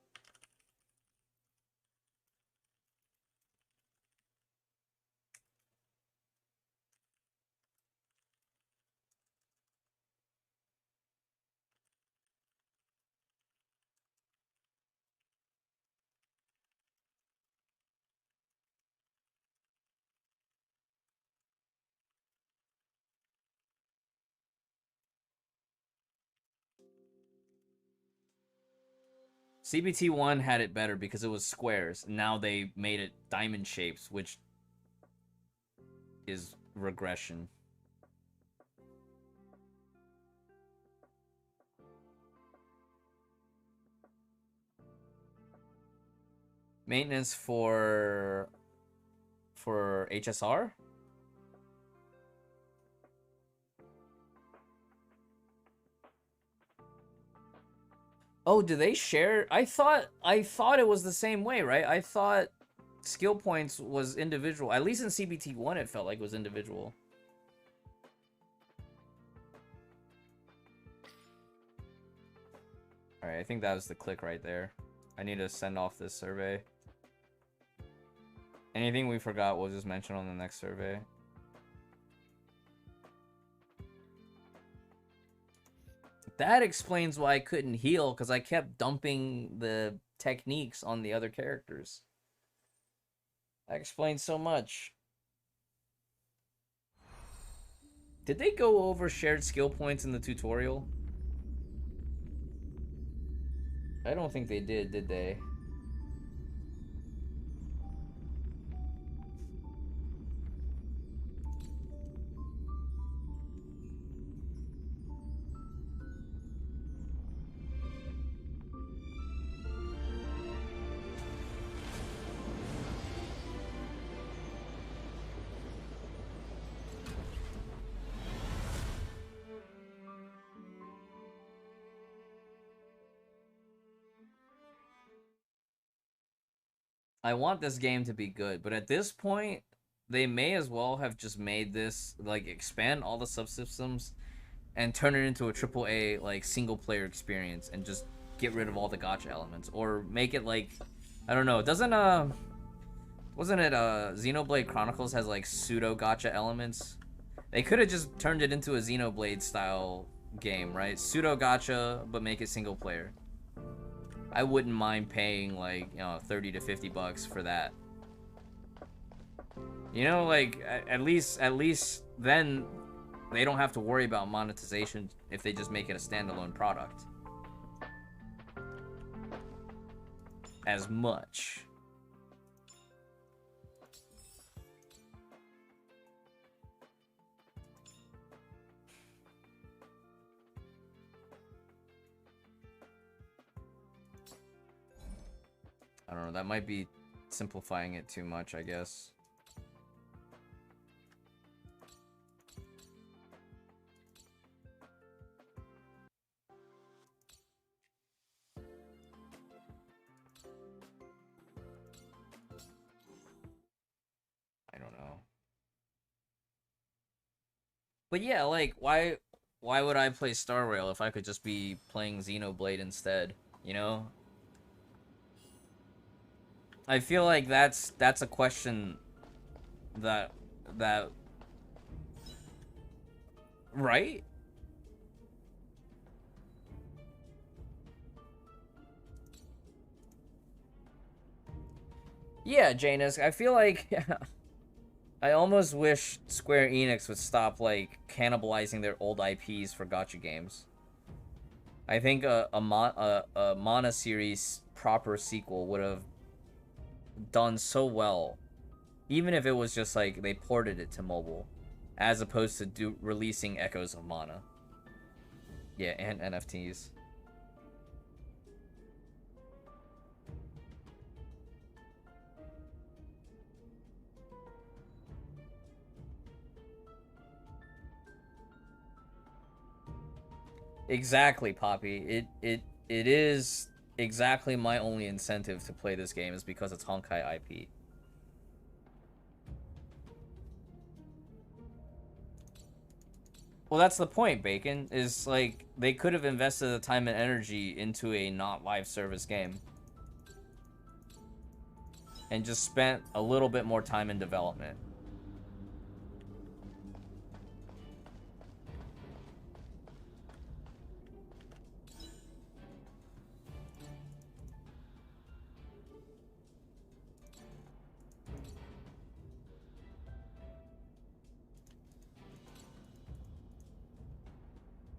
S1: CBT1 had it better because it was squares. Now they made it diamond shapes, which is regression. Maintenance for HSR? Oh, do they share? I thought it was the same way, right? I thought skill points was individual. At least in CBT1 it felt like it was individual. Alright, I think that was the click right there. I need to send off this survey. Anything we forgot, we'll just mention on the next survey. That explains why I couldn't heal, because I kept dumping the techniques on the other characters. That explains so much. Did they go over shared skill points in the tutorial? I don't think they did they? I want this game to be good, but at this point, they may as well have just made this, like, expand all the subsystems and turn it into a AAA, like, single-player experience and just get rid of all the gacha elements. Or make it, like, I don't know, wasn't it, Xenoblade Chronicles has, like, pseudo-gacha elements? They could have just turned it into a Xenoblade-style game, right? Pseudo-gacha, but make it single-player. I wouldn't mind paying, like, you know, 30 to 50 bucks for that. You know, like, at least then they don't have to worry about monetization if they just make it a standalone product. As much. I don't know, that might be simplifying it too much, I guess. I don't know. But yeah, like, why would I play Star Rail if I could just be playing Xenoblade instead, you know? I feel like that's a question that right? Yeah, Janus, I feel like I almost wish Square Enix would stop, like, cannibalizing their old IPs for gacha games. I think a Mana series proper sequel would have done so well, even if it was just like they ported it to mobile, as opposed to releasing Echoes of Mana. Yeah, and NFTs. Exactly, Poppy. It is exactly my only incentive to play this game is because it's Honkai IP. Well, that's the point, Bacon, is like they could have invested the time and energy into a not live service game and just spent a little bit more time in development.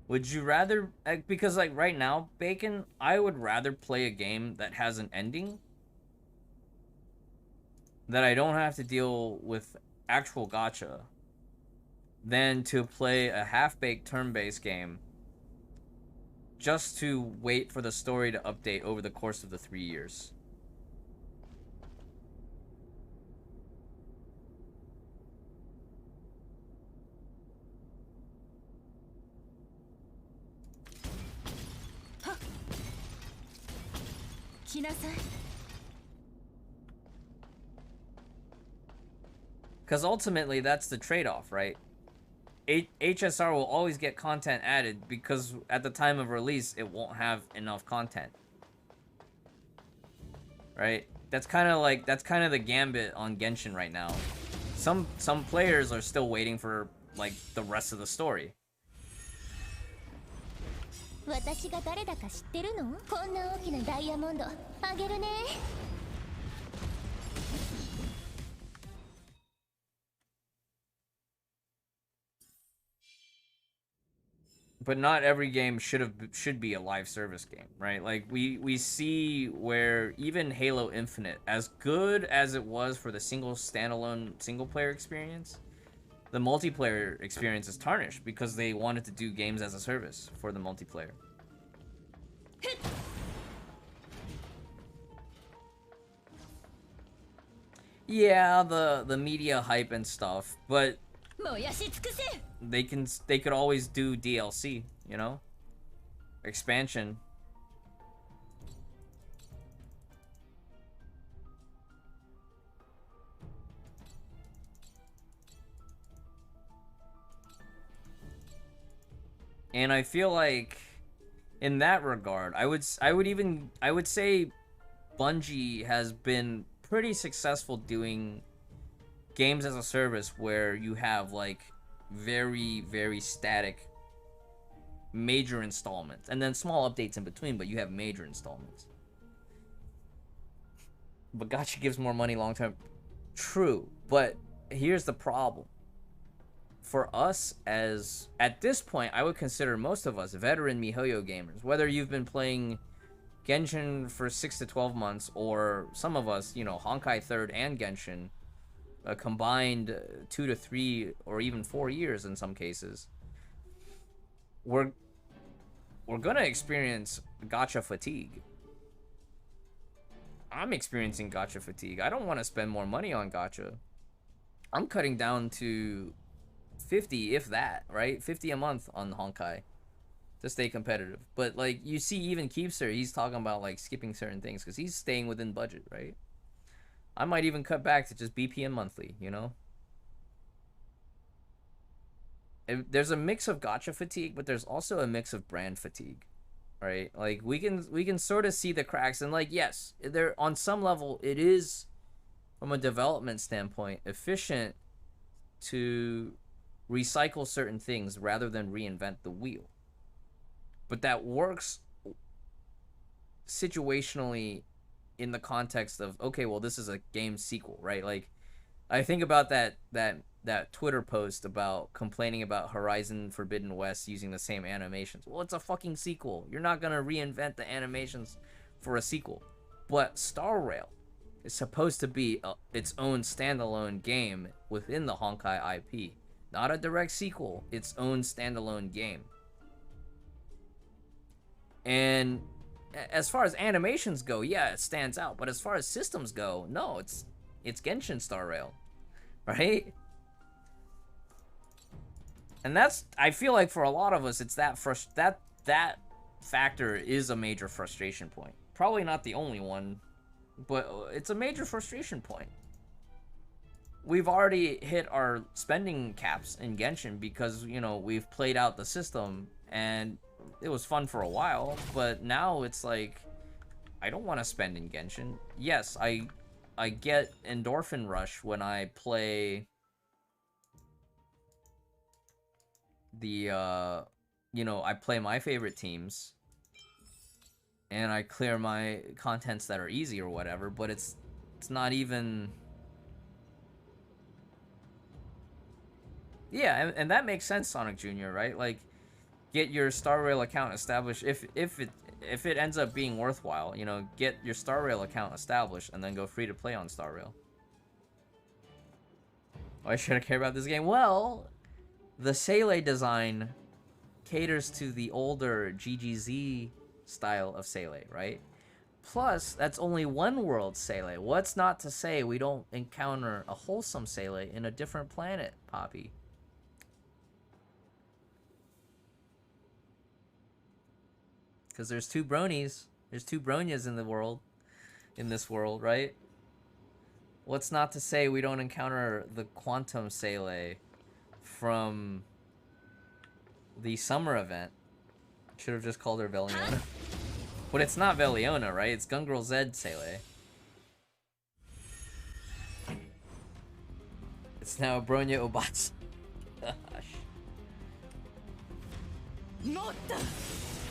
S1: Would you rather, because like right now, Bacon, I would rather play a game that has an ending, that I don't have to deal with actual gacha, than to play a half-baked turn-based game just to wait for the story to update over the course of the 3 years. Because ultimately, that's the trade-off, right? HSR will always get content added because at the time of release, it won't have enough content. Right? That's kind of the gambit on Genshin right now. Some players are still waiting for, like, the rest of the story.
S7: 私が誰だか知ってるの？こんな大きなダイヤモンドあげるね。
S1: But not every game should be a live service game, right? Like we see where even Halo Infinite, as good as it was for the standalone single player experience, the multiplayer experience is tarnished because they wanted to do games as a service for the multiplayer. Yeah, the media hype and stuff, but they could always do DLC, you know? Expansion. And I feel like in that regard, I would say Bungie has been pretty successful doing games as a service where you have like very, very static major installments and then small updates in between, but you have major installments. But gacha gives more money long term. True, but here's the problem. For us, as at this point, I would consider most of us veteran mihoyo gamers, whether you've been playing Genshin for 6 to 12 months, or some of us, you know, Honkai 3rd and Genshin, combined 2 to 3 or even 4 years in some cases. We're gonna experience gacha fatigue. I'm experiencing gacha fatigue. I don't want to spend more money on gacha. I'm cutting down to 50, if that, right? 50 a month on Honkai to stay competitive. But like you see, even Keepster, he's talking about like skipping certain things because he's staying within budget, right? I might even cut back to just BPM monthly, you know? There's a mix of gacha fatigue, but there's also a mix of brand fatigue, right? Like we can sort of see the cracks, and like yes, there on some level it is, from a development standpoint, efficient to recycle certain things rather than reinvent the wheel. But that works situationally in the context of, okay, well, this is a game sequel, right? Like, I think about that Twitter post about complaining about Horizon Forbidden West using the same animations. Well, it's a fucking sequel. You're not gonna reinvent the animations for a sequel. But Star Rail is supposed to be its own standalone game within the Honkai IP. Not a direct sequel, its own standalone game. And as far as animations go, yeah, it stands out. But as far as systems go, no, it's Genshin Star Rail, right? And that's, I feel like for a lot of us, it's that that factor is a major frustration point. Probably not the only one, but it's a major frustration point. we've already hit our spending caps in Genshin because, you know, we've played out the system and it was fun for a while, but now it's like, I don't want to spend in Genshin. Yes, I get endorphin rush when I play the, you know, I play my favorite teams and I clear my contents that are easy or whatever, but it's not even... Yeah, and that makes sense, Sonic Jr., right? Like, get your Star Rail account established if it ends up being worthwhile, you know, get your Star Rail account established and then go free to play on Star Rail. Why should I care about this game? Well, the Seele design caters to the older GGZ style of Seele, right? Plus, that's only one world Seele. What's not to say we don't encounter a wholesome Seele in a different planet, Poppy? Because there's two bronies. There's two bronyas in the world. In this world, right? What's not to say we don't encounter the Quantum Seele from the summer event. Should have just called her Veliona. But it's not Veliona, right? It's Gungrel Zed Seele. It's now Bronya Obatsu.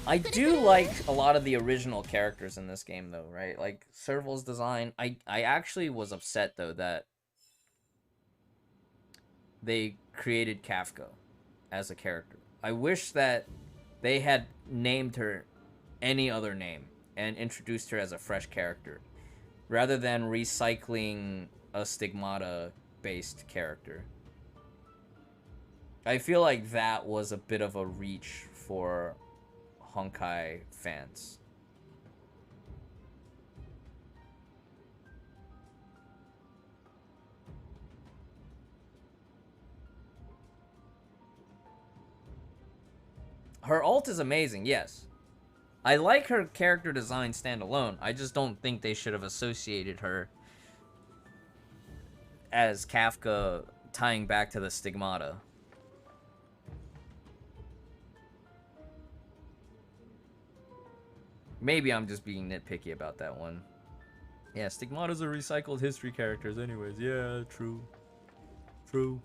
S1: I do like a lot of the original characters in this game, though, right? Like, Serval's design. I actually was upset, though, that they created Kafka as a character. I wish that they had named her any other name and introduced her as a fresh character, rather than recycling a Stigmata-based character. I feel like that was a bit of a reach for Honkai fans. Her ult is amazing, yes. I like her character design standalone. I just don't think they should have associated her as Kafka tying back to the Stigmata. Maybe I'm just being nitpicky about that one. Yeah, Stigmatas are recycled history characters anyways. Yeah, true. True.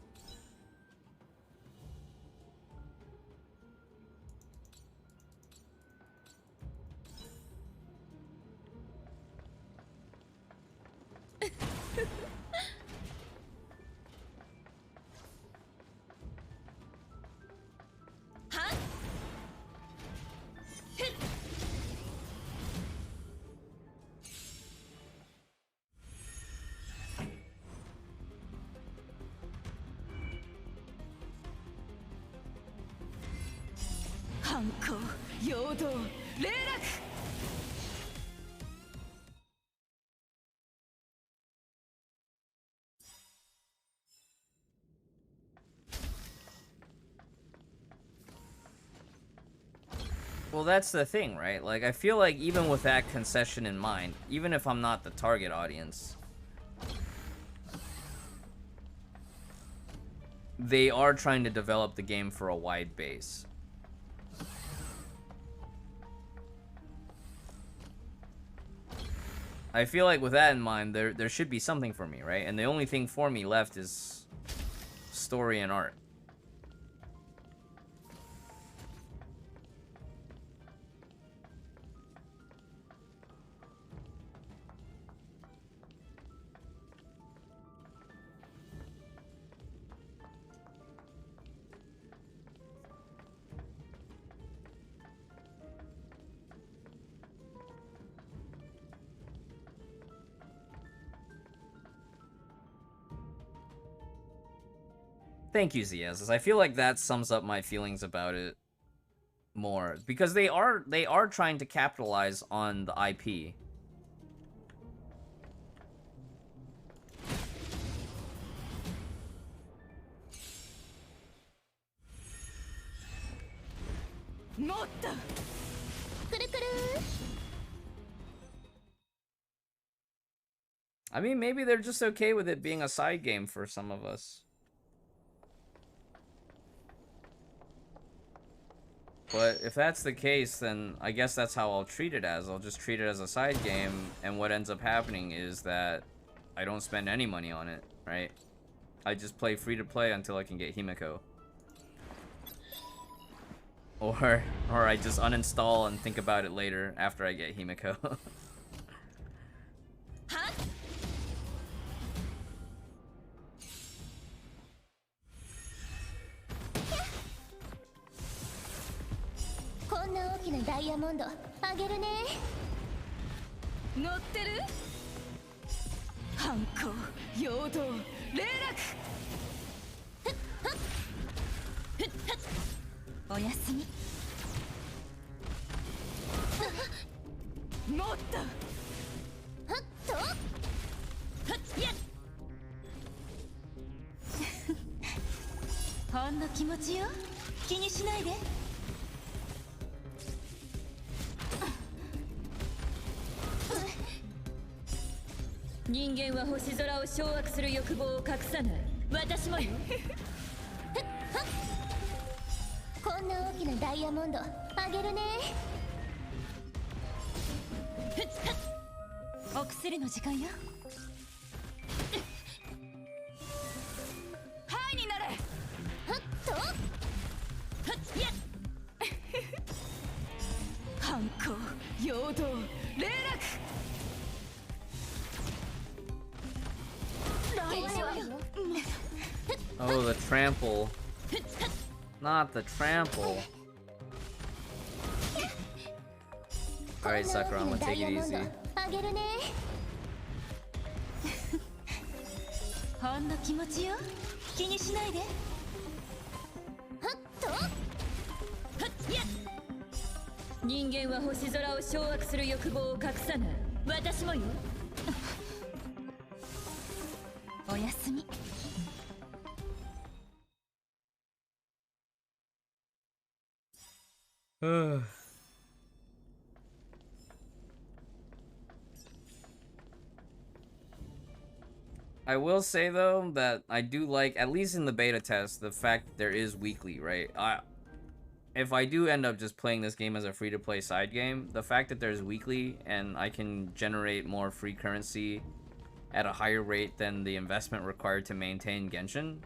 S1: Well, that's the thing, right? Like, I feel like even with that concession in mind, even if I'm not the target audience, they are trying to develop the game for a wide base. I feel like with that in mind, there should be something for me, right? And the only thing for me left is story and art. Thank you, Ziaz. I feel like that sums up my feelings about it more, because they are trying to capitalize on the IP. I mean, maybe they're just okay with it being a side game for some of us. But if that's the case, then I guess that's how I'll treat it as. I'll just treat it as a side game, and what ends up happening is that I don't spend any money on it, right? I just play free-to-play until I can get himeko. Or I just uninstall and think about it later after I get himeko.
S2: Huh?
S7: こんな大きなダイヤモンドあげるね。
S2: 乗ってる？反抗、陽動、霊落。おやすみ。もっと。
S7: はっと。
S2: はっやっ。ほんの気持ちよ。気にしないで。
S3: 人間は星空を掌握する欲望を隠さない。私もよ。
S7: こんな大きなダイヤモンドあげるね。
S2: お薬の時間よ。ハイになれ。
S7: はっと。
S2: はっやっ。反抗、陽動、霊落。
S1: Oh, the trample. Not the trample. Alright, Sakura, I'm gonna take it easy.
S7: あげるね。
S2: ほんの気持ちよ。気にしないで。はっと。はっやっ。
S3: 人間は星空を掌握する欲望を隠さない。私もよ。
S2: おやすみ。
S1: I will say though that I do like, at least in the beta test, the fact that there is weekly, right? If I do end up just playing this game as a free-to-play side game, the fact that there's weekly and I can generate more free currency at a higher rate than the investment required to maintain Genshin.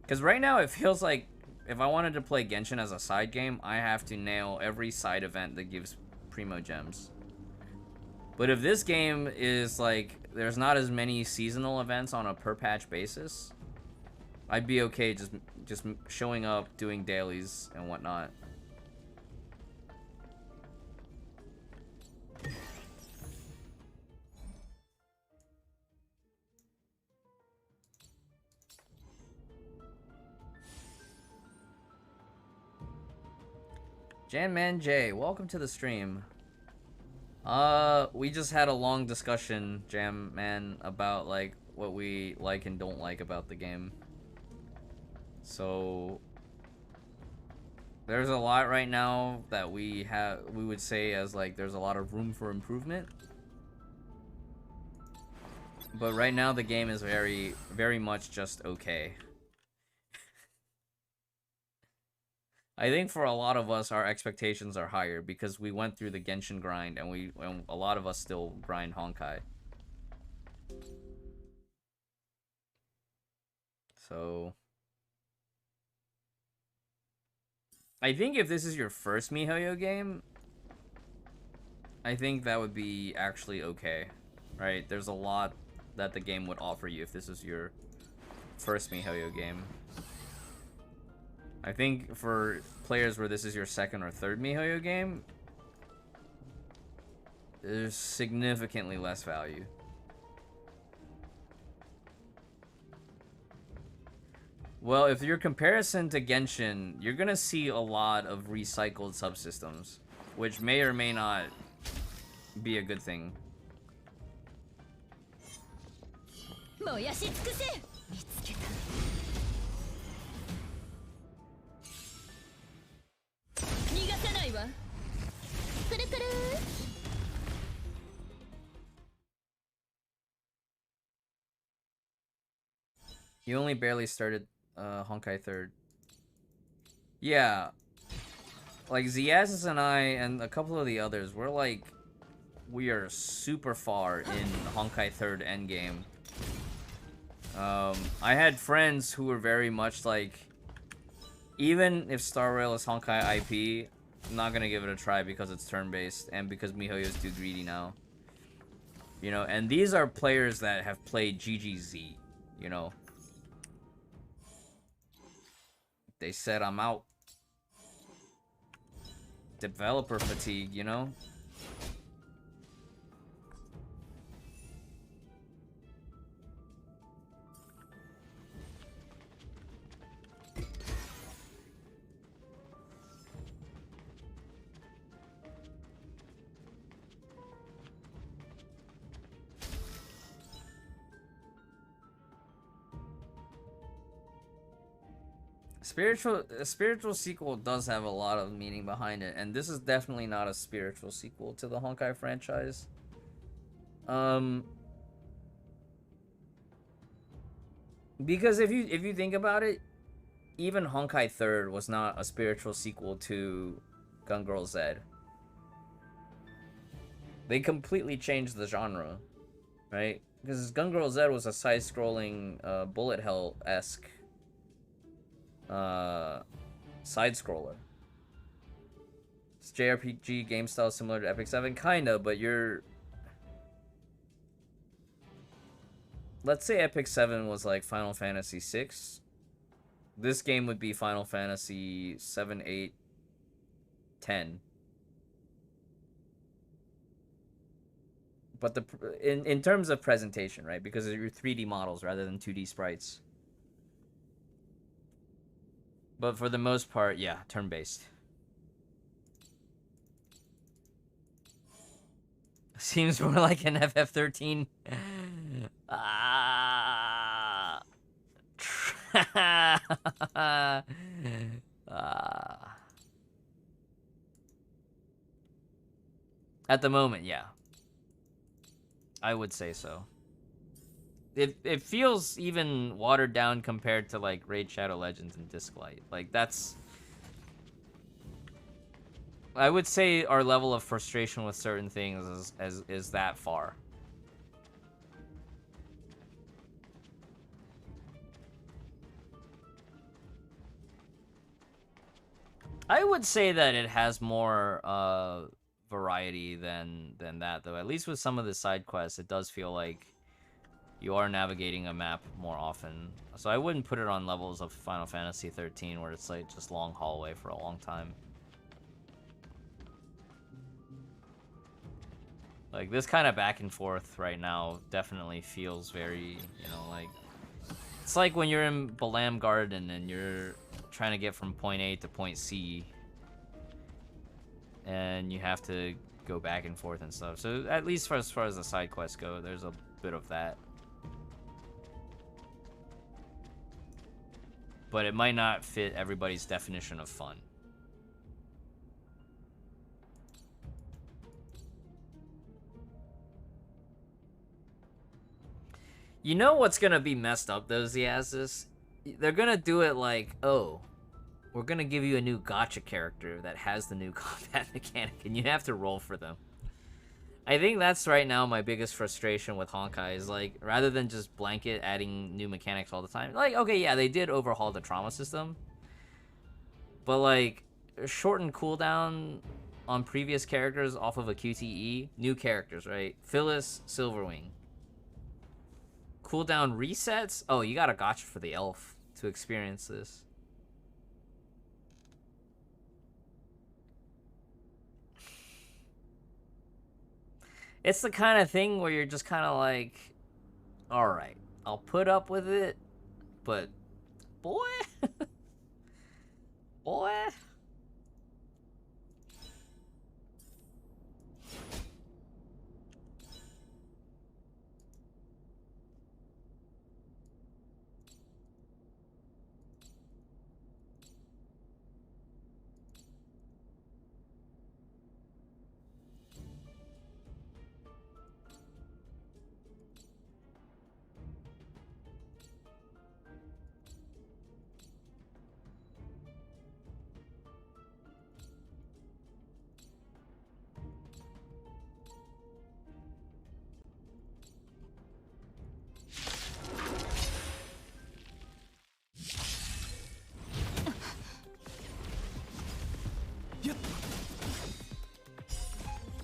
S1: Because right now it feels like if I wanted to play Genshin as a side game, I have to nail every side event that gives primo gems. But if this game is like, there's not as many seasonal events on a per patch basis, I'd be okay just showing up, doing dailies and whatnot. Janman J, welcome to the stream. We just had a long discussion, Jam Man, about like what we like and don't like about the game. So there's a lot right now that we would say as like there's a lot of room for improvement. But right now the game is very, very much just okay. I think for a lot of us, our expectations are higher because we went through the Genshin grind and a lot of us still grind Honkai. So I think if this is your first mihoyo game, I think that would be actually okay, right? There's a lot that the game would offer you if this is your first mihoyo game. I think for players where this is your second or third mihoyo game, there's significantly less value. Well, if your comparison to Genshin, you're gonna see a lot of recycled subsystems, which may or may not be a good thing.
S2: 燃やし尽くせ。見つけた。
S3: 逃がさないわ。
S7: くるくる
S1: You only barely started Honkai 3rd. Yeah. Like, Ziazis and I and a couple of the others, we are super far in Honkai 3rd endgame. I had friends who were very much like, even if Star Rail is Honkai IP, I'm not gonna give it a try because it's turn-based and because mihoyo is too greedy now. You know, and these are players that have played GGZ, you know. They said I'm out. Developer fatigue, you know? A spiritual sequel does have a lot of meaning behind it, and this is definitely not a spiritual sequel to the Honkai franchise. Because if you think about it, even Honkai 3rd was not a spiritual sequel to Gun Girl Z. They completely changed the genre, right? Because Gun Girl Z was a side-scrolling, bullet hell-esque side-scroller. It's JRPG game style similar to Epic 7, kinda, but you're... Let's say Epic 7 was like Final Fantasy 6. This game would be Final Fantasy 7, 8, 10. But in terms of presentation, right? Because of your 3D models rather than 2D sprites. But for the most part, yeah, turn-based. Seems more like an FF13. At the moment, yeah. I would say so. It feels even watered down compared to like Raid Shadow Legends and Disclight. Like that's, I would say our level of frustration with certain things is that far. I would say that it has more variety than that though. At least with some of the side quests, it does feel like you are navigating a map more often. So I wouldn't put it on levels of Final Fantasy 13 where it's like just long hallway for a long time. Like this kind of back and forth right now definitely feels very, you know, like it's like when you're in Balam Garden and you're trying to get from point A to point C and you have to go back and forth and stuff. So at least as far as the side quests go, there's a bit of that. But it might not fit everybody's definition of fun. You know what's gonna be messed up though, Ziazis? They're gonna do it like, oh, we're gonna give you a new gacha character that has the new combat mechanic, and you have to roll for them. I think that's right now my biggest frustration with Honkai is like, rather than just blanket adding new mechanics all the time, like, okay, yeah, they did overhaul the trauma system, but like, shortened cooldown on previous characters off of a QTE, new characters, right? Phyllis, Silverwing. Cooldown resets? Oh, you got a gacha for the elf to experience this. It's the kind of thing where you're just kind of like, all right, I'll put up with it, but boy, boy.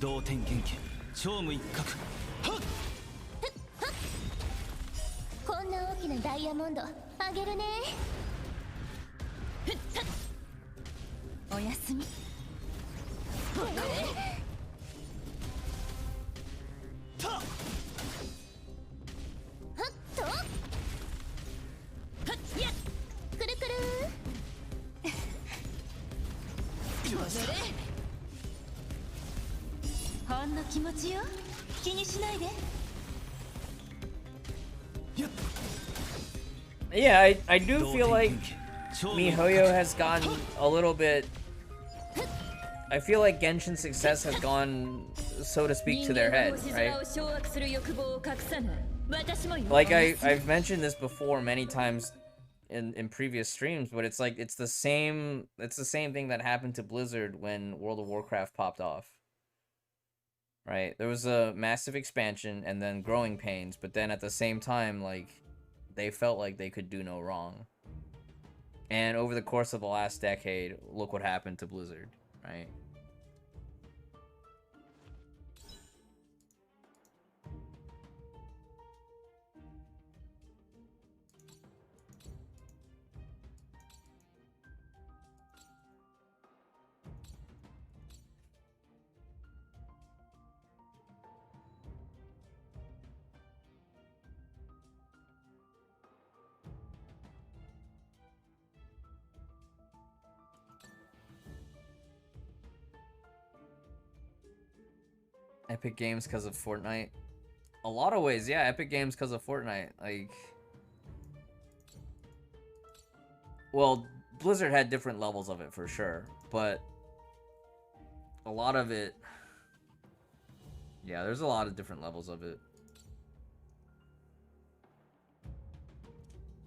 S4: 同点元気超無一角
S7: こんな大きなダイヤモンドあげるね。
S2: おやすみ。
S7: くるくる
S2: ほんの気持ちよ。気にしないで。
S1: Yeah, I do feel like mihoyo has gotten a little bit. I feel like Genshin's success has gone, so to speak, to their head, right? Like I've mentioned this before many times in previous streams, but it's like it's the same thing that happened to Blizzard when World of Warcraft popped off. Right? There was a massive expansion and then growing pains, but then at the same time, like, they felt like they could do no wrong. And over the course of the last decade, look what happened to Blizzard, right? Epic Games because of Fortnite. A lot of ways, yeah, Epic Games because of Fortnite. Like, well, Blizzard had different levels of it for sure, but a lot of it, yeah, there's a lot of different levels of it.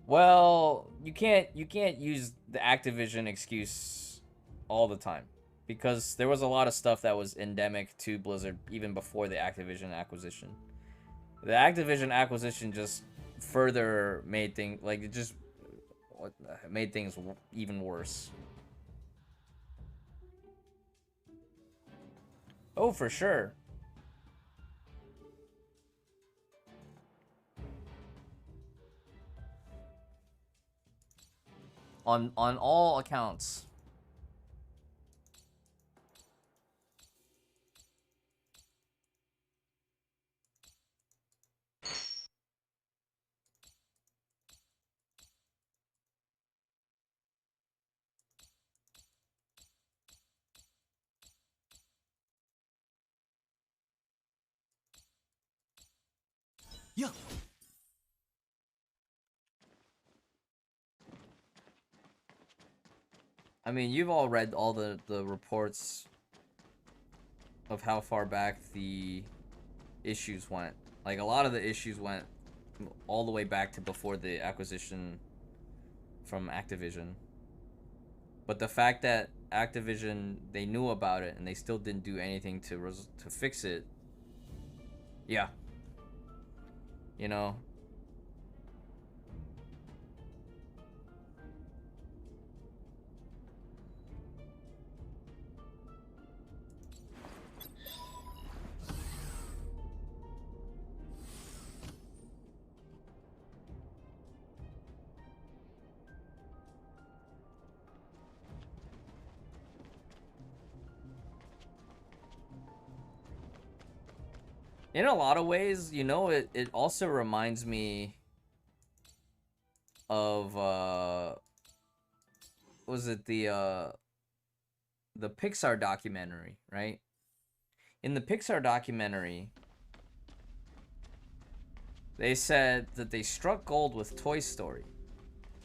S1: Well, you can't use the Activision excuse all the time, because there was a lot of stuff that was endemic to Blizzard even before the Activision acquisition. The Activision acquisition just further made things, like, it just made things even worse. Oh, for sure. On all accounts.
S4: Yeah.
S1: I mean, you've all read all the reports of how far back the issues went. Like, a lot of the issues went all the way back to before the acquisition from Activision. But the fact that Activision, they knew about it and they still didn't do anything to fix it, yeah. You know? In a lot of ways, you know, it also reminds me of, was it the Pixar documentary, right? In the Pixar documentary, they said that they struck gold with Toy Story,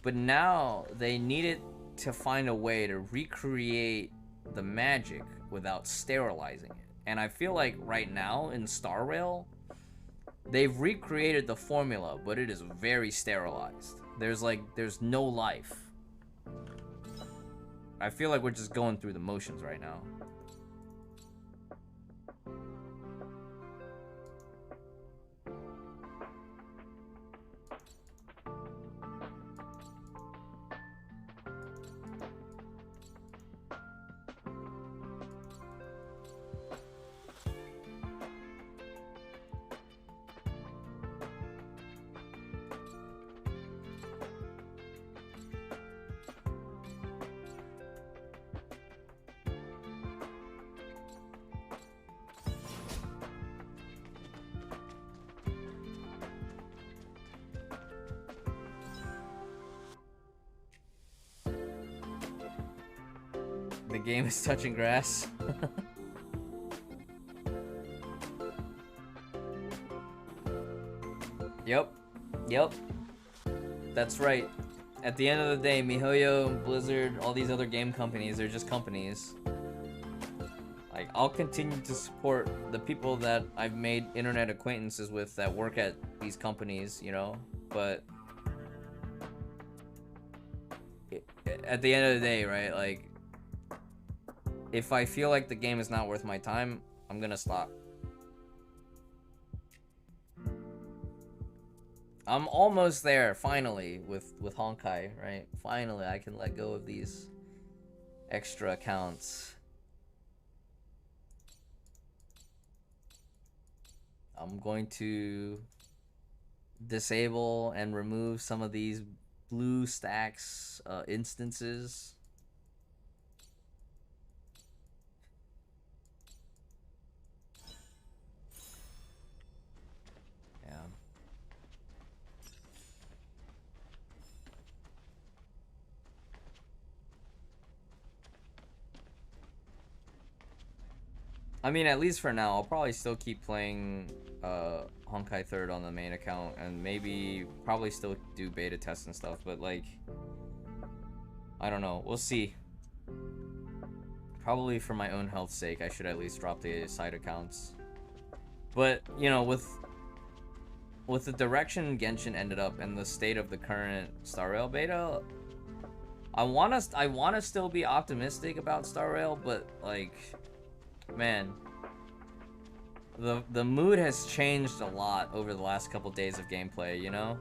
S1: but now they needed to find a way to recreate the magic without sterilizing it. And I feel like right now in Star Rail, they've recreated the formula, but it is very sterilized. There's no life. I feel like we're just going through the motions right now. the game is touching grass. Yep. That's right. At the end of the day, mihoyo, Blizzard, all these other game companies, they're just companies. Like, I'll continue to support the people that I've made internet acquaintances with that work at these companies, you know? But at the end of the day, right, like, if I feel like the game is not worth my time, I'm gonna stop. I'm almost there, finally, with Honkai, right? Finally, I can let go of these extra accounts. I'm going to disable and remove some of these blue stacks instances. Yeah. I mean, at least for now, I'll probably still keep playing Honkai 3rd on the main account, and maybe probably still do beta tests and stuff, but like, I don't know, we'll see. Probably for my own health's sake, I should at least drop the side accounts. But, you know, with the direction Genshin ended up and the state of the current Star Rail beta, I wanna still be optimistic about Star Rail, but like, man, the mood has changed a lot over the last couple days of gameplay, you know?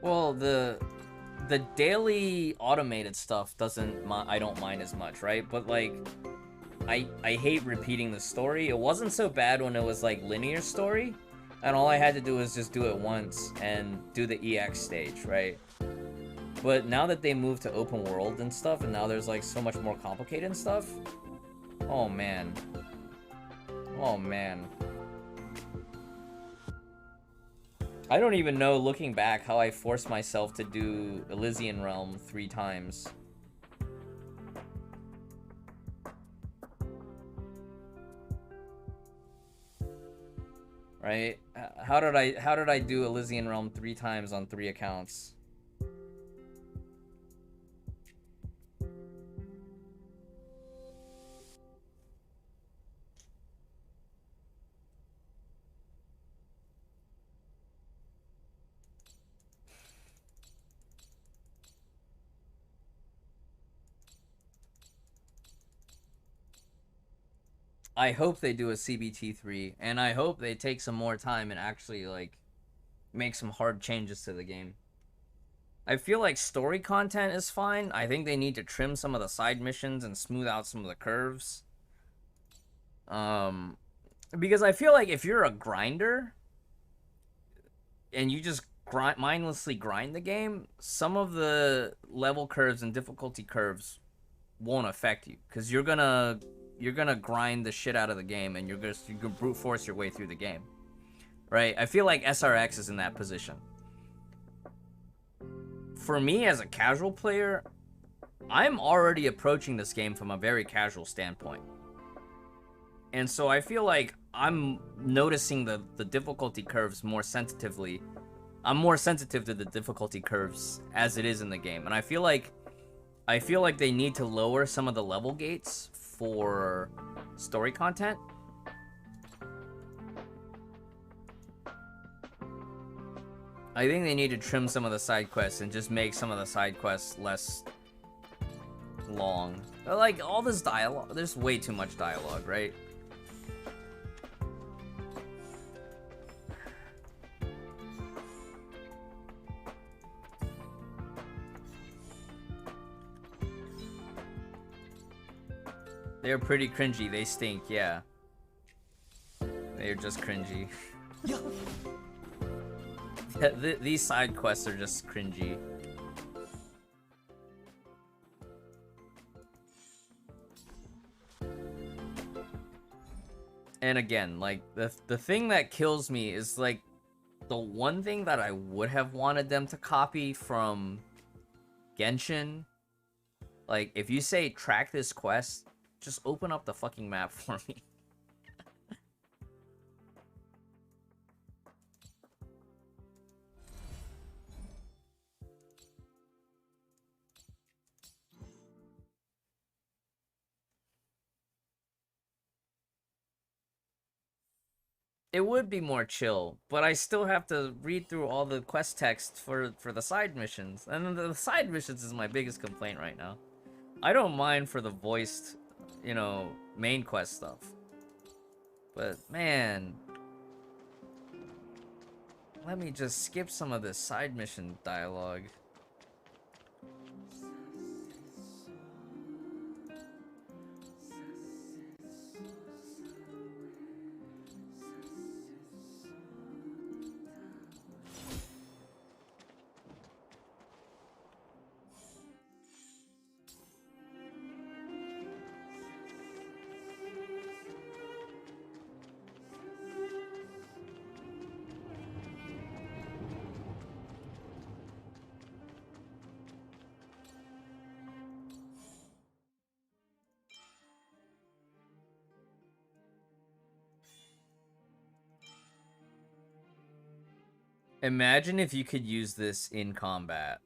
S1: Well, the daily automated stuff I don't mind as much, right? But like, I hate repeating the story. It wasn't so bad when it was like linear story, and all I had to do was just do it once and do the EX stage, right? But now that they moved to open world and stuff, and now there's like so much more complicated and stuff, oh man. Oh man. I don't even know, looking back, how I forced myself to do Elysian Realm 3 times. Right? How did I do Elysian Realm 3 times on 3 accounts? I hope they do a CBT3, and I hope they take some more time and actually, like, make some hard changes to the game. I feel like story content is fine. I think they need to trim some of the side missions and smooth out some of the curves. Because I feel like if you're a grinder, and you just mindlessly grind the game, some of the level curves and difficulty curves won't affect you, because you're gonna grind the shit out of the game, and you're gonna brute force your way through the game, right? I feel like SRX is in that position. For me, as a casual player, I'm already approaching this game from a very casual standpoint, and so I feel like I'm noticing the difficulty curves more sensitively. I'm more sensitive to the difficulty curves as it is in the game, and I feel like they need to lower some of the level gates for story content. I think they need to trim some of the side quests and just make some of the side quests less long. Like, all this dialogue, there's way too much dialogue, right? They're pretty cringy, they stink, yeah. They're just cringy. These side quests are just cringy. And again, like, the thing that kills me is, like, the one thing that I would have wanted them to copy from Genshin. Like, if you say, track this quest, just open up the fucking map for me. It would be more chill, but I still have to read through all the quest text for the side missions. And the side missions is my biggest complaint right now. I don't mind for the voiced, you know, main quest stuff. But, man, let me just skip some of this side mission dialogue. Imagine if you could use this in combat.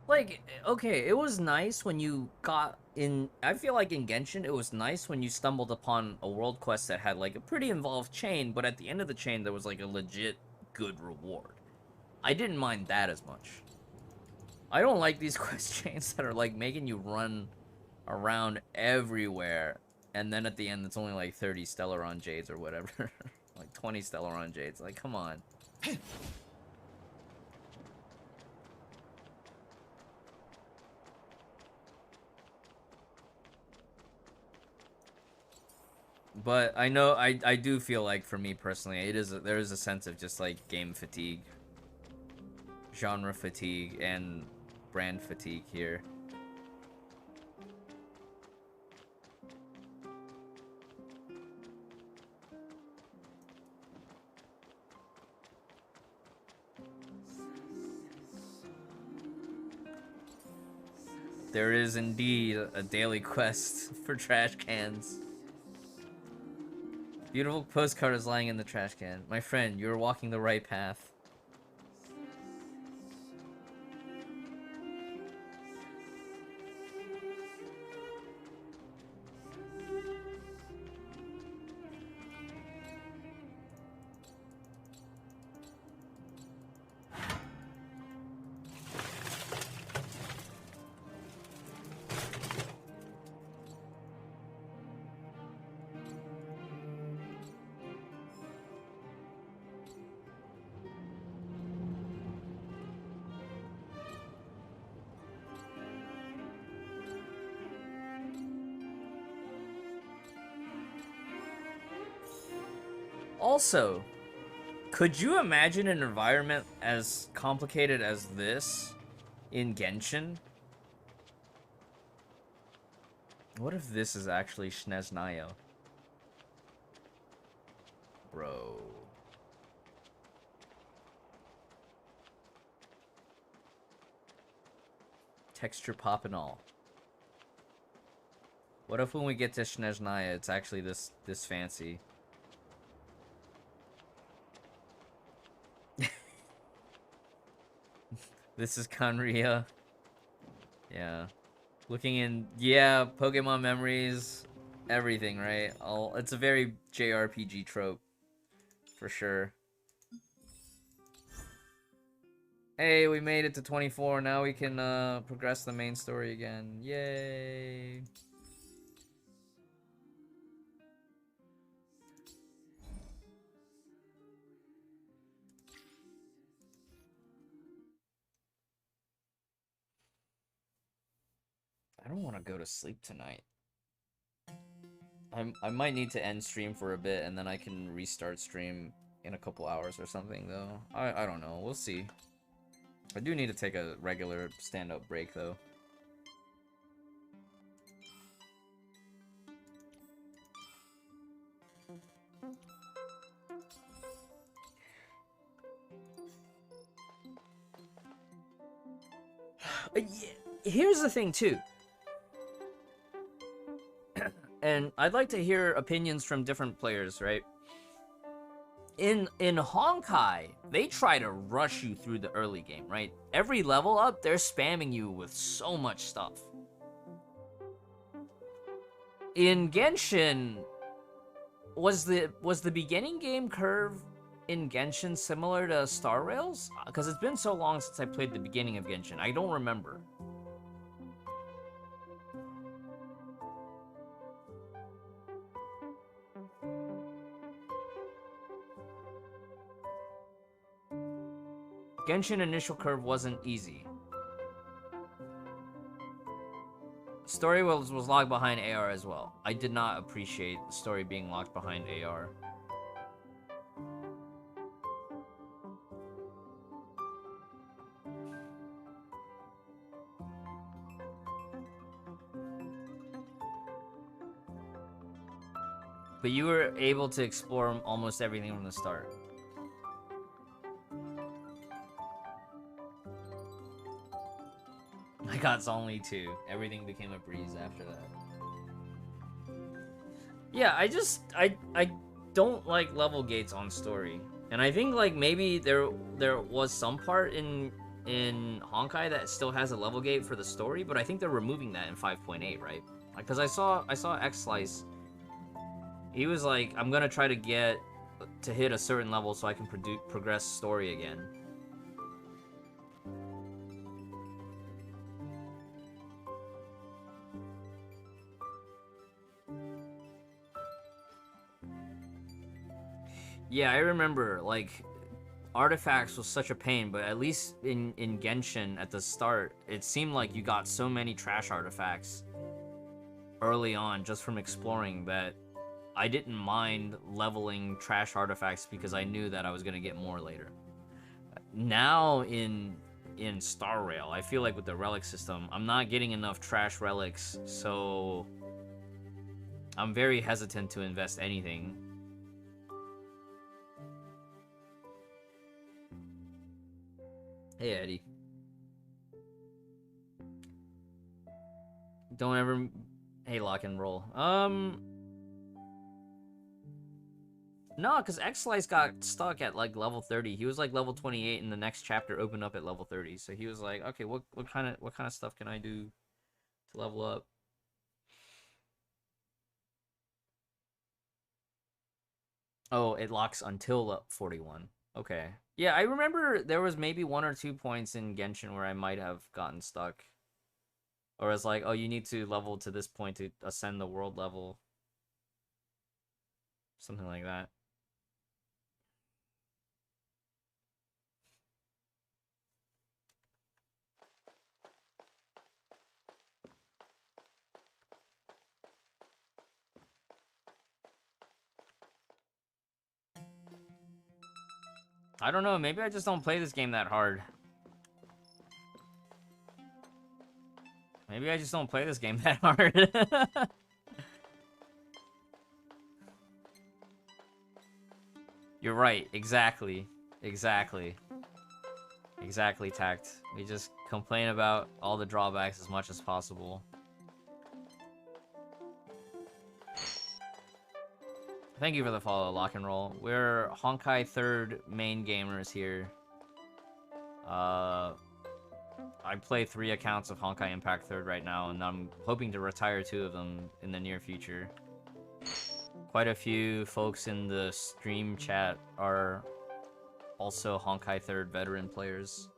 S1: Like, okay, it was nice when you got in... I feel like in Genshin, it was nice when you stumbled upon a world quest that had, like, a pretty involved chain, but at the end of the chain, there was, like, a legit good reward. I didn't mind that as much. I don't like these quest chains that are, like, making you run around everywhere, and then at the end, it's only, like, 30 Stellaron Jades or whatever. Like, 20 Stellaron Jades. Like, come on. But I know I do feel like, for me personally, there is a sense of just like game fatigue, genre fatigue, and brand fatigue here. There is indeed a daily quest for trash cans. Beautiful postcard is lying in the trash can. My friend, you're walking the right path. Also, could you imagine an environment as complicated as this in Genshin? What if this is actually Snezhnaya? Bro. Texture pop and all. What if when we get to Snezhnaya, it's actually this fancy? This is Kanria. Yeah. Looking in, yeah, Pokemon memories, everything, right? It's a very JRPG trope, for sure. Hey, we made it to 24. Now we can progress the main story again. Yay! I don't want to go to sleep tonight. I might need to end stream for a bit, and then I can restart stream in a couple hours or something, though. I don't know. We'll see. I do need to take a regular stand-up break, though. Here's the thing, too. And I'd like to hear opinions from different players, right? In Honkai, they try to rush you through the early game, right? Every level up, they're spamming you with so much stuff. In Genshin, was the beginning game curve in Genshin similar to Star Rails? Because it's been so long since I played the beginning of Genshin. I don't remember. Genshin initial curve wasn't easy. Story was locked behind AR as well. I did not appreciate the story being locked behind AR. But you were able to explore almost everything from the start. I got Zonly too. Everything became a breeze after that. Yeah, I don't like level gates on story. And I think like maybe there was some part in Honkai that still has a level gate for the story, but I think they're removing that in 5.8, right? Like, cause I saw X Slice. He was like, I'm gonna try to get to hit a certain level so I can progress story again. Yeah, I remember, like, artifacts was such a pain, but at least in Genshin at the start, it seemed like you got so many trash artifacts early on just from exploring that I didn't mind leveling trash artifacts because I knew that I was gonna get more later. Now in Star Rail, I feel like with the relic system, I'm not getting enough trash relics, so I'm very hesitant to invest anything. Hey, Eddie. Don't ever... Hey, lock and roll. No, because X-Slice got stuck at, like, level 30. He was, like, level 28, and the next chapter opened up at level 30. So he was like, okay, what kind of stuff can I do to level up? Oh, it locks until 41. Okay. Yeah, I remember there was maybe 1 or 2 points in Genshin where I might have gotten stuck. Or it's like, oh, you need to level to this point to ascend the world level. Something like that. I don't know, maybe I just don't play this game that hard. Maybe I just don't play this game that hard. You're right, exactly. Exactly, Tact. We just complain about all the drawbacks as much as possible. Thank you for the follow, Lock and Roll. We're Honkai 3rd main gamers here. I play 3 accounts of Honkai Impact 3rd right now, and I'm hoping to retire 2 of them in the near future. Quite a few folks in the stream chat are also Honkai 3rd veteran players.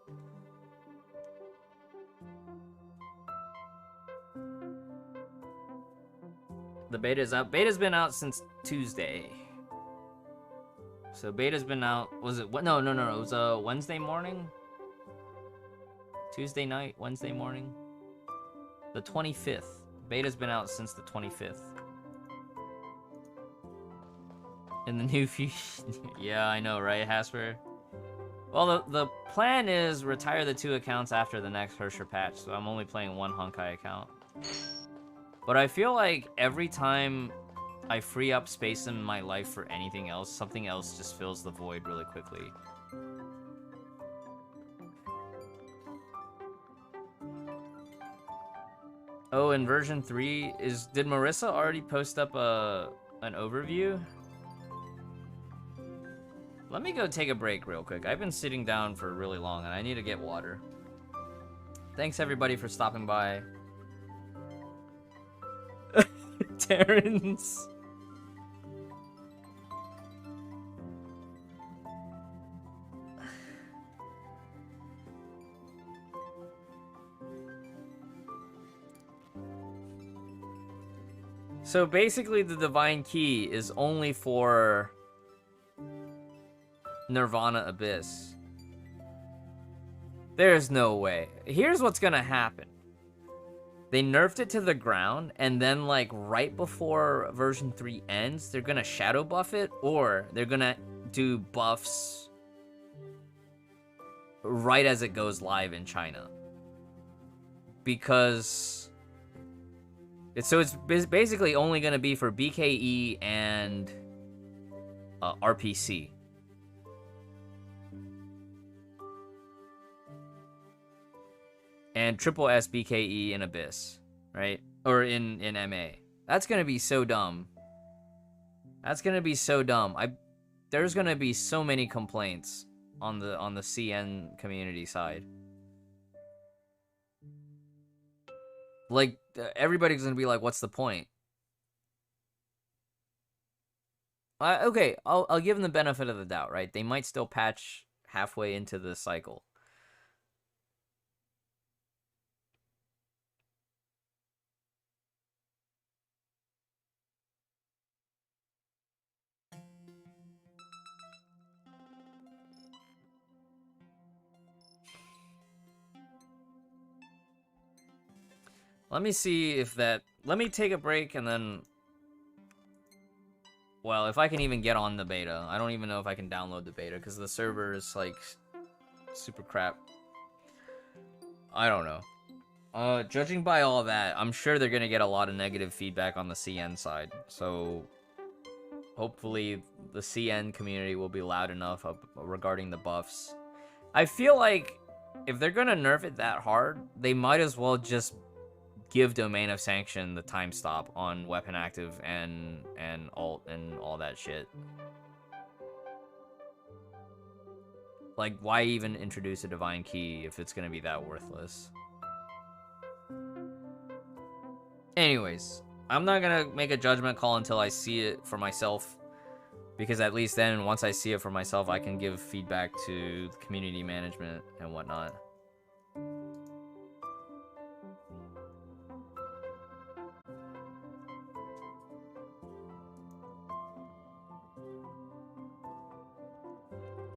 S1: The beta's out. Beta's been out since Tuesday. So beta's been out. Was it what? No. It was Wednesday morning. Tuesday night, Wednesday morning. The 25th. Beta's been out since the 25th. In the new few... Yeah, I know, right, Hasper? Well, the plan is retire the 2 accounts after the next Herta patch, so I'm only playing 1 Honkai account. But I feel like every time I free up space in my life for anything else, something else just fills the void really quickly. Oh, in version 3 did Marissa already post up an overview? Let me go take a break real quick. I've been sitting down for really long and I need to get water. Thanks everybody for stopping by. Terrence. So basically the Divine Key is only for Nirvana Abyss. There's no way. Here's what's gonna happen. They nerfed it to the ground, and then, like, right before version 3 ends, they're gonna shadow buff it, or they're gonna do buffs right as it goes live in China. Because... it's basically only gonna be for BKE and RPC. And triple S, BKE, and Abyss, right? Or in MA. That's gonna be so dumb. That's gonna be so dumb. There's gonna be so many complaints on the CN community side. Like, everybody's gonna be like, what's the point? Okay, I'll give them the benefit of the doubt, right? They might still patch halfway into the cycle. Let me see if that... Let me take a break and then... Well, if I can even get on the beta. I don't even know if I can download the beta because the server is, like, super crap. I don't know. Judging by all that, I'm sure they're going to get a lot of negative feedback on the CN side. So, hopefully the CN community will be loud enough regarding the buffs. I feel like if they're going to nerf it that hard, they might as well just... give Domain of Sanction the time stop on weapon active and alt and all that shit. Like, why even introduce a Divine Key if it's gonna be that worthless? Anyways, I'm not gonna make a judgment call until I see it for myself, because at least then, once I see it for myself, I can give feedback to the community management and whatnot.